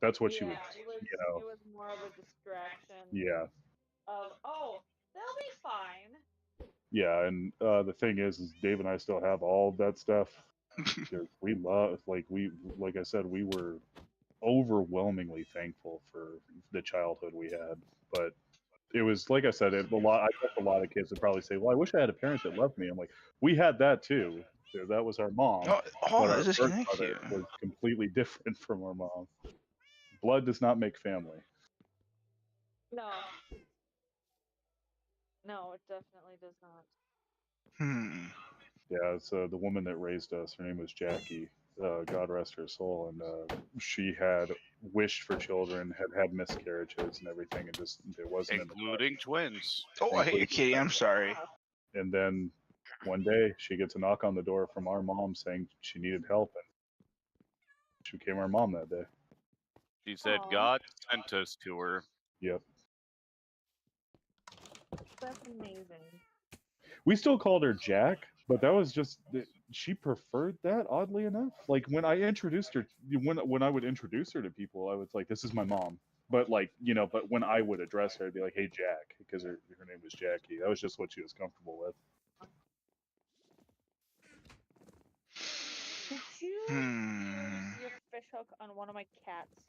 That's what she would, it was more of a distraction. Yeah. Of they'll be fine. Yeah, and the thing is Dave and I still have all of that stuff. We love, like I said, we were overwhelmingly thankful for the childhood we had. But it was, like I said, I guess a lot of kids would probably say, "Well, I wish I had a parent that loved me." I'm like, we had that too. That was our mom. But our does this birth connect mother you? was completely different from our mom. Blood does not make family. No. No, it definitely does not. Yeah, it's the woman that raised us. Her name was Jackie. God rest her soul. And she had wished for children, had miscarriages and everything, and just it wasn't including twins. Oh, I hate you, Kitty. I'm sorry. And then one day she gets a knock on the door from our mom saying she needed help, and she became our mom that day. She said God sent us to her. Yep. That's amazing. We still called her Jack, but that was just she preferred that, oddly enough. Like, when I introduced her, when I would introduce her to people, I was like, "This is my mom." But but when I would address her, I'd be like, "Hey, Jack," because her name was Jackie. That was just what she was comfortable with. Did you use your fish hook on one of my cats?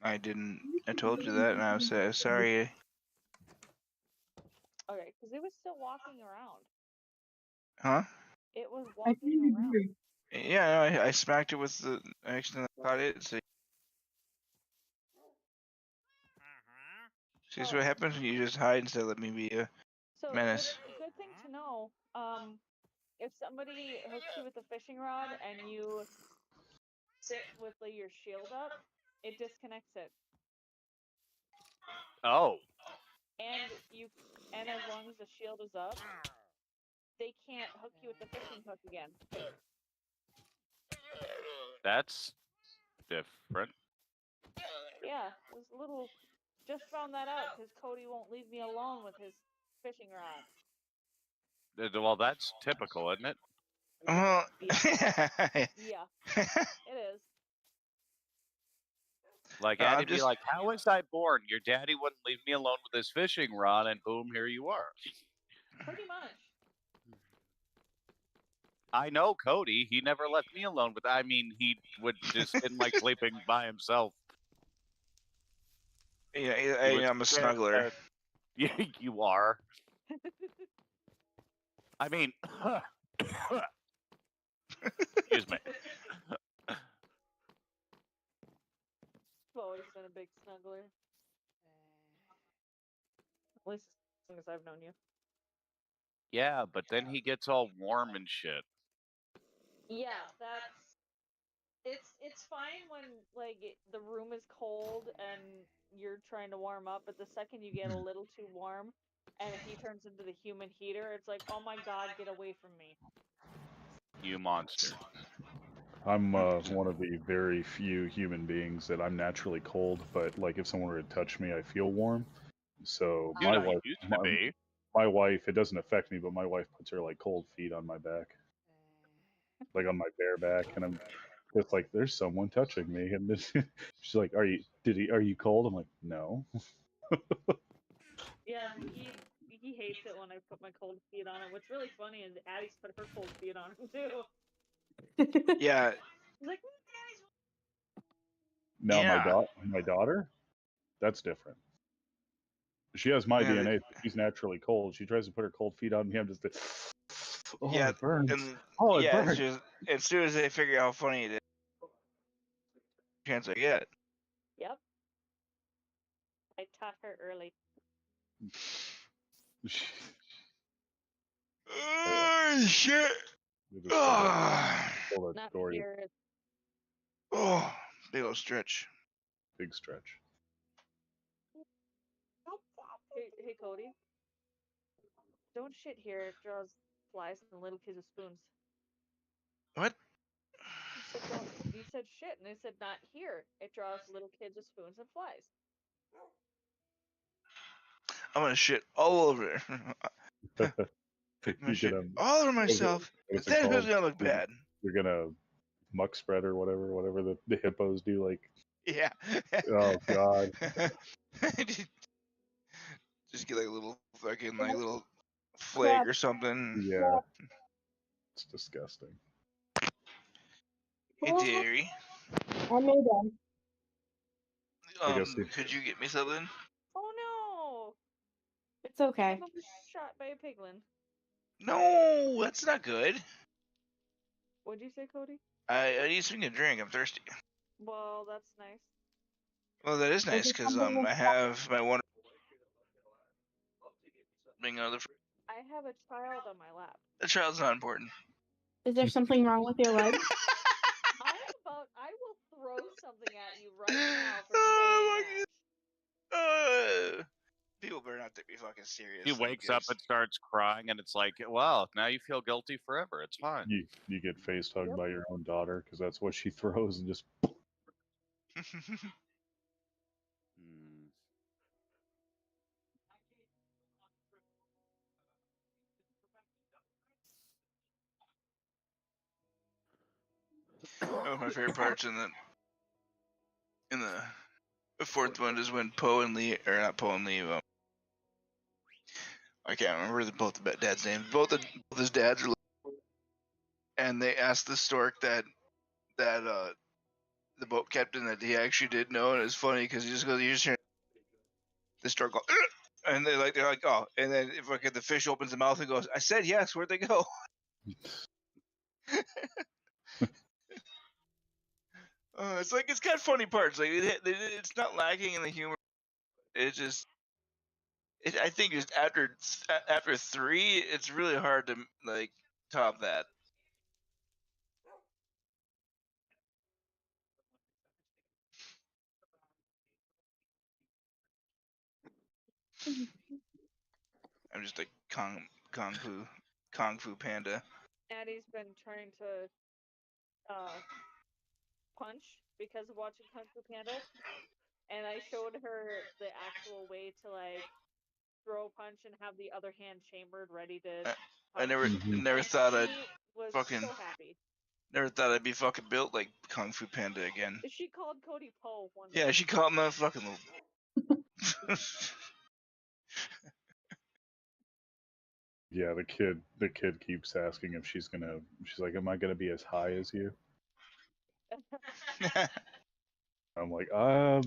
I didn't. I told you that, and I was sorry. Okay, because it was still walking around. Huh? It was walking around. Yeah, no, I smacked it with the. I accidentally caught it. So. See, what happens when you just hide instead of let me be a menace. Good thing to know. If somebody hooks you with a fishing rod and you sit with your shield up, it disconnects it. Oh. And as long as the shield is up, they can't hook you with the fishing hook again. That's different. Yeah, this little just found that out because Cody won't leave me alone with his fishing rod. Well, that's typical, isn't it? Yeah, it is. Like, Andy'd be like, "How was I born? Your daddy wouldn't leave me alone with his fishing rod, and boom, here you are." Pretty much. I know Cody. He never left me alone with. I mean, he would just didn't like sleeping by himself. Yeah, I'm a snuggler. You are. I mean, excuse me. I've always been a big snuggler. At least as long as I've known you. Yeah, but then he gets all warm and shit. Yeah, It's fine when like the room is cold and you're trying to warm up, but the second you get a little too warm and he turns into the human heater, it's like, oh my god, get away from me. You monster. I'm one of the very few human beings that I'm naturally cold, but like if someone were to touch me, I feel warm. So Dude, I used to be. my wife, it doesn't affect me, but my wife puts her like cold feet on my back, like on my bare back, and I'm just like, there's someone touching me, and this, she's like, are you cold? I'm like, no. Yeah, he hates it when I put my cold feet on him. What's really funny is Addie's put her cold feet on him too. Yeah. He's like, Now Yeah. my daughter, that's different. She has my Yeah, DNA. She's naturally cold. She tries to put her cold feet on me. I'm just like, oh, yeah, it burns. and Oh, it yeah, it's burns. just as soon as they figure out how funny it is, chance I get. yep. I taught her early. Oh shit! We just told Oh, that Not story. here. oh, big old stretch. Big stretch. Hey Cody, don't shit here. It draws flies and little kids with spoons. What? You said don't. You said shit, and I said not here. It draws little kids with spoons and flies. I'm gonna shit all over. I'm gonna You shit can all over myself. what's it That's called? gonna look bad. You're gonna muck spread or whatever the hippos do. Like, Yeah. oh god, Just get like a little fucking like little Yeah. flag or something. yeah, it's disgusting. Hey dearie, I made them. I guess could you get me something? Oh no! It's okay. Caleb was shot by a piglin. No, that's not good. What'd you say, Cody? I need something to drink. I'm thirsty. Well, that's nice. Well, that is Is nice there because something I have my one being out of I have a child on my lap. the child's not important. Is there something wrong with your leg? I will throw something at you right now for Oh saying my that. god. People better not take me fucking serious. He wakes up and starts crying, and it's like, well, now you feel guilty forever. It's fine. you get face hugged Yep. by your own daughter because that's what she throws and just. Hmm. One of my favorite parts in the fourth one is when Poe and Lee, or not Poe and Lee, I can't remember both the dad's names. Both his dads are, and they asked the stork that the boat captain that he actually did know, and it's funny because he just goes, you just hear the stork go, "Ugh!" and they're like, oh, and then if like the fish opens the mouth and goes, I said yes, where'd they go? It's like it's got funny parts. Like it's not lacking in the humor. It's just, I think just after 3, it's really hard to like top that. I'm just a kung fu panda. Addie's been trying to punch because of watching Kung Fu Panda, and I showed her the actual way to like throw a punch and have the other hand chambered, ready to punch. I never And thought she I'd was fucking so happy. never thought I'd be fucking built like Kung Fu Panda again. She called Cody Poe one Yeah, day. she called him a fucking little. Yeah, the kid keeps asking if she's like, am I gonna be as high as you? I'm like, I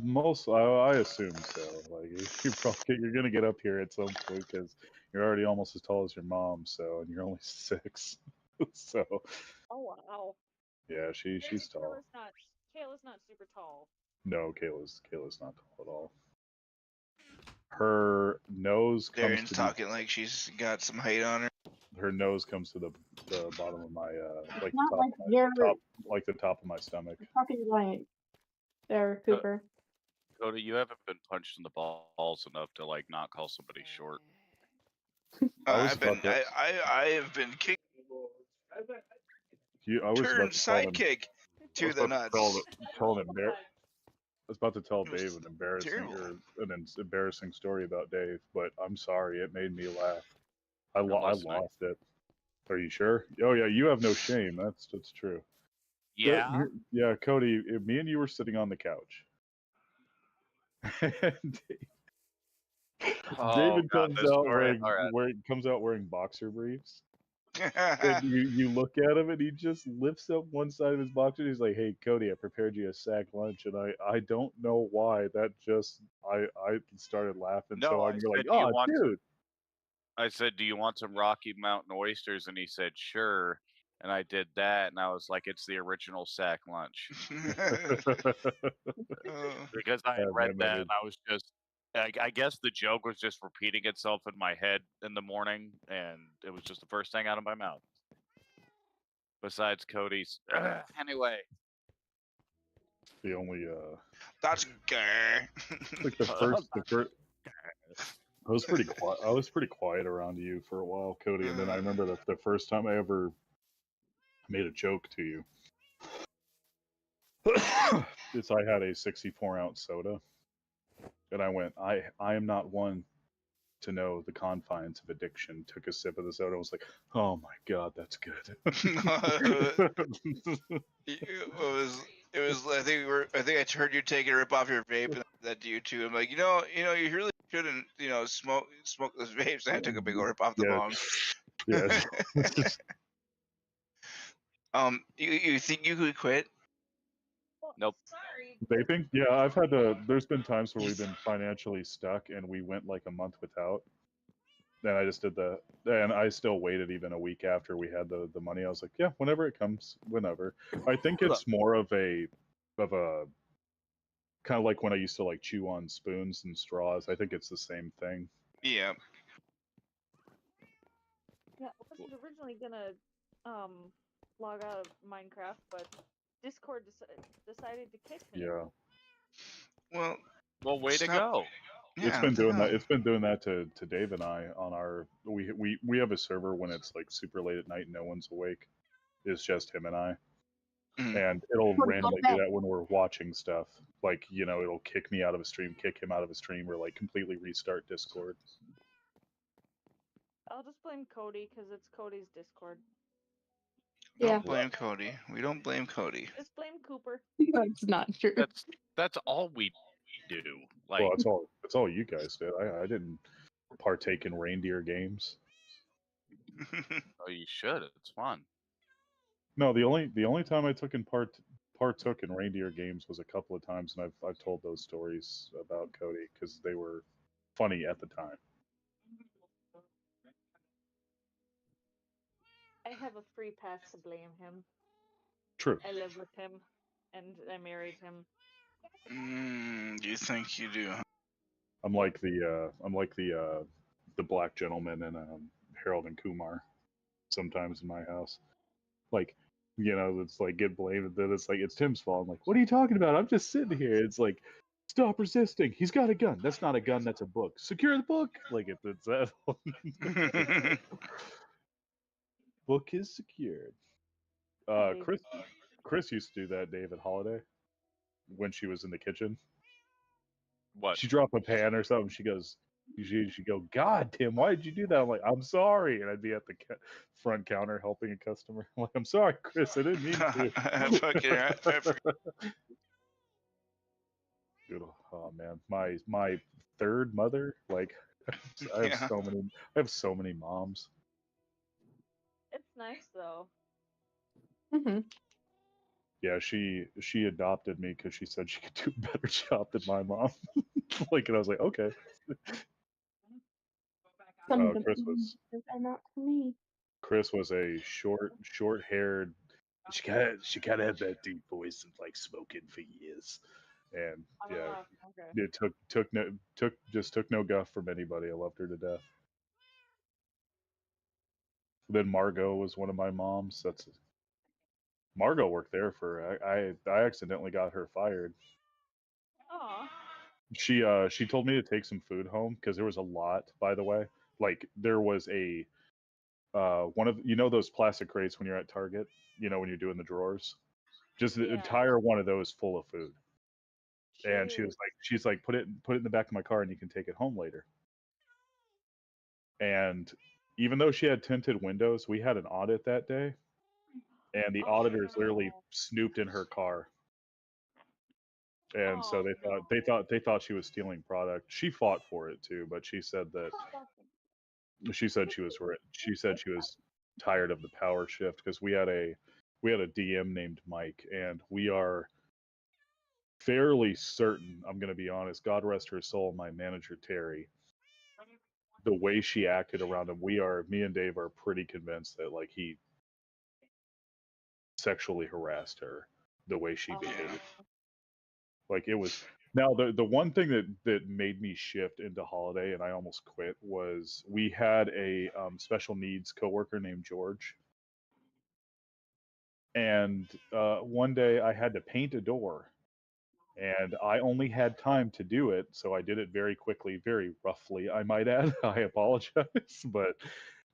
assume so. Like, you're gonna get up here at some point because you're already almost as tall as your mom, so, and you're only 6, so. Oh wow. Yeah, she's tall. Kayla's not super tall. No, Kayla's not tall at all. Her nose comes Darian's to talking like she's got some height on her. her nose comes to the bottom of my like It's not like the you're top of my stomach. talking giant there, Cooper. Cody, you haven't been punched in the balls enough to like not call somebody short. I was I've been about to- I have been kicked I was turn about to tell him. sidekick I to was the about to nuts. tell an I was about to tell It was Dave an embarrassing terrible. embarrassing story about Dave, but I'm sorry, it made me laugh. I I'm I listening. lost it. Are you sure? Oh yeah, you have no shame. That's true. Yeah. Yeah, Cody, me and you were sitting on the couch. And Oh David God, comes this out story. All right. wearing boxer briefs. And you look at him and he just lifts up one side of his boxer. He's like, "Hey Cody, I prepared you a sack lunch," and I don't know why that just I started laughing. No, So I you're like, said, do you "Oh, want some? dude." I said, do you want some Rocky Mountain oysters? And he said, sure. And I did that, and I was like, it's the original sack lunch because I had Yeah, read man, that, and I was just. I guess the joke was just repeating itself in my head in the morning, and it was just the first thing out of my mouth. Besides Cody's. Anyway, the only That's gay. like the first I was pretty quiet. I was pretty quiet around you for a while, Cody, and then I remember the first time I ever made a joke to you. Is I had a 64-ounce soda, and I went, I am not one to know the confines of addiction. Took a sip of the soda and was like, oh my god, that's good. It was I think I heard you take a rip off your vape and that to you too. I'm like, you really shouldn't, smoke those vapes. And I took a big rip off the Yeah. bong. Yeah. You think you could quit? nope. Vaping? Yeah, I've had to. There's been times where we've been financially stuck and we went like a month without. Then I just did and I still waited even a week after we had the money. I was like, yeah, whenever it comes, whenever. I think it's more of a kind of like when I used to like chew on spoons and straws. I think it's the same thing. Yeah. Yeah, I was originally gonna log out of Minecraft, but Discord decided to kick me. Yeah. Well, Way to stop. go. Yeah, It's been doing that. It's been doing that to Dave and I on our we have a server when it's like super late at night and no one's awake. It's just him and I. And it'll randomly do that when we're watching stuff. Like, it'll kick me out of a stream, kick him out of a stream, or like completely restart Discord. I'll just blame Cody because it's Cody's Discord. Don't blame Cody. We don't blame Cody. Just blame Cooper. That's not true. That's all we do. Like, Well, that's all you guys did. I didn't partake in reindeer games. oh, you should. It's fun. No, the only time I partook in reindeer games was a couple of times, and I've told those stories about Cody because they were funny at the time. I have a free pass to blame him. True. I live with him, and I married him. You think you do? I'm like the black gentleman in Harold and Kumar. Sometimes in my house, like, it's like get blamed, and then it's like it's Tim's fault. I'm like, what are you talking about? I'm just sitting here. It's like, stop resisting. He's got a gun. That's not a gun. That's a book. Secure the book. Like it's that. Book is secured. Chris used to do that, David Holiday, when she was in the kitchen. What? She dropped a pan or something. She goes, she go, God, Tim, why did you do that? I'm like, I'm sorry. And I'd be at the front counter helping a customer. I'm like, I'm sorry, Chris, I didn't mean to. Dude, oh man, my third mother, like, I have so many moms. It's nice though. Mm-hmm. Yeah, she adopted me because she said she could do a better job than my mom. Like, and I was like, okay. Chris was a short-haired. She kind of had that deep voice and like spoken for years, and yeah, Okay. it took no guff from anybody. I loved her to death. Then Margot was one of my moms. Margot worked there for. I accidentally got her fired. Aw. She told me to take some food home because there was a lot. By the way, like there was a one of those plastic crates when you're at Target. When you're doing the drawers, just the Yeah. entire one of those full of food. And Jeez. she's like, put it in the back of my car and you can take it home later. And even though she had tinted windows, we had an audit that day, and the Oh, auditors literally no. snooped in her car. And so Oh, they thought she was stealing product. She fought for it too, but she said she said she was tired of the power shift because we had a DM named Mike, and we are fairly certain, I'm going to be honest, God rest her soul, my manager Terry, the way she acted around him, me and Dave are pretty convinced that like he sexually harassed her the way she behaved. Like it was. Now the one thing that made me shift into Holiday and I almost quit was we had a special needs coworker named George, and one day I had to paint a door, and I only had time to do it, so I did it very quickly, very roughly, I might add. I apologize, but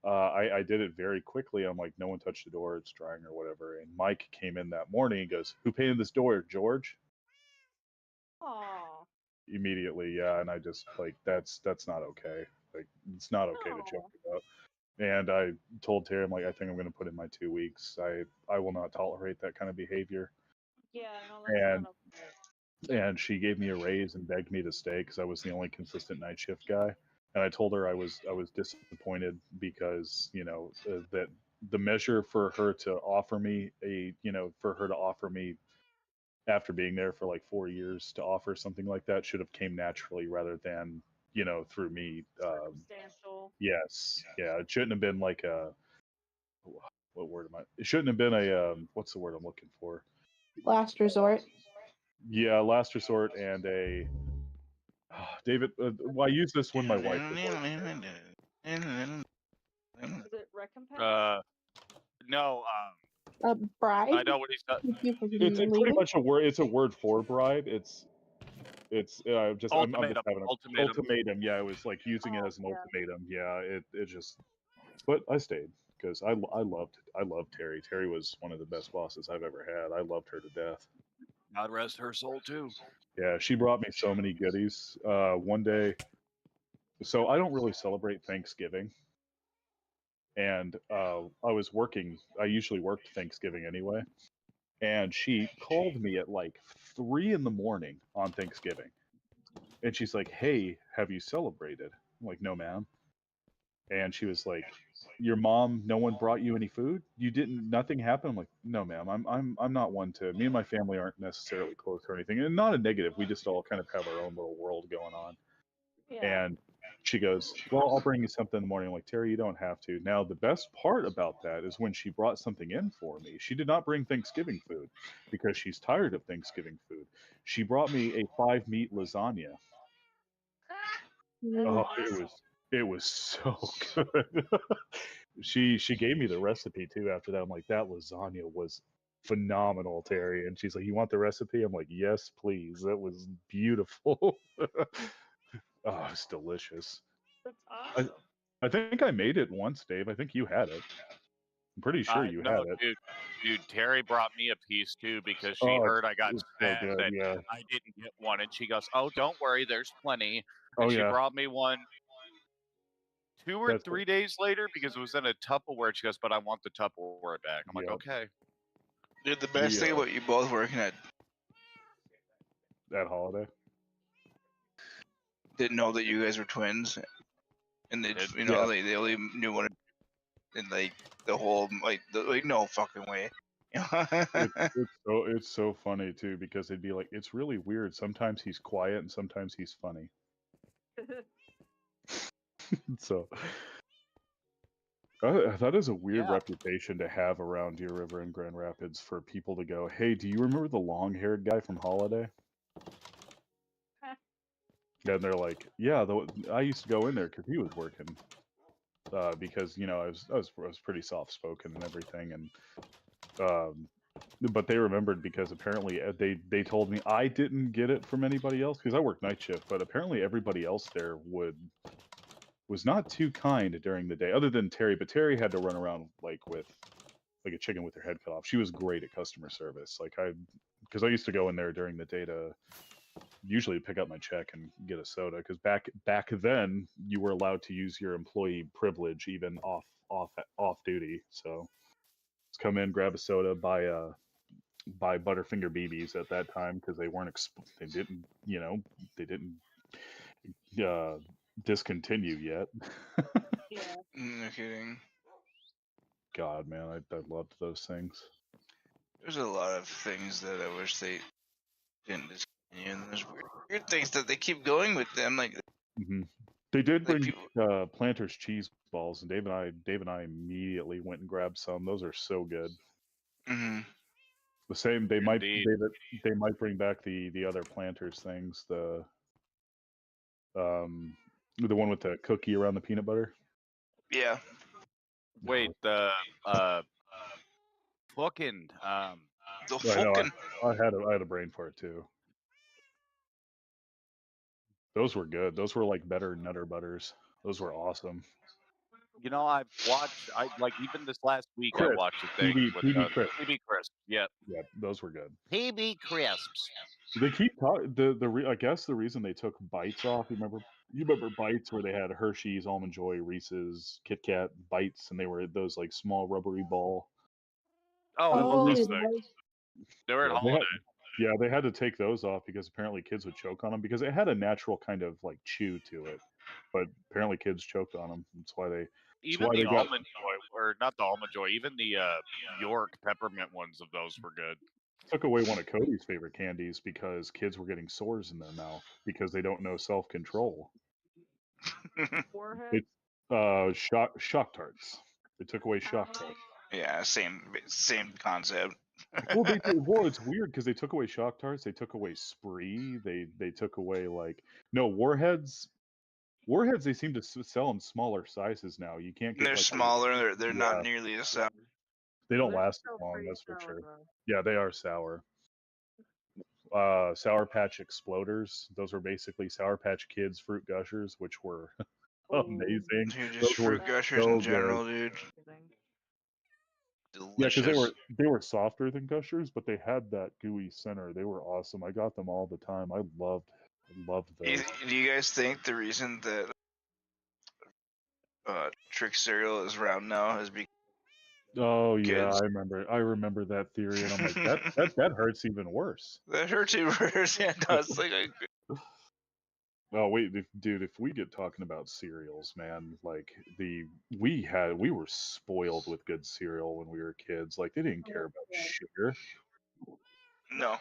I did it very quickly. I'm like, no one touched the door, it's drying or whatever. And Mike came in that morning and goes, "Who painted this door, George?" Aw. Immediately, yeah. And I just like, that's not okay. Like, it's not okay to joke about. And I told Terry, I'm like, I think I'm going to put in my 2 weeks. I will not tolerate that kind of behavior. Yeah, no, that's And not okay. and she gave me a raise and begged me to stay because I was the only consistent night shift guy. And I told her I was disappointed because that the measure for her to offer me after being there for like 4 years to offer something like that should have came naturally rather than through me. Substantial. Yes, yeah, it shouldn't have been like a what word am I? It shouldn't have been a what's the word I'm looking for? Last resort. Yeah, last resort and a David. Well, I use this when my wife was working. Is it recompense? No. A bride? I know what he's. Keep you from It's pretty leaving? much a word. It's a word for bribe. It's I'm just Ultimatum. having a Ultimatum. ultimatum. Yeah, it was like using it as an ultimatum. Yeah, it just. But I stayed because I loved Terry. Terry was one of the best bosses I've ever had. I loved her to death. God rest her soul too. Yeah, she brought me so many goodies. One day, so I don't really celebrate Thanksgiving, and I was working. I usually worked Thanksgiving anyway, and she called me at like 3 in the morning on Thanksgiving, and she's like, "Hey, have you celebrated?" I'm like, "No, ma'am." And she was like, "Your mom, no one brought you any food? You didn't? Nothing happened?" I'm like, "No, ma'am. I'm not one to. Me and my family aren't necessarily close or anything, and not a negative. We just all kind of have our own little world going on." Yeah. And she goes, "Well, I'll bring you something in the morning." I'm like, "Terry, you don't have to." Now, the best part about that is when she brought something in for me. She did not bring Thanksgiving food because she's tired of Thanksgiving food. She brought me a 5-meat lasagna. Oh, it was so good. She gave me the recipe too after that. I'm like, that lasagna was phenomenal, Terry. And she's like, "You want the recipe?" I'm like, "Yes, please." That was beautiful. Oh, it's delicious. That's I, awesome. I think I made it once, Dave. I think you had it. I'm pretty sure you had No, it. dude. Terry brought me a piece too because she Oh, heard I got it's so sad good. that Yeah. I didn't get one, and she goes, "Oh, don't worry, there's plenty." Oh And she yeah. brought me one 2 or That's 3 days later because it was in a Tupperware. She goes, "But I want the Tupperware back." I'm like, Yep. "Okay." Dude, the best thing about you both working at that holiday. didn't know that you guys were twins, and they they only knew one, and like the whole like no fucking way. It's so funny too because they'd be like, it's really weird. Sometimes he's quiet and sometimes he's funny. So that is a weird reputation to have around Deer River and Grand Rapids for people to go, "Hey, do you remember the long-haired guy from Holiday?" And they're like, "Yeah, I used to go in there because he was working." because I was pretty soft spoken and everything, and but they remembered because apparently they told me I didn't get it from anybody else because I work night shift, but apparently everybody else there was not too kind during the day, other than Terry. But Terry had to run around with a chicken with her head cut off. She was great at customer service. Because I used to go in there during the day to usually pick up my check and get a soda. Because back then you were allowed to use your employee privilege even off duty. So just come in, grab a soda, buy Butterfinger BBs at that time because they weren't they didn't discontinue yet. Yeah. No kidding. God, man, I loved those things. There's a lot of things that I wish they didn't discontinue, and there's weird things that they keep going with them. Like They did Like bring people- Planters cheese balls, and Dave and I immediately went and grabbed some. Those are so good. Mhm. The same. They Indeed. might bring back the other Planters things. The one with the cookie around the peanut butter. Yeah. Wait, the fucking The I know. fucking. I had a brain for it too. Those were good. Those were like better Nutter Butters. Those were awesome. I've watched. I like even this last week. I Crisp. watched a thing with PB Crisp. PB Crisp. Yeah, Yeah, those were good. PB Crisps. They keep talking. I guess the reason they took Bites off. You remember Bites where they had Hershey's, Almond Joy, Reese's, Kit Kat, Bites, and they were those like small rubbery ball. Oh, I love Oh, those yeah. things. They were at Yeah, Holiday. they had to take those off because apparently kids would choke on them because it had a natural kind of like chew to it, but apparently kids choked on them. That's why they. Even why the they got almond joy, or not the almond joy. Even the York peppermint ones of those were good. took away one of Cody's favorite candies because kids were getting sores in their mouth because they don't know self control. Warhead. It's shock tarts. They took away shock tarts. Yeah, same concept. Well, it's weird because they took away shock tarts. They took away Spree. They took away Warheads. Warheads they seem to sell in smaller sizes now. You can't get They're smaller. They're not nearly as sour. They don't They're last still as long. pretty That's for sour, sure. though. Yeah, they are sour. Sour Patch Exploders. Those were basically Sour Patch Kids fruit gushers, which were amazing. Dude, just Those were fruit gushers so in good. general, dude. Yeah, Delicious. because they were softer than gushers, but they had that gooey center. They were awesome. I got them all the time. I loved those. Do you guys think the reason that Trick cereal is round now is because Oh yeah, kids? I remember that theory, and I'm like, that hurts even worse. That hurts you worse. Yeah, no, it's like Oh wait, dude, if we get talking about cereals, man, like we were spoiled with good cereal when we were kids. Like they didn't care about sugar. no.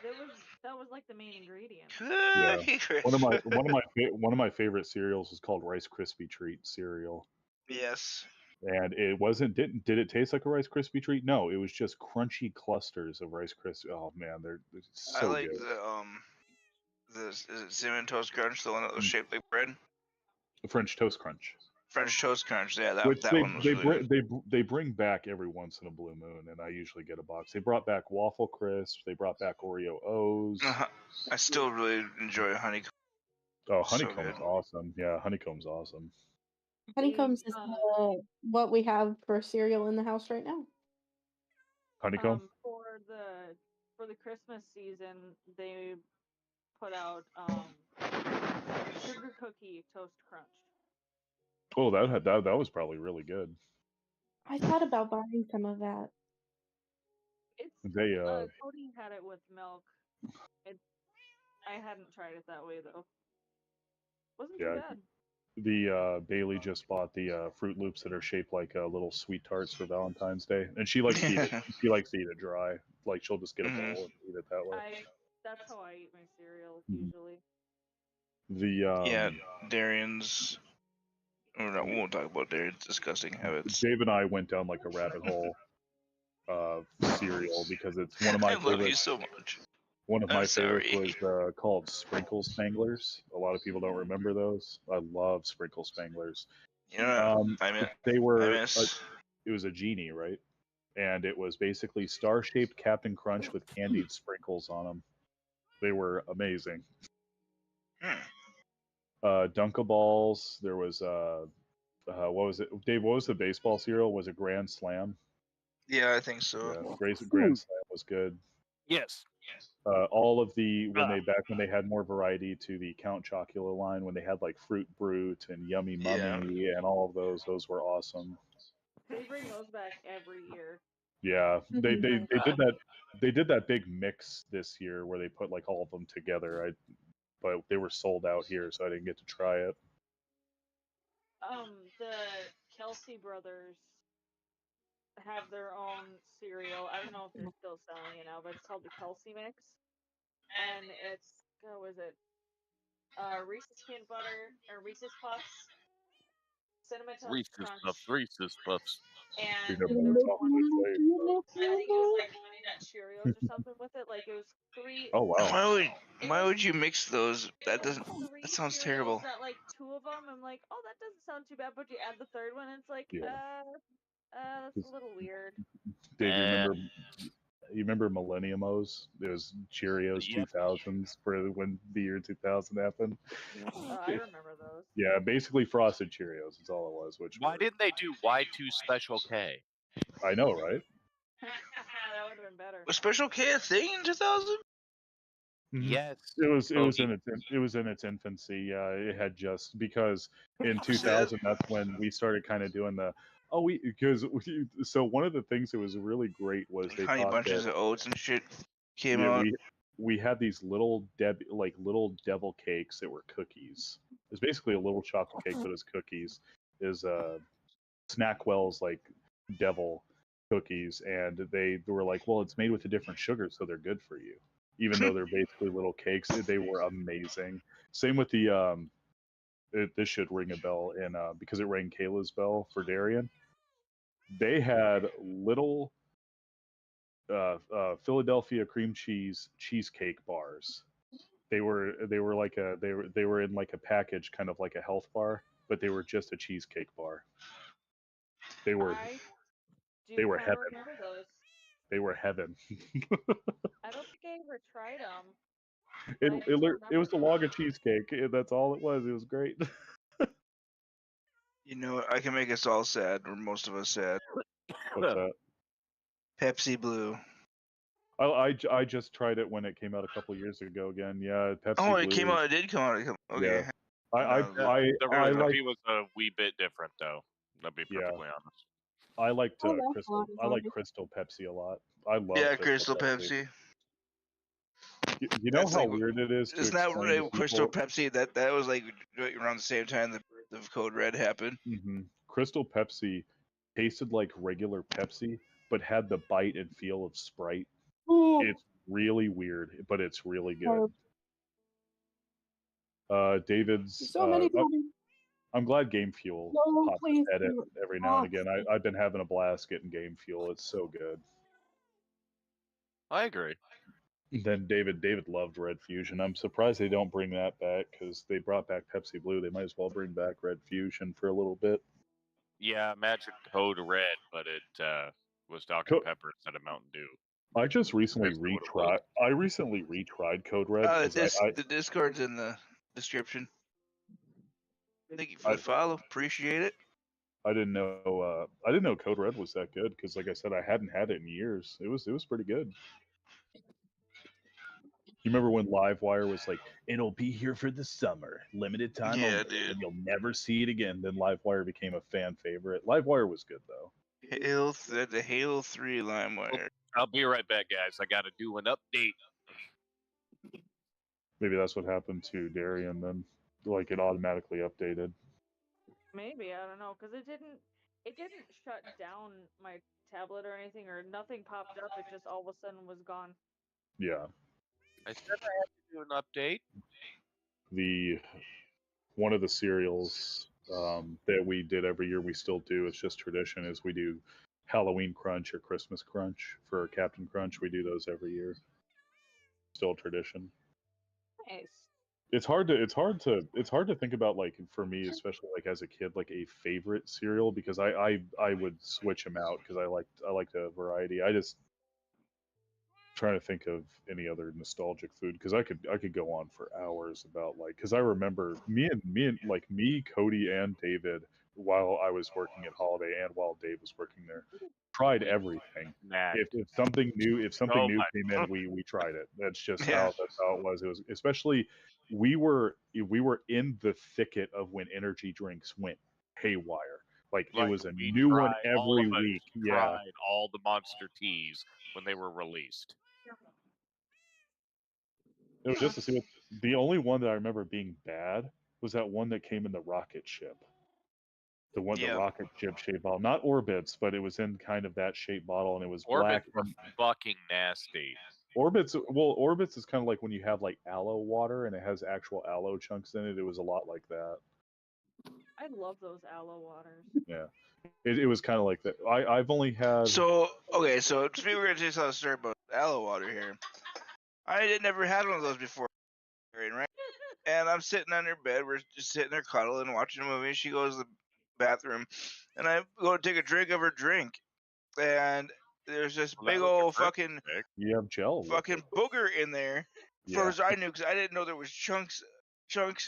That was like the main ingredient. Yeah. Cookie Crisp. One of my favorite cereals was called Rice Krispie Treat cereal. Yes. And it wasn't did it taste like a Rice Krispie treat? No, it was just crunchy clusters of Rice Krispie. Oh man, they're I so like good. is it Cinnamon Toast Crunch, the one that was shaped like bread? French Toast Crunch. French Toast Crunch, yeah, Which that one was really good. they bring back every once in a blue moon, and I usually get a box. They brought back Waffle Crisp. They brought back Oreo O's. I still really enjoy honeycomb. Oh, So honeycomb is good. awesome. Yeah, honeycomb's awesome. Honeycombs is what we have for cereal in the house right now. Honeycomb. For the Christmas season, they put out sugar cookie toast crunch. Oh, that was probably really good. I thought about buying some of that. They Cody had it with milk. I hadn't tried it that way though. Wasn't too bad. the Bailey just bought the Fruit Loops that are shaped like little sweet tarts for Valentine's Day, and she likes to eat it. She likes to eat it dry. Like she'll just get a bowl and eat it that way. That's how I eat my cereal Mhm. usually. The Darian's. We won't talk about Darian's disgusting habits. Dave and I went down like a rabbit hole of cereal because it's one of my I favorites. love you so much. One of my sorry. favorites was called Sprinkle Spanglers. A lot of people don't remember those. I love Sprinkle Spanglers. You know, They I were. miss. It was a genie, right? And it was basically star-shaped Captain Crunch with candied sprinkles on them. They were amazing. Dunkaballs. There was what was it, Dave? What was the baseball cereal? Was it Grand Slam? Yeah, I think so. Yeah, Grand Slam was good. Yes. All of the when they had more variety to the Count Chocula line, when they had like Fruit Brute and Yummy Mummy and all of those were awesome. They bring those back every year. Yeah, they Mhm. did that. They did that big mix this year where they put like all of them together. But they were sold out here, so I didn't get to try it. The Kelsey brothers have their own cereal. I don't know if they're still selling it now, but it's called the Kelsey Mix, and it's what was it? Reese's peanut butter or Reese's Puffs, cinnamon toast crunch, Reese's Puffs. and never there know was top one. I think it was like flavor. Honey Nut Cheerios or something with it. Like it was three. Oh wow! Why would you mix those? That doesn't. Three That sounds cereals terrible. that like two of them. I'm like, oh, that doesn't sound too bad. But you add the third one, and it's like, Yeah. that's a little weird. Dave, you remember Millennium O's? It was Cheerios 2000s for when the year 2000 happened. I remember those. Yeah, basically frosted Cheerios is all it was. Why didn't they do Y2 Special K? I know, right? That would have been better. Was Special K a thing in 2000? Yes. It was in its infancy. Yeah, it had just because in 2000 that's when we started kind of doing the so one of the things that was really great was they Honey thought Bunches that of Oats and shit came out. we had these little little devil cakes that were cookies. It's basically a little chocolate cake, but it's cookies. Is Snackwell's like devil cookies, and they were like, well, it's made with a different sugar, so they're good for you. Even though they're basically little cakes, they were amazing. Same with the this should ring a bell, and because it rang Kayla's bell for Darien, they had little Philadelphia cream cheese cheesecake bars. They were in like a package, kind of like a health bar, but they were just a cheesecake bar. They were heaven. Remember those. They were heaven. I don't think I ever tried them. It was a log of cheesecake. That's all it was. It was great. You know what? I can make us all sad, or most of us sad. What's that? Pepsi Blue. I just tried it when it came out a couple years ago again. Yeah, Pepsi Blue. It came out. It did come out. Okay. Yeah. The recipe was a wee bit different, though. I'll be perfectly honest. I liked Crystal. I like Crystal Pepsi a lot. I love. Yeah, Crystal Pepsi. You know how weird it is to Isn't that explain right? Crystal Pepsi. That was like around the same time the Code Red happened. Mm-hmm. Crystal Pepsi tasted like regular Pepsi, but had the bite and feel of Sprite. It's really weird, but it's really good. David's. So many I'm glad Game Fuel pops its head in every now and again. I've been having a blast getting Game Fuel. It's so good. I agree. Then David loved Red Fusion. I'm surprised they don't bring that back because they brought back Pepsi Blue. They might as well bring back Red Fusion for a little bit. Yeah, Magic Code Red, but it was Dr. Pepper instead of Mountain Dew. I just recently retried. I recently retried Code Red. The Discord's in the description. Thank you for the follow. Appreciate it. I didn't know Code Red was that good because, like I said, I hadn't had it in years. It was pretty good. You remember when Livewire was like, "It'll be here for the summer, limited time only, and you'll never see it again." Then Livewire became a fan favorite. Livewire was good though. The Halo 3 LimeWire. I'll be right back, guys. I got to do an update. Maybe that's what happened to Darien then. Like it automatically updated. Maybe, I don't know, because it didn't shut down my tablet or anything, or nothing popped up. It just all of a sudden was gone. Yeah. I said I had to do an update. One of the cereals that we did every year, we still do. It's just tradition. Is we do Halloween Crunch or Christmas Crunch for Captain Crunch. We do those every year. Still tradition. Nice. It's hard to think about, like, for me, especially like as a kid, like a favorite cereal, because I would switch them out because I liked a variety. I just trying to think of any other nostalgic food, because I could go on for hours about, like, because I remember me, Cody, and David, while I was working at Holiday and while Dave was working there, tried We everything. snacked If something so new much. came in, we tried it. That's just Yeah. that's how it was. It was, especially, we were in the thicket of when energy drinks went haywire. Like, it Like, was a we new one tried, all every of us week. Yeah. tried all the Monster Teas when they were released. It was just to see what the only one that I remember being bad was that one that came in the rocket ship. The Yeah. rocket ship shaped bottle. Not Orbits, but it was in kind of that shaped bottle, and it was black. Orbits were fucking nasty. Orbits is kind of like when you have like aloe water and it has actual aloe chunks in it. It was a lot like that. I love those aloe waters. Yeah. It was kind of like that. I've only had So okay, so we're gonna just tell a story about aloe water here. I never had one of those before, right? And I'm sitting on her bed. We're just sitting there cuddling, watching a movie. She goes to the bathroom, and I go to take a drink of her drink, and there's this Well, that big was your old birthday fucking pick. you have gel with fucking it. booger in there. Yeah. As I knew, because I didn't know there was chunks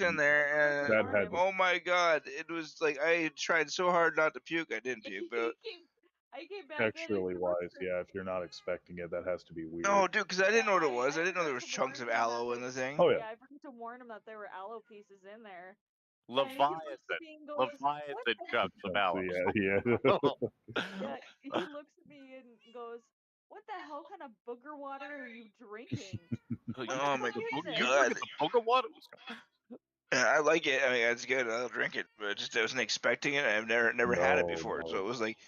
in there, and That had oh my god, it was like I tried so hard not to puke. I didn't puke, but I came back texturally wise, yeah. If you're not expecting it, that has to be weird. no, dude, because I didn't know what it was. I didn't know forgot there was to chunks warn of him that aloe in there the thing. Oh yeah. I forgot to warn him that there were aloe pieces in there. Leviathan. me and goes, Leviathan "What the chunks of aloe. Yeah. Yeah, he looks at me and goes, "What the hell kind of booger water are you drinking?" Oh my You god. drinking the booger water? I like it. I mean, it's good. I'll drink it, but I wasn't expecting it. I've never had it No, before, so no. it was like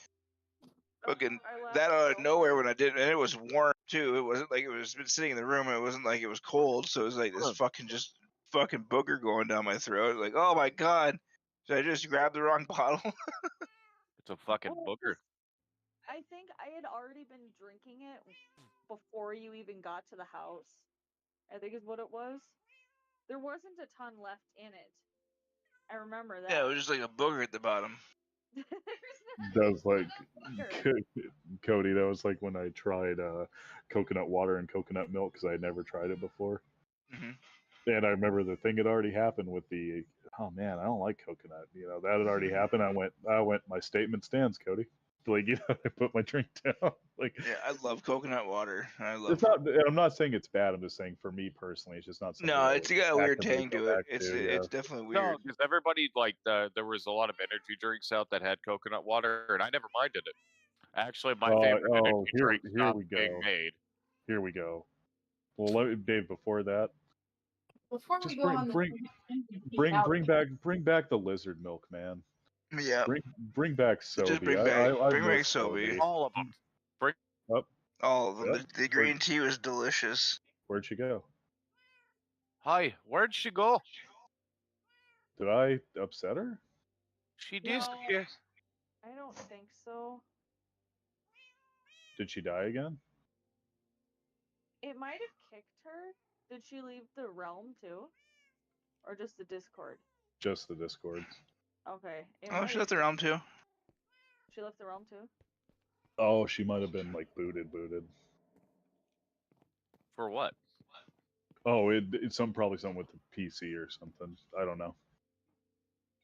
fucking I laughed that out of so nowhere hard. when I did, and it was warm too. It wasn't like it was been sitting in the room. It wasn't like it was cold, so it was like this fucking booger going down my throat. Like, oh my god, did I just grab the wrong bottle? It's a fucking Well, booger. I think I had already been drinking it before you even got to the house. I think is what it was. There wasn't a ton left in it. I remember that. Yeah, it was just like a booger at the bottom. That was like Booger. Cody. That was like when I tried coconut water and coconut milk, because I had never tried it before. Hmm. And I remember the thing had already happened with the, oh man, I don't like coconut. You know, that had already happened. I went, my statement stands, Cody. Like, you know, I put my drink down. Like, Yeah, I love coconut water. it's not. I'm not saying it's bad. I'm just saying, for me personally, it's just not something No, I it's would got a weird actively tang go to it. back It's to. Yeah. it's definitely No, weird. because everybody, like, there was a lot of energy drinks out that had coconut water, and I never minded it. Actually, my favorite energy drink Here stopped we being go. made. Here we go. Well, Dave, before that, Before just we go on the bring back the lizard milk, man. Yeah, Bring back just Sobe. I bring back miss Sobe. All of them. Bring Up, All of them. Yep. The green tea was delicious. where'd she go? Hi, where'd she go? Did I upset her? She No, disappeared. I don't think so. Did she die again? It might have kicked her. Did she leave the realm too? Or just the Discord? Just the Discord. Okay. Oh, she left the realm too. She left the realm too? Oh, she might have been like booted. For what? Oh, it's probably something with the PC or something. I don't know.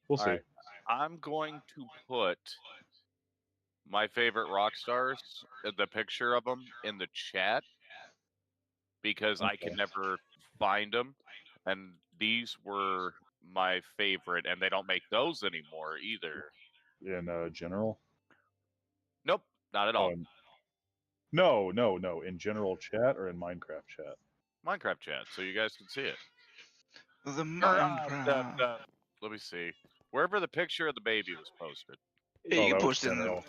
We'll see. Alright. I'm going to put my favorite rock stars, the picture of them, in the chat, because I can Okay. never find them, and these were my favorite, and they don't make those anymore either. In general? Nope, not at all. No. In general chat or in Minecraft chat? Minecraft chat, so you guys can see it. The Or, Minecraft. let me see. Wherever the picture of the baby was posted. Yeah, you that can was post it in the. general.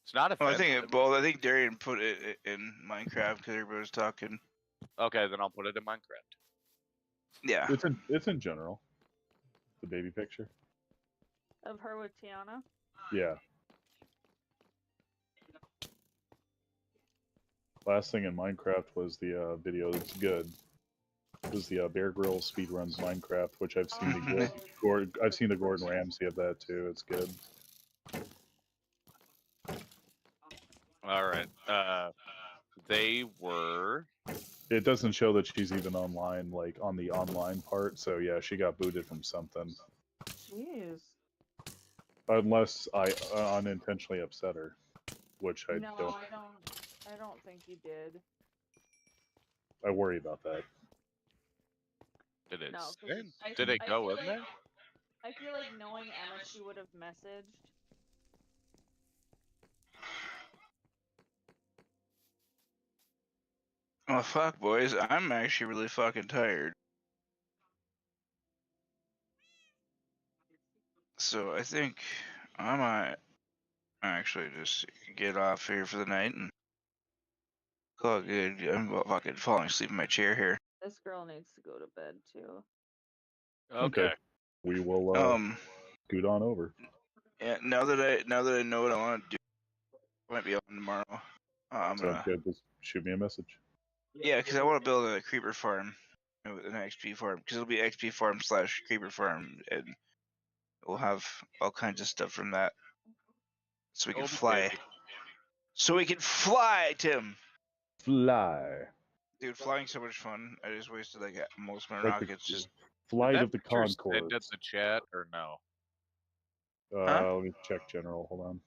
It's not Oh, I offensive. think I think Darian put it in Minecraft because everybody was talking. Okay, then I'll put it in Minecraft. Yeah. It's in general. The baby picture. Of her with Tiana? Yeah. Last thing in Minecraft was the video that's good. was the Bear Grylls speedruns Minecraft, which I've seen Oh, I've seen the Gordon Ramsay of that too. It's good. All right. They were. It doesn't show that she's even online, like on the online part. So yeah, she got booted from something. jeez. Unless I unintentionally upset her, which I No, don't. I don't think you did. I worry about that. Did it? No, 'cause I, Did it I go feel in like there? I feel like knowing Emma, she would have messaged. Oh fuck, boys! I'm actually really fucking tired. So I think I might actually just get off here for the night and call it good. I'm about fucking falling asleep in my chair here. This girl needs to go to bed too. Okay. We will scoot on over. Yeah. Now that I know what I want to do, I might be on tomorrow. I'm Sounds gonna. good. Just shoot me a message. Yeah, because I want to build a creeper farm, an XP farm, because it'll be XP farm / creeper farm, and we'll have all kinds of stuff from that, so we can fly. Okay. So we can fly, Tim. Fly. Dude, flying's so much fun. I just wasted like most of my Like the rockets. Just flight Did that of the picture send in Concords. the chat or no? Huh? Let me check general. Hold on.